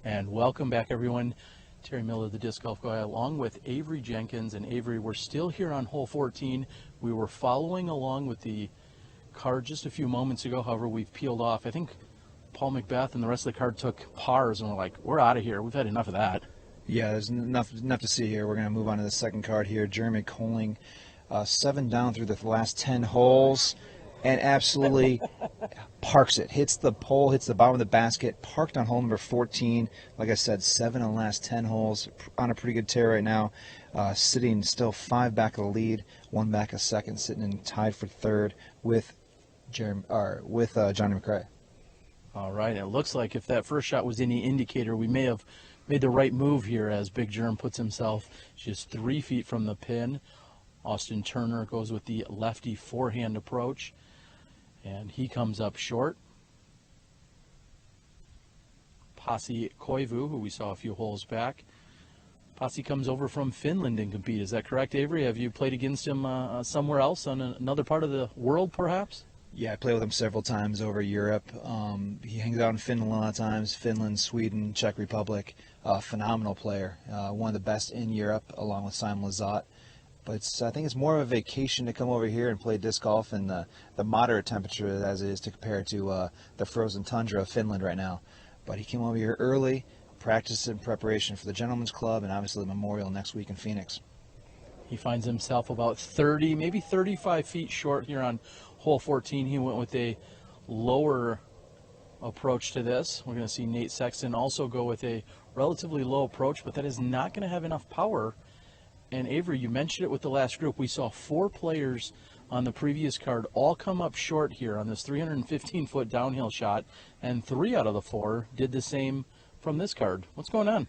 And welcome back, everyone. Terry Miller, the Disc Golf Guy, along with Avery Jenkins. And Avery, we're still here on hole 14. We were following along with the card just a few moments ago. However, we've peeled off. I think Paul Macbeth and the rest of the card took pars, and we're like, we're out of here. We've had enough of that. Yeah, there's enough to see here. We're going to move on to the second card here. Jeremy Coling, 7 down through the last 10 holes, and absolutely parks it. Hits the pole, hits the bottom of the basket, parked on hole number 14. Like I said, 7 in the last 10 holes, on a pretty good tear right now. Sitting still 5 back of the lead, 1 back of second, sitting in tied for third with JohnE McCray. All right, it looks like if that first shot was any indicator, we may have made the right move here as Big Germ puts himself just 3 feet from the pin. Austin Turner goes with the lefty forehand approach, and he comes up short. Pasi Koivu, who we saw a few holes back. Pasi comes over from Finland and compete. Is that correct, Avery? Have you played against him somewhere else on another part of the world, perhaps? Yeah, I played with him several times over Europe. He hangs out in Finland a lot of times. Finland, Sweden, Czech Republic. Phenomenal player. One of the best in Europe, along with Simon Lizotte. But I think it's more of a vacation to come over here and play disc golf in the moderate temperature as it is to compare to the frozen tundra of Finland right now. But he came over here early, practiced in preparation for the Gentlemen's Club and obviously the Memorial next week in Phoenix. He finds himself about 30, maybe 35 feet short here on hole 14. He went with a lower approach to this. We're going to see Nate Sexton also go with a relatively low approach, but that is not going to have enough power. And Avery, you mentioned it with the last group. We saw 4 players on the previous card all come up short here on this 315-foot downhill shot, and 3 out of the 4 did the same from this card. What's going on?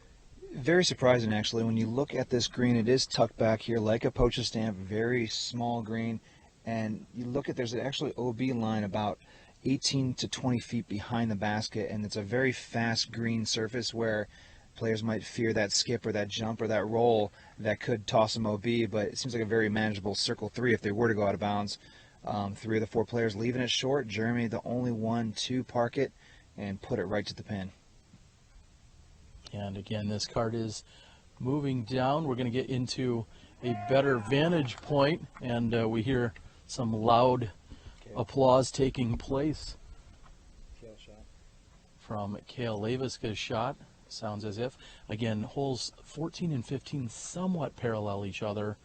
Very surprising, actually. When you look at this green, it is tucked back here like a poacher stamp, very small green. And you look at, there's actually OB line about 18 to 20 feet behind the basket, and it's a very fast green surface where players might fear that skip or that jump or that roll that could toss them OB, but it seems like a very manageable circle 3 if they were to go out of bounds. 3 of the 4 players leaving it short. Jeremy, the only one to park it and put it right to the pin. And again, this card is moving down. We're going to get into a better vantage point, and we hear some loud applause taking place from Kale Leviska's shot. Sounds as if, again, holes 14 and 15 somewhat parallel each other.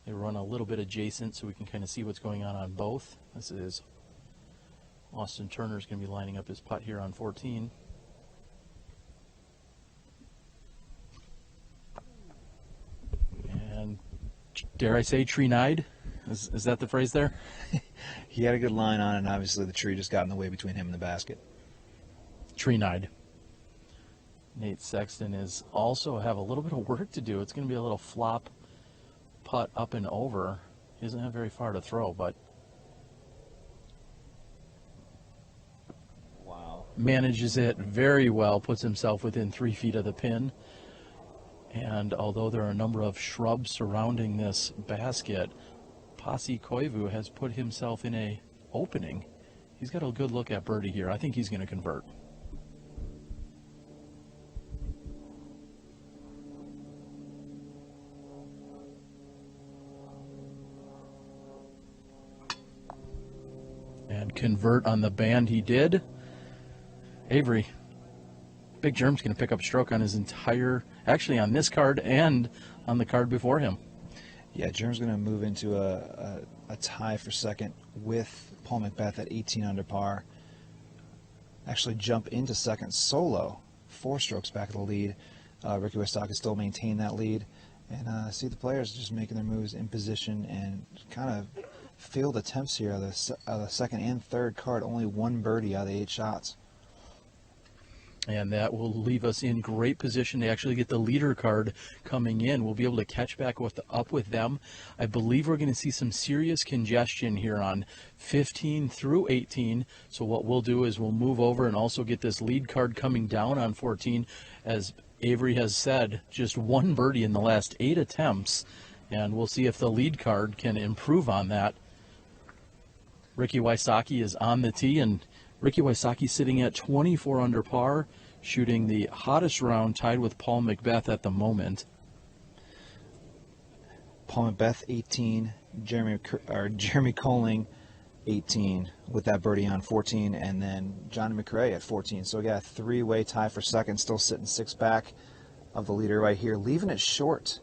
They run a little bit adjacent so we can kind of see what's going on both. This is Austin Turner's going to be lining up his putt here on 14. And dare I say tree-eyed? Is that the phrase there? He had a good line on it, and obviously the tree just got in the way between him and the basket. Tree-eyed. Nate Sexton is also have a little bit of work to do. It's going to be a little flop putt up and over. He doesn't have very far to throw, but wow, manages it very well, puts himself within 3 feet of the pin. And although there are a number of shrubs surrounding this basket, Pasi Koivu has put himself in a opening. He's got a good look at birdie here. I think he's going to convert. And convert on the band he did. Avery, Big Germ's going to pick up stroke on his entire, actually on this card and on the card before him. Yeah, Germ's going to move into a tie for second with Paul McBeth at 18 under par. Actually jump into second solo, 4 strokes back of the lead. Ricky Wysocki still maintain that lead. And see the players just making their moves in position and kind of failed attempts here on the second and third card. Only 1 birdie out of the 8 shots. And that will leave us in great position to actually get the leader card coming in. We'll be able to catch back up with them. I believe we're going to see some serious congestion here on 15 through 18. So what we'll do is we'll move over and also get this lead card coming down on 14. As Avery has said, just 1 birdie in the last 8 attempts. And we'll see if the lead card can improve on that. Ricky Wysocki is on the tee, and Ricky Wysocki sitting at 24 under par, shooting the hottest round, tied with Paul McBeth at the moment. Paul McBeth 18, Jeremy Colling 18 with that birdie on 14, and then JohnE McCray at 14. So we got a 3-way tie for second, still sitting 6 back of the leader right here, leaving it short.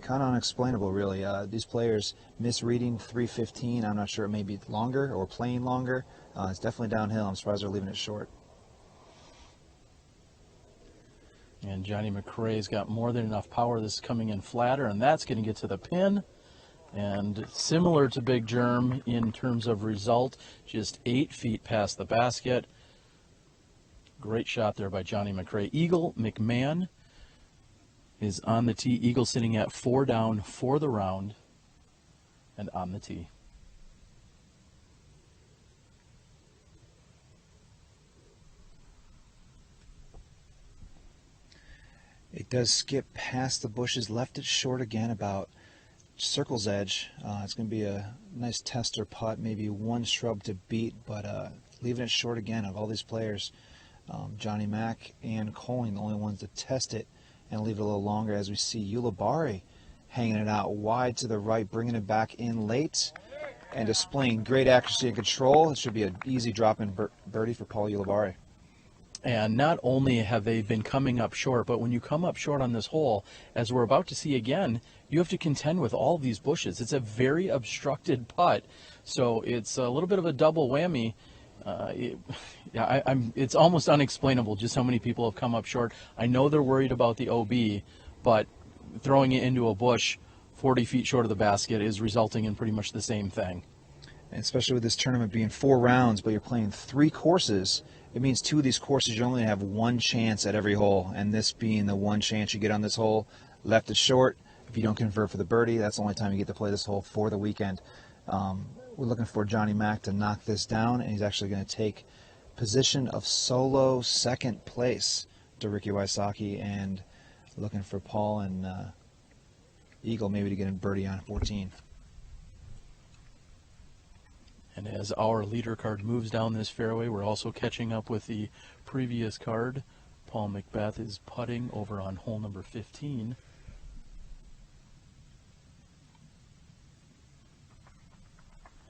Kind of unexplainable, really. These players misreading 315. I'm not sure, it may be longer or playing longer. It's definitely downhill. I'm surprised they're leaving it short. And JohnE McCray's got more than enough power. This is coming in flatter, and that's going to get to the pin. And similar to Big Germ in terms of result, just 8 feet past the basket. Great shot there by Johnny McCray. Eagle McMahon is on the tee. Eagle sitting at 4 down for the round and on the tee. It does skip past the bushes, left it short again about circle's edge. It's going to be a nice tester putt, maybe one shrub to beat, but leaving it short again. Of all these players, Johnny Mac and Coling, the only ones to test it and leave it a little longer, as we see Ulibarri hanging it out wide to the right, bringing it back in late and displaying great accuracy and control. It should be an easy drop-in birdie for Paul Ulibarri. And not only have they been coming up short, but when you come up short on this hole, as we're about to see again, you have to contend with all these bushes. It's a very obstructed putt, so it's a little bit of a double whammy. It's almost unexplainable just how many people have come up short. I know they're worried about the OB, but throwing it into a bush 40 feet short of the basket is resulting in pretty much the same thing. And especially with this tournament being 4 rounds, but you're playing 3 courses, it means 2 of these courses you only have 1 chance at every hole, and this being the 1 chance you get on this hole. Left it short. If you don't convert for the birdie, that's the only time you get to play this hole for the weekend. We're looking for Johnny Mac to knock this down, and he's actually going to take position of solo second place to Ricky Wysocki, and looking for Paul and Eagle maybe to get in birdie on 14. And as our leader card moves down this fairway, we're also catching up with the previous card. Paul Macbeth is putting over on hole number 15.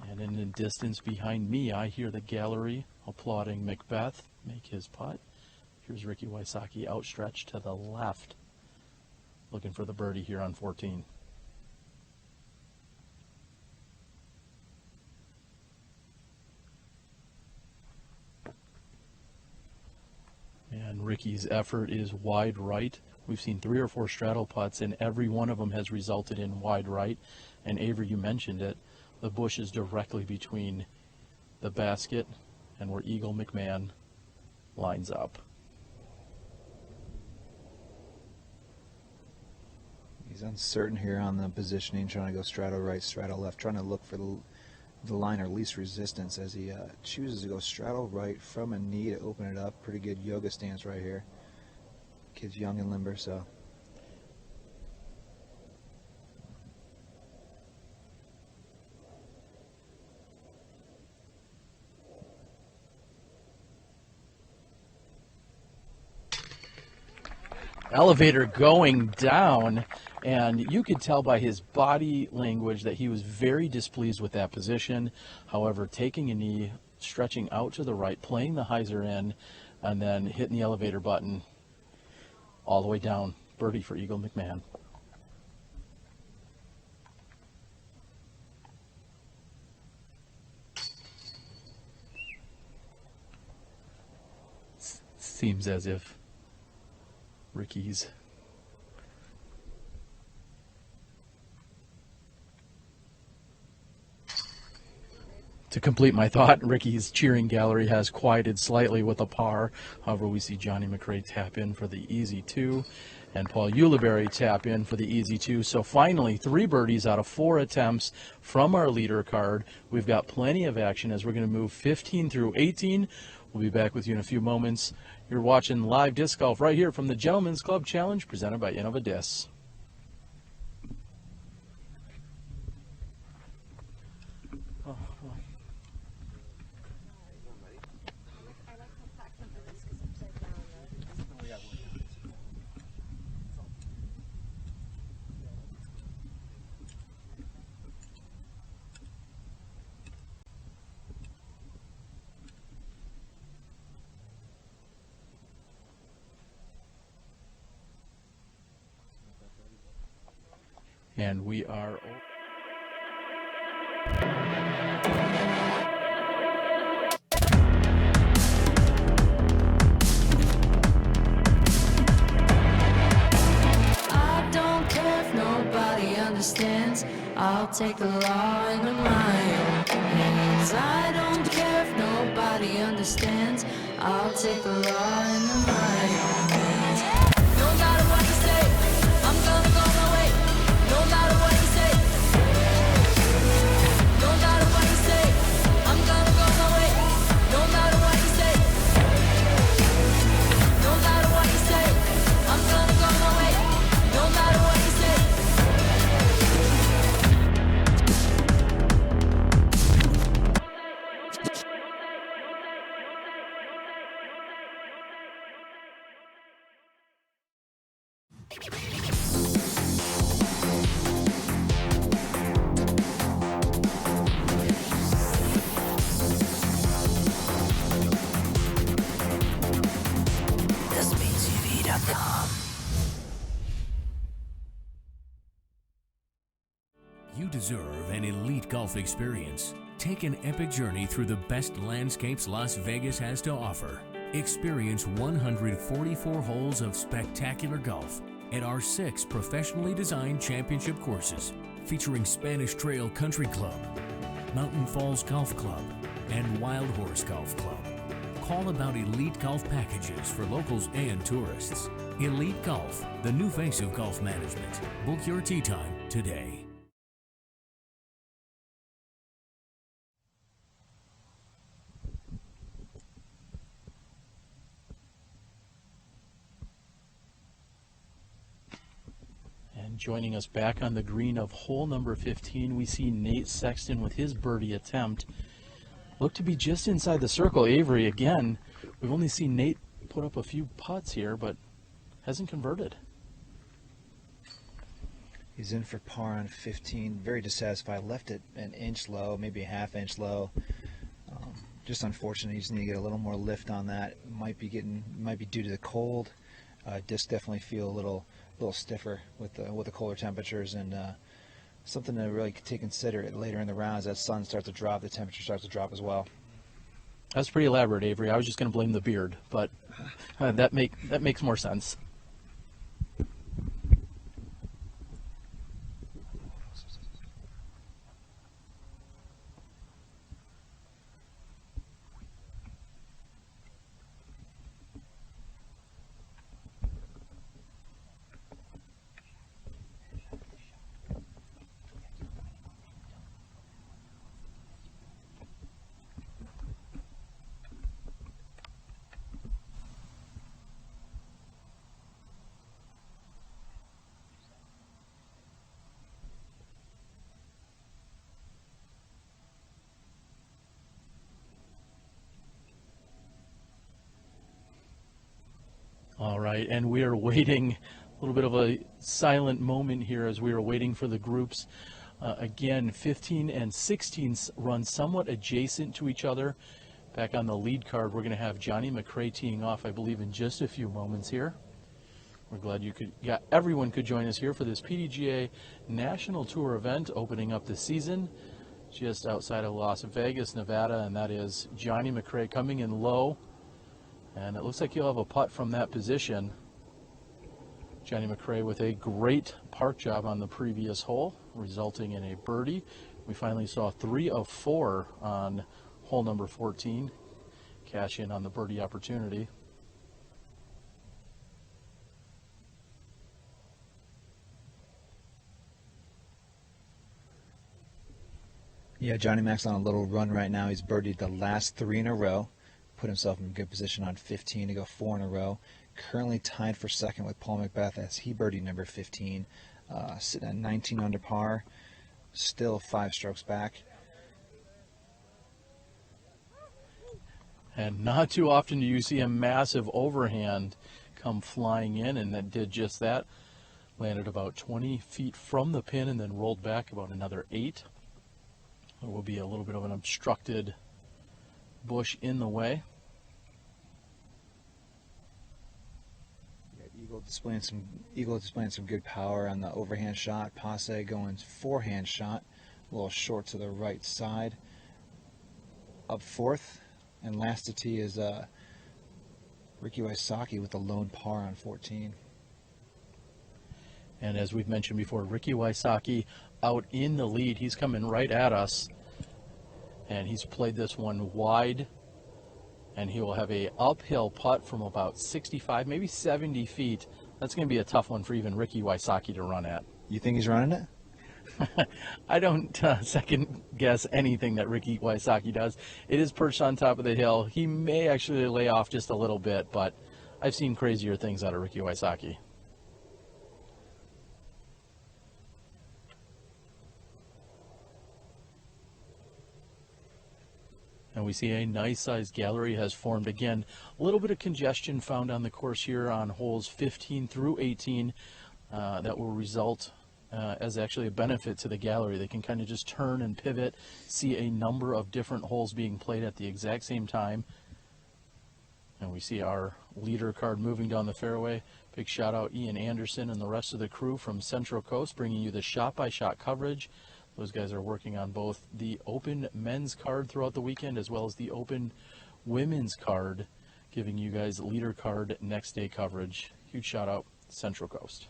And in the distance behind me, I hear the gallery applauding Macbeth make his putt. Here's Ricky Wysocki outstretched to the left, looking for the birdie here on 14. And Ricky's effort is wide right. We've seen 3 or 4 straddle putts, and every one of them has resulted in wide right. And Avery, you mentioned it, the bush is directly between the basket and where Eagle McMahon lines up. He's uncertain here on the positioning, trying to go straddle right, straddle left, trying to look for the line or least resistance as he chooses to go straddle right from a knee to open it up. Pretty good yoga stance right here. Kid's young and limber, so. Elevator going down, and you could tell by his body language that he was very displeased with that position. However, taking a knee, stretching out to the right, playing the hyzer in, and then hitting the elevator button all the way down. Birdie for Eagle McMahon. Seems as if Ricky's to complete my thought, Ricky's cheering gallery has quieted slightly with a par. However, we see Johnny McCray tap in for the easy 2 and Paul Ulibarri tap in for the easy 2. So finally, 3 birdies out of 4 attempts from our leader card. We've got plenty of action as we're going to move 15 through 18. We'll be back with you in a few moments. You're watching live disc golf right here from the Gentlemen's Club Challenge presented by Innova Discs. And we are I don't care if nobody understands. I'll take the law into my own hands. I don't care if nobody understands. I'll take the law into my own hands. No matter what you say, I'm gonna go my way. No matter what you say. No matter what you say, I'm gonna go my way. No matter what you say. No matter what you say, I'm gonna go my way. No matter what you say. You deserve an elite golf experience. Take an epic journey through the best landscapes Las Vegas has to offer. Experience 144 holes of spectacular golf at our 6 professionally designed championship courses, featuring Spanish Trail Country Club, Mountain Falls Golf Club, and Wild Horse Golf Club. Call about elite golf packages for locals and tourists. Elite Golf, the new face of golf management. Book your tee time today. And joining us back on the green of hole number 15, we see Nate Sexton with his birdie attempt. Looked to be just inside the circle. Avery, again, we've only seen Nate put up a few putts here, but hasn't converted. He's in for par on 15. Very dissatisfied. Left it an inch low, maybe a half inch low. Just unfortunate. You just need to get a little more lift on that. Might be due to the cold. Disc definitely feel a little stiffer with the colder temperatures, and something to really consider later in the round as that sun starts to drop, the temperature starts to drop as well. That's pretty elaborate, Avery. I was just going to blame the beard, but that makes more sense. All right, and we are waiting, a little bit of a silent moment here as we are waiting for the groups. Again, 15 and 16 run somewhat adjacent to each other. Back on the lead card, we're going to have JohnE McCray teeing off, I believe, in just a few moments here. We're glad everyone could join us here for this PDGA National Tour event opening up the season just outside of Las Vegas, Nevada, and that is JohnE McCray coming in low. And it looks like he'll have a putt from that position. JohnE McCray with a great park job on the previous hole, resulting in a birdie. We finally saw 3 of 4 on hole number 14. Cash in on the birdie opportunity. Yeah, JohnE Mac's on a little run right now. He's birdied the last 3 in a row. Put himself in a good position on 15 to go 4 in a row. Currently tied for second with Paul McBeth as he birdied number 15, sitting at 19 under par, still 5 strokes back. And not too often do you see a massive overhand come flying in, and that did just that. Landed about 20 feet from the pin and then rolled back about another 8. There will be a little bit of an obstructed bush in the way. Eagle displaying some good power on the overhand shot. Passe going forehand shot, a little short to the right side. Up fourth, and last to tee is Ricky Wysocki with the lone par on 14. And as we've mentioned before, Ricky Wysocki out in the lead. He's coming right at us. And he's played this one wide. And he will have a uphill putt from about 65, maybe 70 feet. That's going to be a tough one for even Ricky Wysocki to run at. You think he's running it? I don't second guess anything that Ricky Wysocki does. It is perched on top of the hill. He may actually lay off just a little bit, but I've seen crazier things out of Ricky Wysocki. And we see a nice-sized gallery has formed. Again, a little bit of congestion found on the course here on holes 15 through 18 that will result as actually a benefit to the gallery. They can kind of just turn and pivot, see a number of different holes being played at the exact same time. And we see our leader card moving down the fairway. Big shout out Ian Anderson and the rest of the crew from Central Coast, bringing you the shot-by-shot coverage. Those guys are working on both the Open men's card throughout the weekend as well as the Open women's card, giving you guys leader card next day coverage. Huge shout out Central Coast.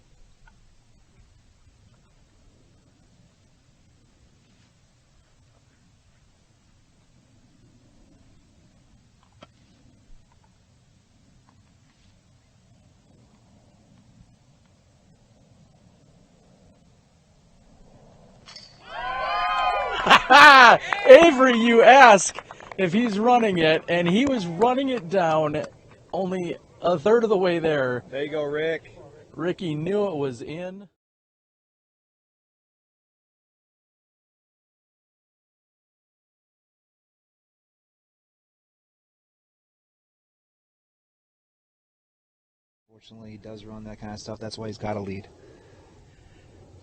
Avery, you ask if he's running it, and he was running it down only a third of the way there. There you go, Rick. Ricky knew it was in. Fortunately, he does run that kind of stuff. That's why he's got a lead.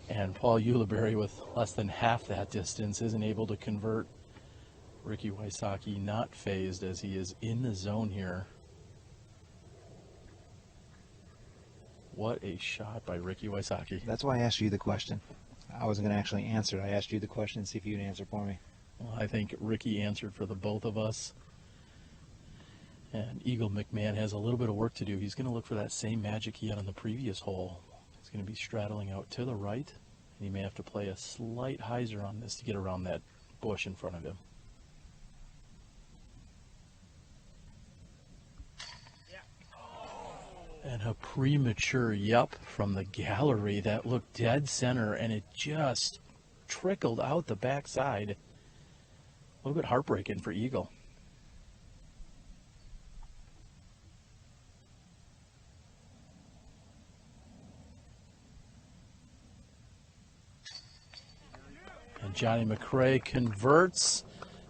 And Paul Ulibarri, with less than half that distance, isn't able to convert. Ricky Wysocki not phased as he is in the zone here. What a shot by Ricky Wysocki. That's why I asked you the question. I wasn't going to actually answer it. I asked you the question and see if you'd answer for me. Well, I think Ricky answered for the both of us. And Eagle McMahon has a little bit of work to do. He's going to look for that same magic he had on the previous hole. He's going to be straddling out to the right, and he may have to play a slight hyzer on this to get around that bush in front of him. And a premature yup from the gallery that looked dead center, and it just trickled out the backside. A little bit heartbreaking for Eagle. And Johnny McCray converts,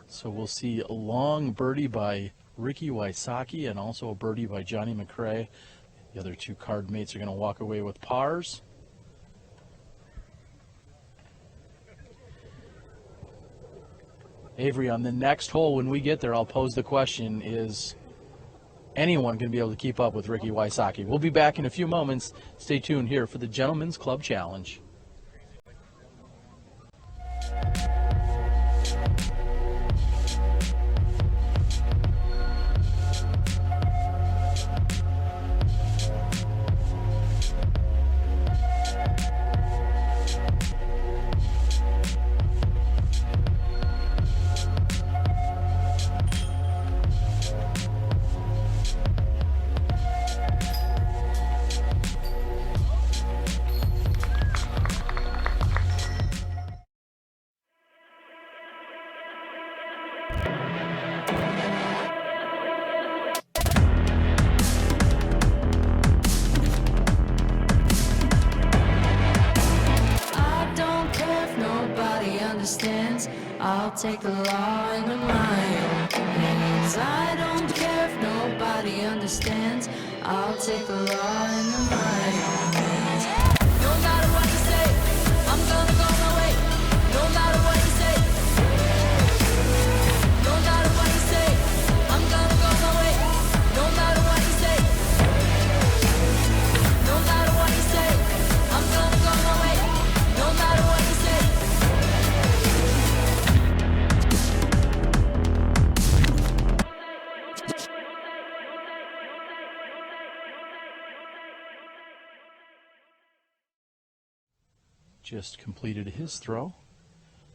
so we'll see a long birdie by Ricky Wysocki and also a birdie by Johnny McCray. The other two card mates are going to walk away with pars. Avery, on the next hole when we get there, I'll pose the question, is anyone going to be able to keep up with Ricky Wysocki? We'll be back in a few moments. Stay tuned here for the Gentlemen's Club Challenge. I'll take the law into my own hands. I don't care if nobody understands. I'll take the law into my own hands. No matter what you say, I'm gonna go my way. No matter what you say. No matter what you say, I'm gonna go my way. No matter what you say. No matter what you say, I'm gonna go my way. No matter what you say. just completed his throw.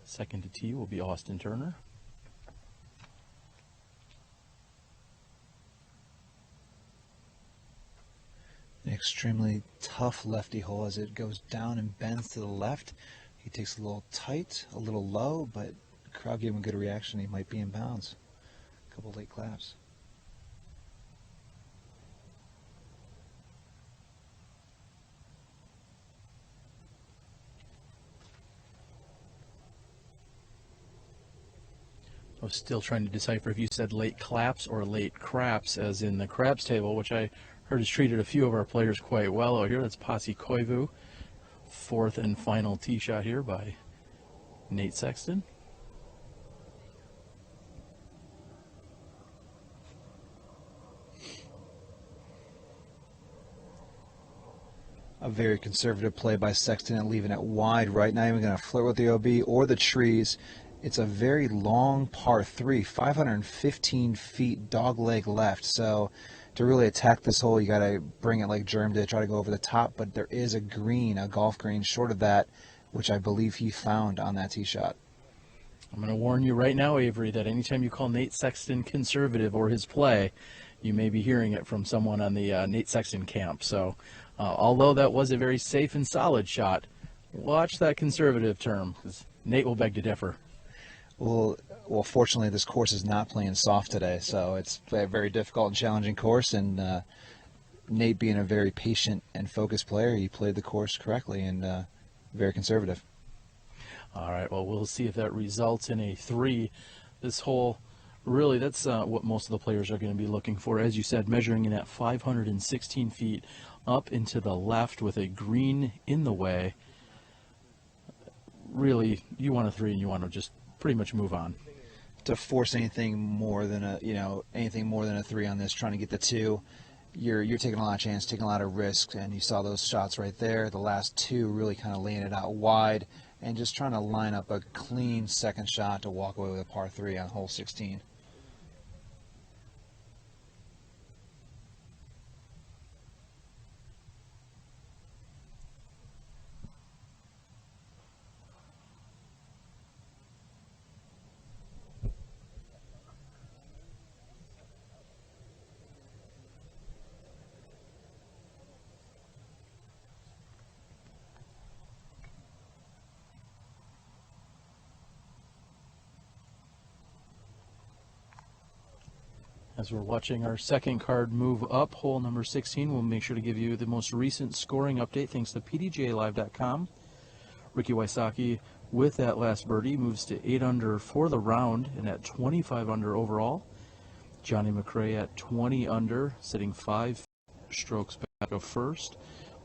Second to tee will be Austin Turner. An extremely tough lefty hole as it goes down and bends to the left. He takes a little tight, a little low, but the crowd gave him a good reaction. He might be in bounds. A couple late claps. I was still trying to decipher if you said late claps or late craps, as in the craps table, which I heard has treated a few of our players quite well out here. That's Pasi Koivu. Fourth and final tee shot here by Nate Sexton. A very conservative play by Sexton and leaving it wide right. Not even going to flirt with the OB or the trees. It's a very long par 3, 515 feet dog leg left. So to really attack this hole, you got to bring it like Germ did, try to go over the top. But there is a green, a golf green short of that, which I believe he found on that tee shot. I'm going to warn you right now, Avery, that anytime you call Nate Sexton conservative or his play, you may be hearing it from someone on the Nate Sexton camp. So although that was a very safe and solid shot, watch that conservative term, because Nate will beg to differ. Well, fortunately, this course is not playing soft today, so it's a very difficult and challenging course, and Nate being a very patient and focused player, he played the course correctly and very conservative. All right, well, we'll see if that results in a 3. This hole, really, that's what most of the players are going to be looking for. As you said, measuring in at 516 feet up into the left with a green in the way. Really, you want a 3 and you want to just pretty much move on. To force anything more than a 3 on this, trying to get the 2, you're taking a lot of chance, taking a lot of risk, and you saw those shots right there. The last 2 really kind of laying it out wide and just trying to line up a clean second shot to walk away with a par 3 on hole 16. As we're watching our second card move up, hole number 16, we'll make sure to give you the most recent scoring update thanks to PDGAlive.com. Ricky Wysocki, with that last birdie, moves to 8 under for the round and at 25 under overall. JohnE McCray at 20 under, sitting 5 strokes back of first.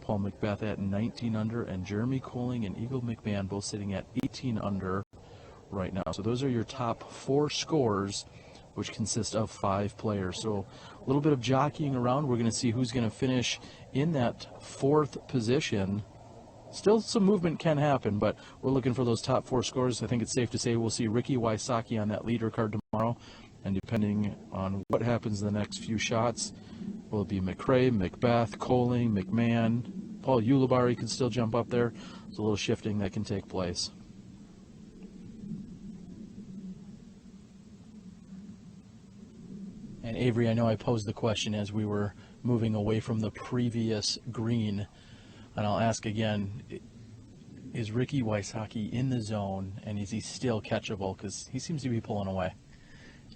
Paul McBeth at 19 under, and Jeremy Colling and Eagle McMahon both sitting at 18 under right now. So those are your top 4 scores, which consist of 5 players. So a little bit of jockeying around. We're going to see who's going to finish in that 4th position. Still some movement can happen, but we're looking for those top 4 scores. I think it's safe to say we'll see Ricky Wysocki on that leader card tomorrow. And depending on what happens in the next few shots, will it be McCray, McBeth, Colling, McMahon, Paul Ulibarri could still jump up there. There's a little shifting that can take place. And Avery, I know I posed the question as we were moving away from the previous green, and I'll ask again, is Ricky Wysocki in the zone, and is he still catchable? Because he seems to be pulling away.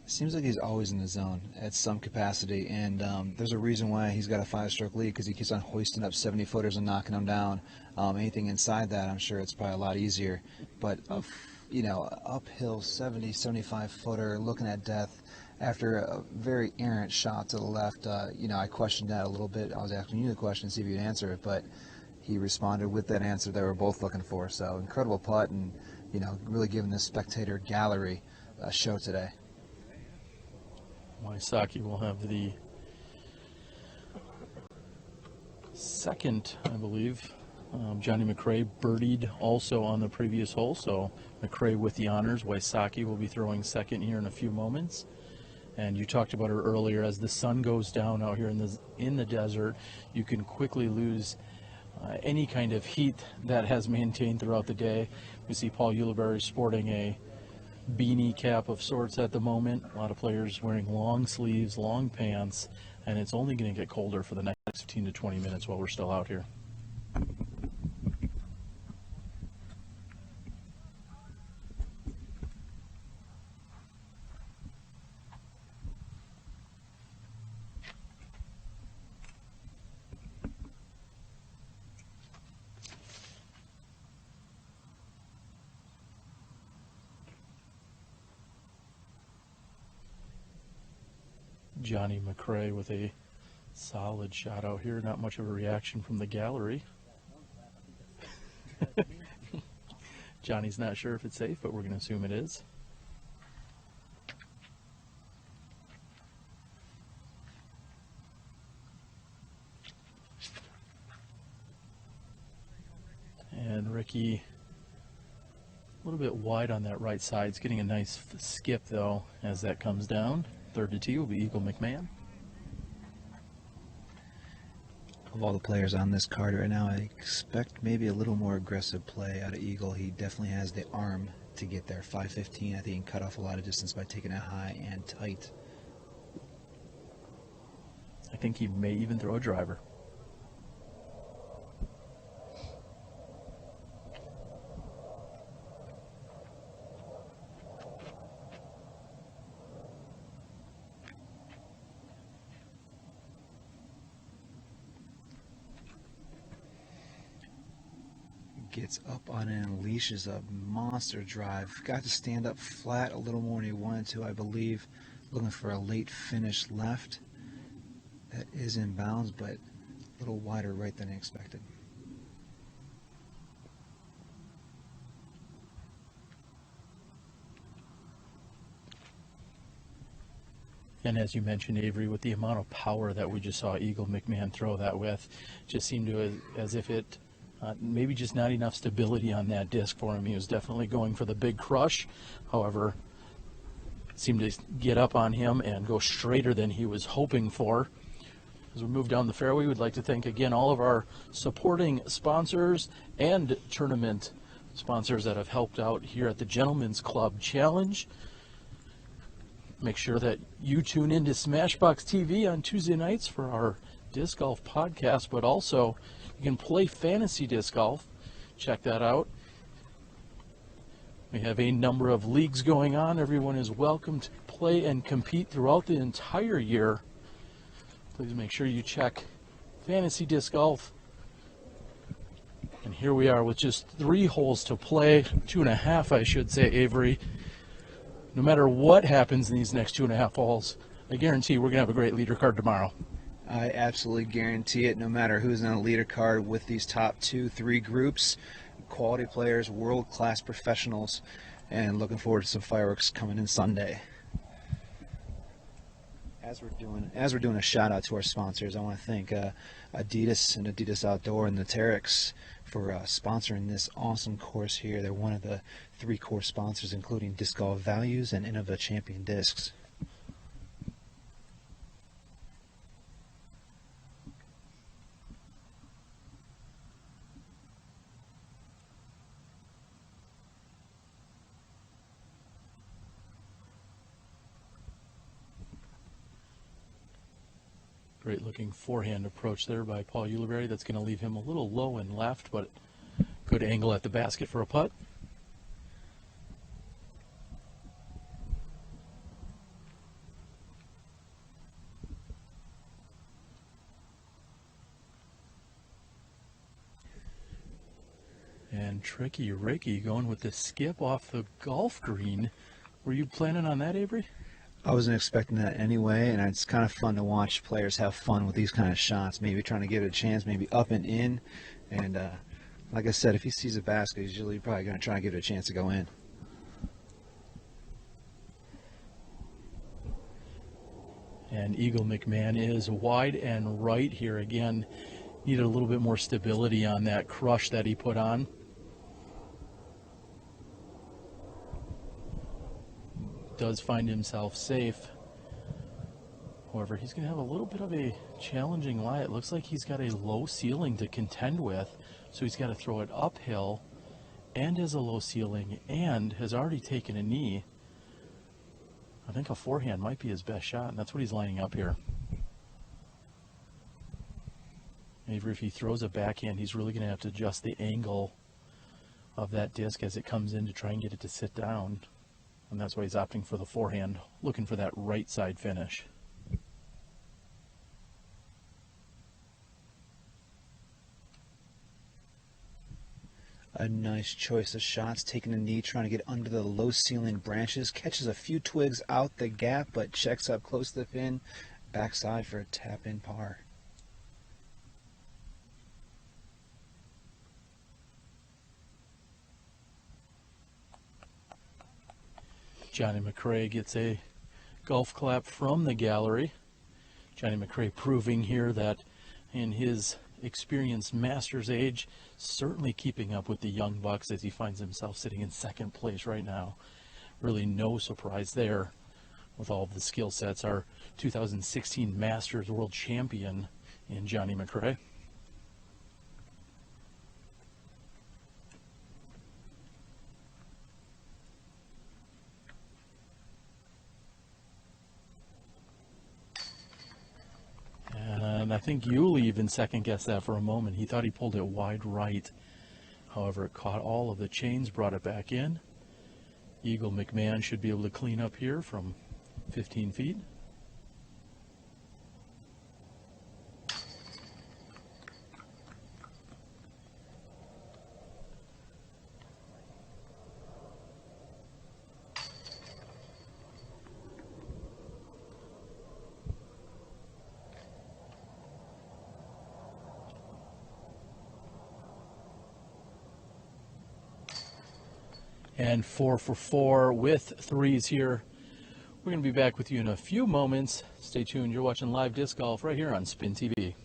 Seems like he's always in the zone at some capacity, and there's a reason why he's got a 5-stroke lead, because he keeps on hoisting up 70-footers and knocking them down. Anything inside that, I'm sure it's probably a lot easier. But, uphill 70, 75-footer, looking at death, after a very errant shot to the left, I questioned that a little bit. I was asking you the question to see if you'd answer it, but he responded with that answer they were both looking for. So incredible putt, and really giving the spectator gallery a show today. Wysocki will have the second, I believe. JohnE McCray birdied also on the previous hole, so McCray with the honors. Wysocki will be throwing second here in a few moments. And you talked about her earlier. As the sun goes down out here in the desert, you can quickly lose any kind of heat that has maintained throughout the day. We see Paul Ulibarri sporting a beanie cap of sorts at the moment. A lot of players wearing long sleeves, long pants, and it's only going to get colder for the next 15 to 20 minutes while we're still out here. JohnE McCray with a solid shot out here. Not much of a reaction from the gallery. Johnny's not sure if it's safe, but we're going to assume it is. And Ricky a little bit wide on that right side. He's getting a nice skip though as that comes down. Third to tee will be Eagle McMahon. Of all the players on this card right now, I expect maybe a little more aggressive play out of Eagle. He definitely has the arm to get there. 515, I think he can cut off a lot of distance by taking it high and tight. I think he may even throw a driver. Gets up on it and unleashes a monster drive. Got to stand up flat a little more than he wanted to, I believe. Looking for a late finish left. That is in bounds, but a little wider right than I expected. And as you mentioned, Avery, with the amount of power that we just saw Eagle McMahon throw that with, just seemed to as if it maybe just not enough stability on that disc for him. He was definitely going for the big crush. However, seemed to get up on him and go straighter than he was hoping for. As we move down the fairway, we'd like to thank again all of our supporting sponsors and tournament sponsors that have helped out here at the Gentlemen's Club Challenge. Make sure that you tune in to Smashbox TV on Tuesday nights for our disc golf podcast, but also you can play fantasy disc golf. Check that out. We have a number of leagues going on. Everyone is welcome to play and compete throughout the entire year. Please make sure you check fantasy disc golf. And here we are with just 3 holes to play, 2.5 I should say, Avery. No matter what happens in these next 2.5 holes, I guarantee we're going to have a great leader card tomorrow. I absolutely guarantee it, no matter who's on a leader card with these top 2-3 groups. Quality players, world-class professionals, and looking forward to some fireworks coming in Sunday. As we're doing a shout out to our sponsors, I want to thank Adidas and Adidas Outdoor and the Terex for sponsoring this awesome course here. They're one of the 3 core sponsors, including Disc Golf Values and Innova Champion Discs. Great looking forehand approach there by Paul Ulibarri. That's going to leave him a little low and left, but good angle at the basket for a putt. And Tricky Ricky going with the skip off the golf green. Were you planning on that, Avery? I wasn't expecting that anyway, and it's kind of fun to watch players have fun with these kind of shots, maybe trying to give it a chance, maybe up and in. And like I said, if he sees a basket, he's usually probably going to try and give it a chance to go in. And Eagle McMahon is wide and right here again. Needed a little bit more stability on that crush that he put on. Does find himself safe. However, he's going to have a little bit of a challenging lie. It looks like he's got a low ceiling to contend with, so he's got to throw it uphill and has a low ceiling and has already taken a knee. I think a forehand might be his best shot, and that's what he's lining up here. Avery, if he throws a backhand, he's really going to have to adjust the angle of that disc as it comes in to try and get it to sit down. And that's why he's opting for the forehand, looking for that right side finish. A nice choice of shots, taking a knee, trying to get under the low ceiling branches, catches a few twigs out the gap, but checks up close to the pin, backside for a tap-in par. JohnE McCray gets a golf clap from the gallery. JohnE McCray proving here that in his experienced Masters age, certainly keeping up with the young bucks as he finds himself sitting in second place right now. Really no surprise there with all of the skill sets. Our 2016 Masters World Champion in JohnE McCray. And I think Uli even second-guessed that for a moment. He thought he pulled it wide right. However, it caught all of the chains, brought it back in. Eagle McMahon should be able to clean up here from 15 feet. And 4 for 4 with threes here. We're going to be back with you in a few moments. Stay tuned. You're watching live disc golf right here on Spin TV.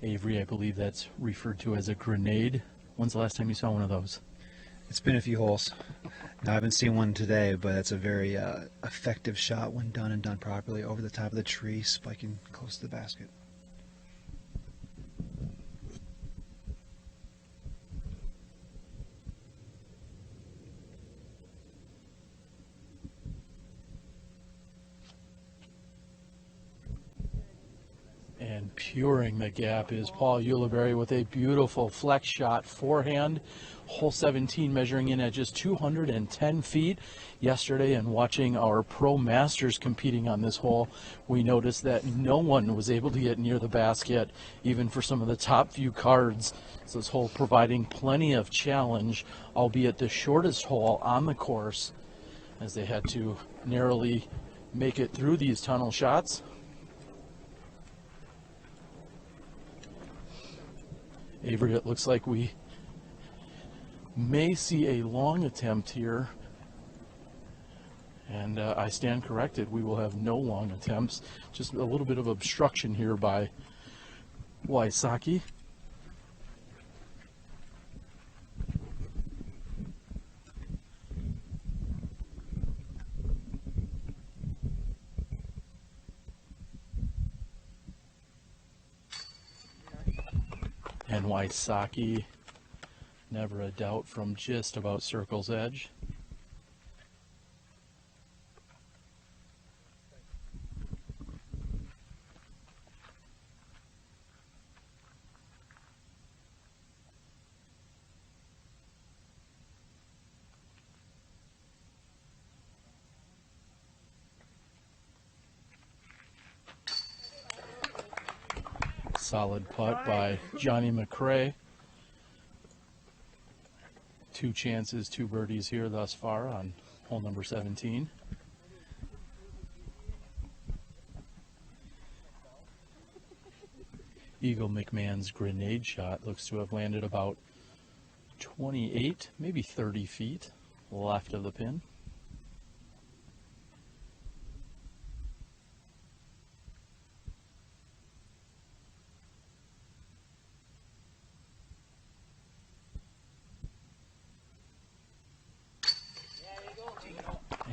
Avery, I believe that's referred to as a grenade. When's the last time you saw one of those? It's been a few holes. Now, I haven't seen one today, but it's a very effective shot when done and done properly over the top of the tree, spiking close to the basket. And puring the gap is Paul Ulibarri with a beautiful flex shot forehand. Hole 17 measuring in at just 210 feet. Yesterday, and watching our Pro Masters competing on this hole, we noticed that no one was able to get near the basket, even for some of the top few cards. So this hole providing plenty of challenge, albeit the shortest hole on the course, as they had to narrowly make it through these tunnel shots. Avery, it looks like we may see a long attempt here And I stand corrected. We will have no long attempts. Just a little bit of obstruction here by Wysocki. And Wysocki, never a doubt from just about circle's edge. Solid putt by JohnE McCray. 2 chances, 2 birdies here thus far on hole number 17. Eagle McMahon's grenade shot looks to have landed about 28, maybe 30 feet left of the pin.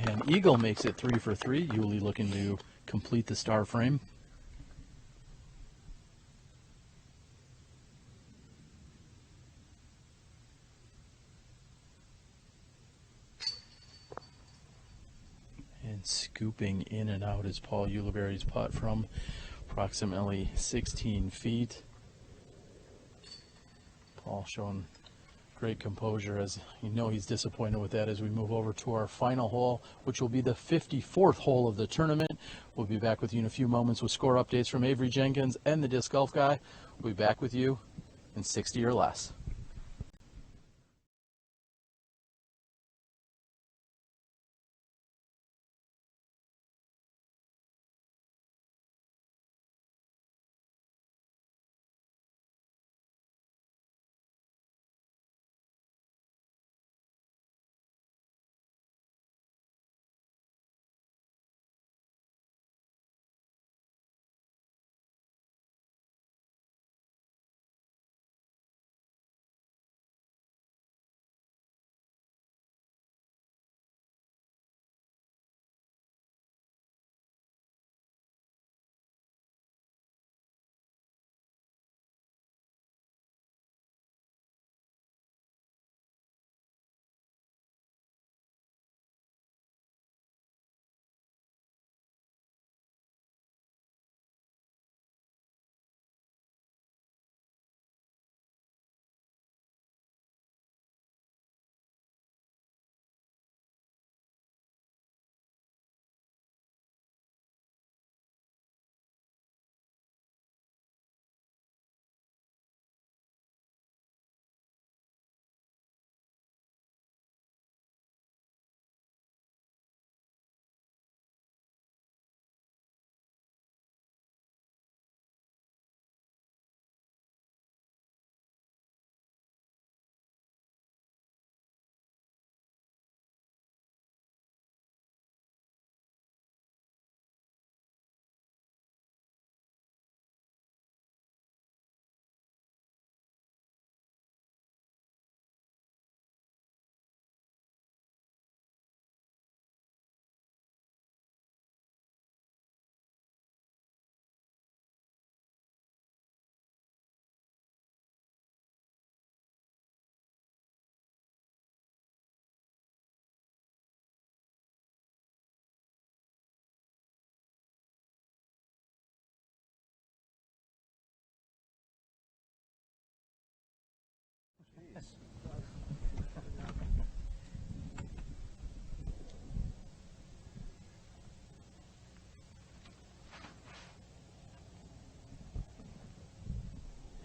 And Eagle makes it 3 for 3. Uli looking to complete the star frame. And scooping in and out is Paul Ulibarri's putt from approximately 16 feet. Paul showing great composure, as you know he's disappointed with that, as we move over to our final hole, which will be the 54th hole of the tournament. We'll be back with you in a few moments with score updates from Avery Jenkins and the Disc Golf Guy. We'll be back with you in 60 or less.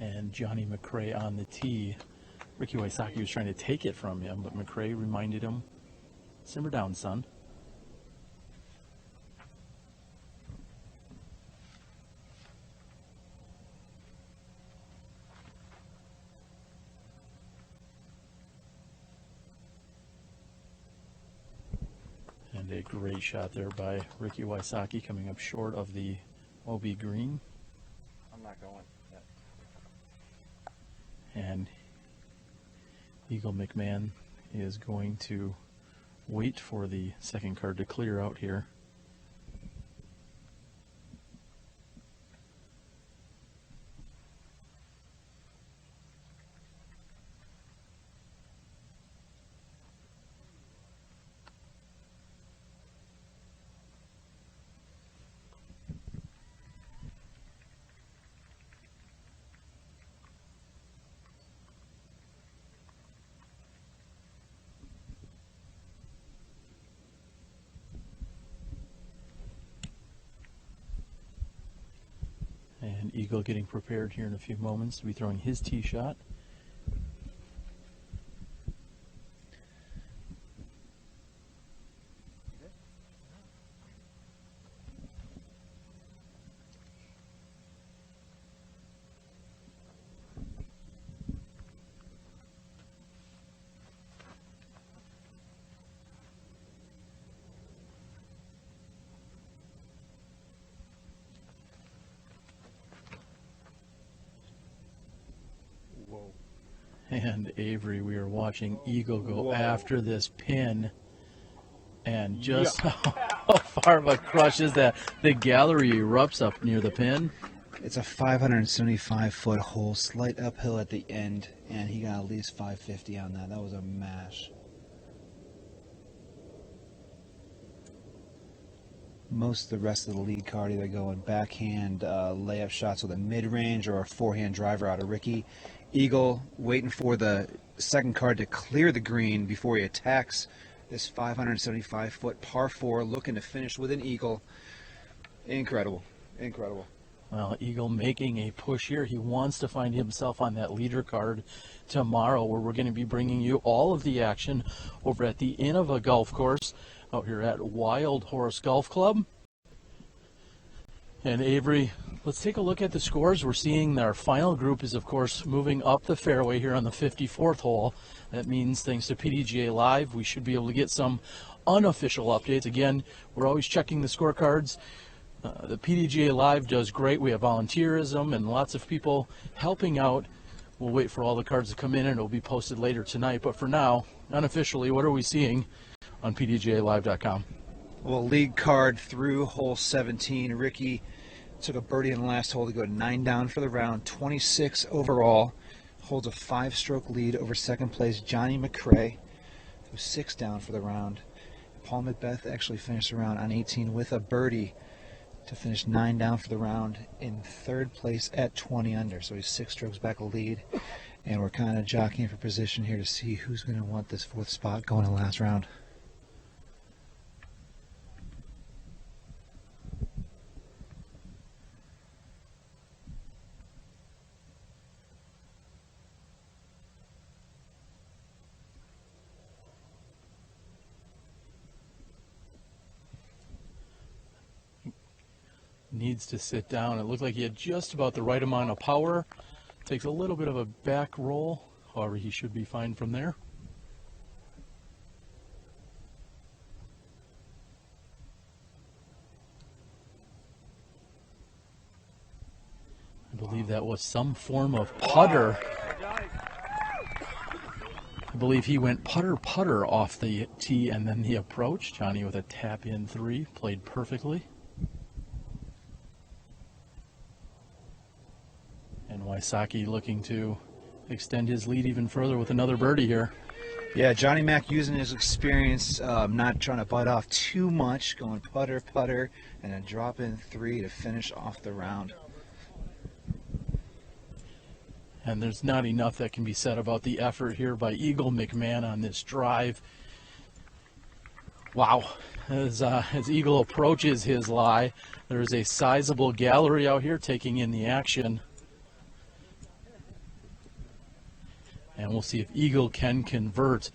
And JohnE McCray on the tee. Ricky Wysocki was trying to take it from him, but McCray reminded him, simmer down, son. And And a great shot there by Ricky Wysocki, coming up short of the OB green. I'm not going yet. And Eagle McMahon is going to wait for the second card to clear out here. And Eagle getting prepared here in a few moments to be throwing his tee shot. And Avery, we are watching Eagle go after this pin. And just how far of a crush is that? The gallery erupts up near the pin. It's a 575-foot hole, slight uphill at the end, and he got at least 550 on that. That was a mash. Most of the rest of the lead card either going backhand layup shots with a mid-range or a forehand driver out of Ricky. Eagle waiting for the second card to clear the green before he attacks this 575-foot par 4, looking to finish with an eagle. Incredible. Incredible. Well, Eagle making a push here. He wants to find himself on that leader card tomorrow, where we're going to be bringing you all of the action over at the Innova Golf Course out here at Wild Horse Golf Club. And Avery, let's take a look at the scores. We're seeing our final group is, of course, moving up the fairway here on the 54th hole. That means, thanks to PDGA Live, we should be able to get some unofficial updates. Again, we're always checking the scorecards. The PDGA Live does great. We have volunteerism and lots of people helping out. We'll wait for all the cards to come in, and it'll be posted later tonight. But for now, unofficially, what are we seeing on PDGALive.com? Well, lead card through hole 17. Ricky took a birdie in the last hole to go 9 down for the round, 26 overall. Holds a 5-stroke lead over second place JohnE McCray, who's 6 down for the round. Paul Macbeth actually finished the round on 18 with a birdie to finish 9 down for the round in third place at 20 under. So he's 6 strokes back a lead. And we're kind of jockeying for position here to see who's going to want this 4th spot going in the last round. Needs to sit down. It looked like he had just about the right amount of power. Takes a little bit of a back roll. However, he should be fine from there. I believe that was some form of putter. I believe he went putter off the tee and then the approach. JohnE with a tap-in 3, played perfectly. And Wysocki looking to extend his lead even further with another birdie here. Yeah, Johnny Mac using his experience, not trying to bite off too much, going putter, and a drop-in 3 to finish off the round. And there's not enough that can be said about the effort here by Eagle McMahon on this drive. Wow. As Eagle approaches his lie, there's a sizable gallery out here taking in the action. And we'll see if Eagle can convert.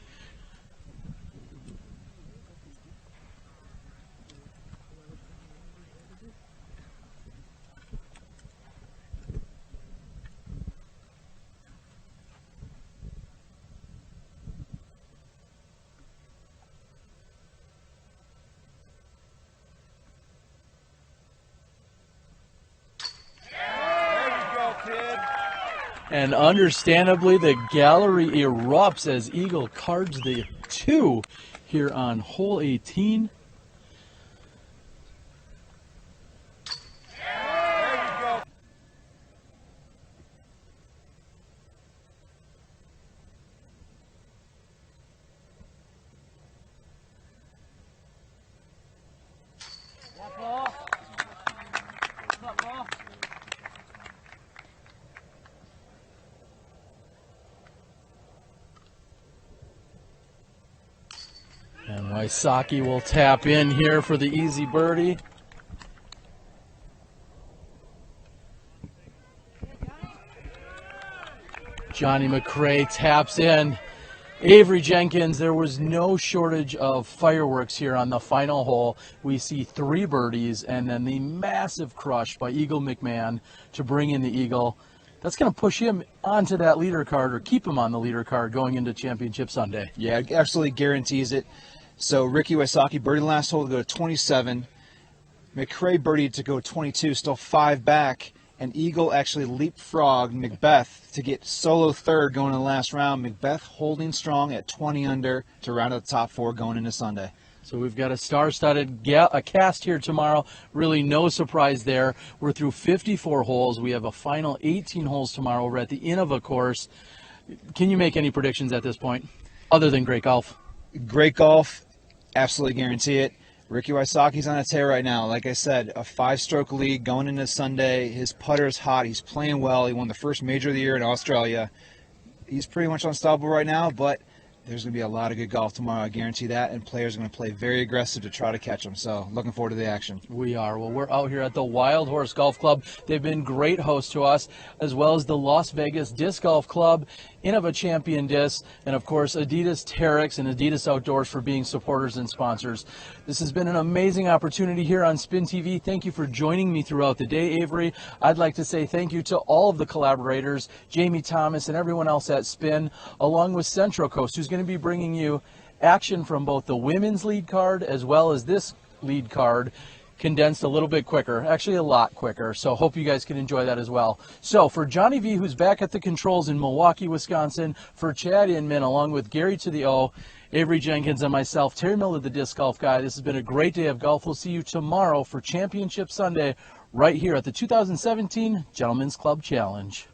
And understandably, the gallery erupts as Eagle cards the 2 here on hole 18. And Wysocki will tap in here for the easy birdie. JohnE McCray taps in. Avery Jenkins, there was no shortage of fireworks here on the final hole. We see 3 birdies and then the massive crush by Eagle McMahon to bring in the Eagle. That's going to push him onto that leader card, or keep him on the leader card going into Championship Sunday. Yeah, it absolutely guarantees it. So Ricky Wysocki birdied the last hole to go to 27. McCray birdied to go 22, still 5 back. And Eagle actually leapfrogged Macbeth to get solo third going in the last round. Macbeth holding strong at 20 under to round out the top 4 going into Sunday. So we've got a star-studded cast here tomorrow. Really no surprise there. We're through 54 holes. We have a final 18 holes tomorrow. We're at the Innova course. Can you make any predictions at this point, other than great golf? Great golf, absolutely guarantee it. Ricky Wysocki's on a tear right now. Like I said, a 5-stroke lead going into Sunday. His putter's hot. He's playing well. He won the first major of the year in Australia. He's pretty much unstoppable right now, but there's going to be a lot of good golf tomorrow, I guarantee that, and players are going to play very aggressive to try to catch them. So looking forward to the action. We are. Well, we're out here at the Wild Horse Golf Club. They've been great hosts to us, as well as the Las Vegas Disc Golf Club, Innova Champion Disc, and of course Adidas Terex and Adidas Outdoors for being supporters and sponsors. This has been an amazing opportunity here on Spin TV. Thank you for joining me throughout the day, Avery. I'd like to say thank you to all of the collaborators, Jamie Thomas and everyone else at Spin, along with Central Coast, who's going to be bringing you action from both the women's lead card as well as this lead card, condensed a little bit quicker, actually a lot quicker. So hope you guys can enjoy that as well. So for Johnny V, who's back at the controls in Milwaukee, Wisconsin, for Chad Inman, along with Gary to the O, Avery Jenkins, and myself, Terry Miller, the Disc Golf Guy, this has been a great day of golf. We'll see you tomorrow for Championship Sunday right here at the 2017 Gentlemen's Club Challenge.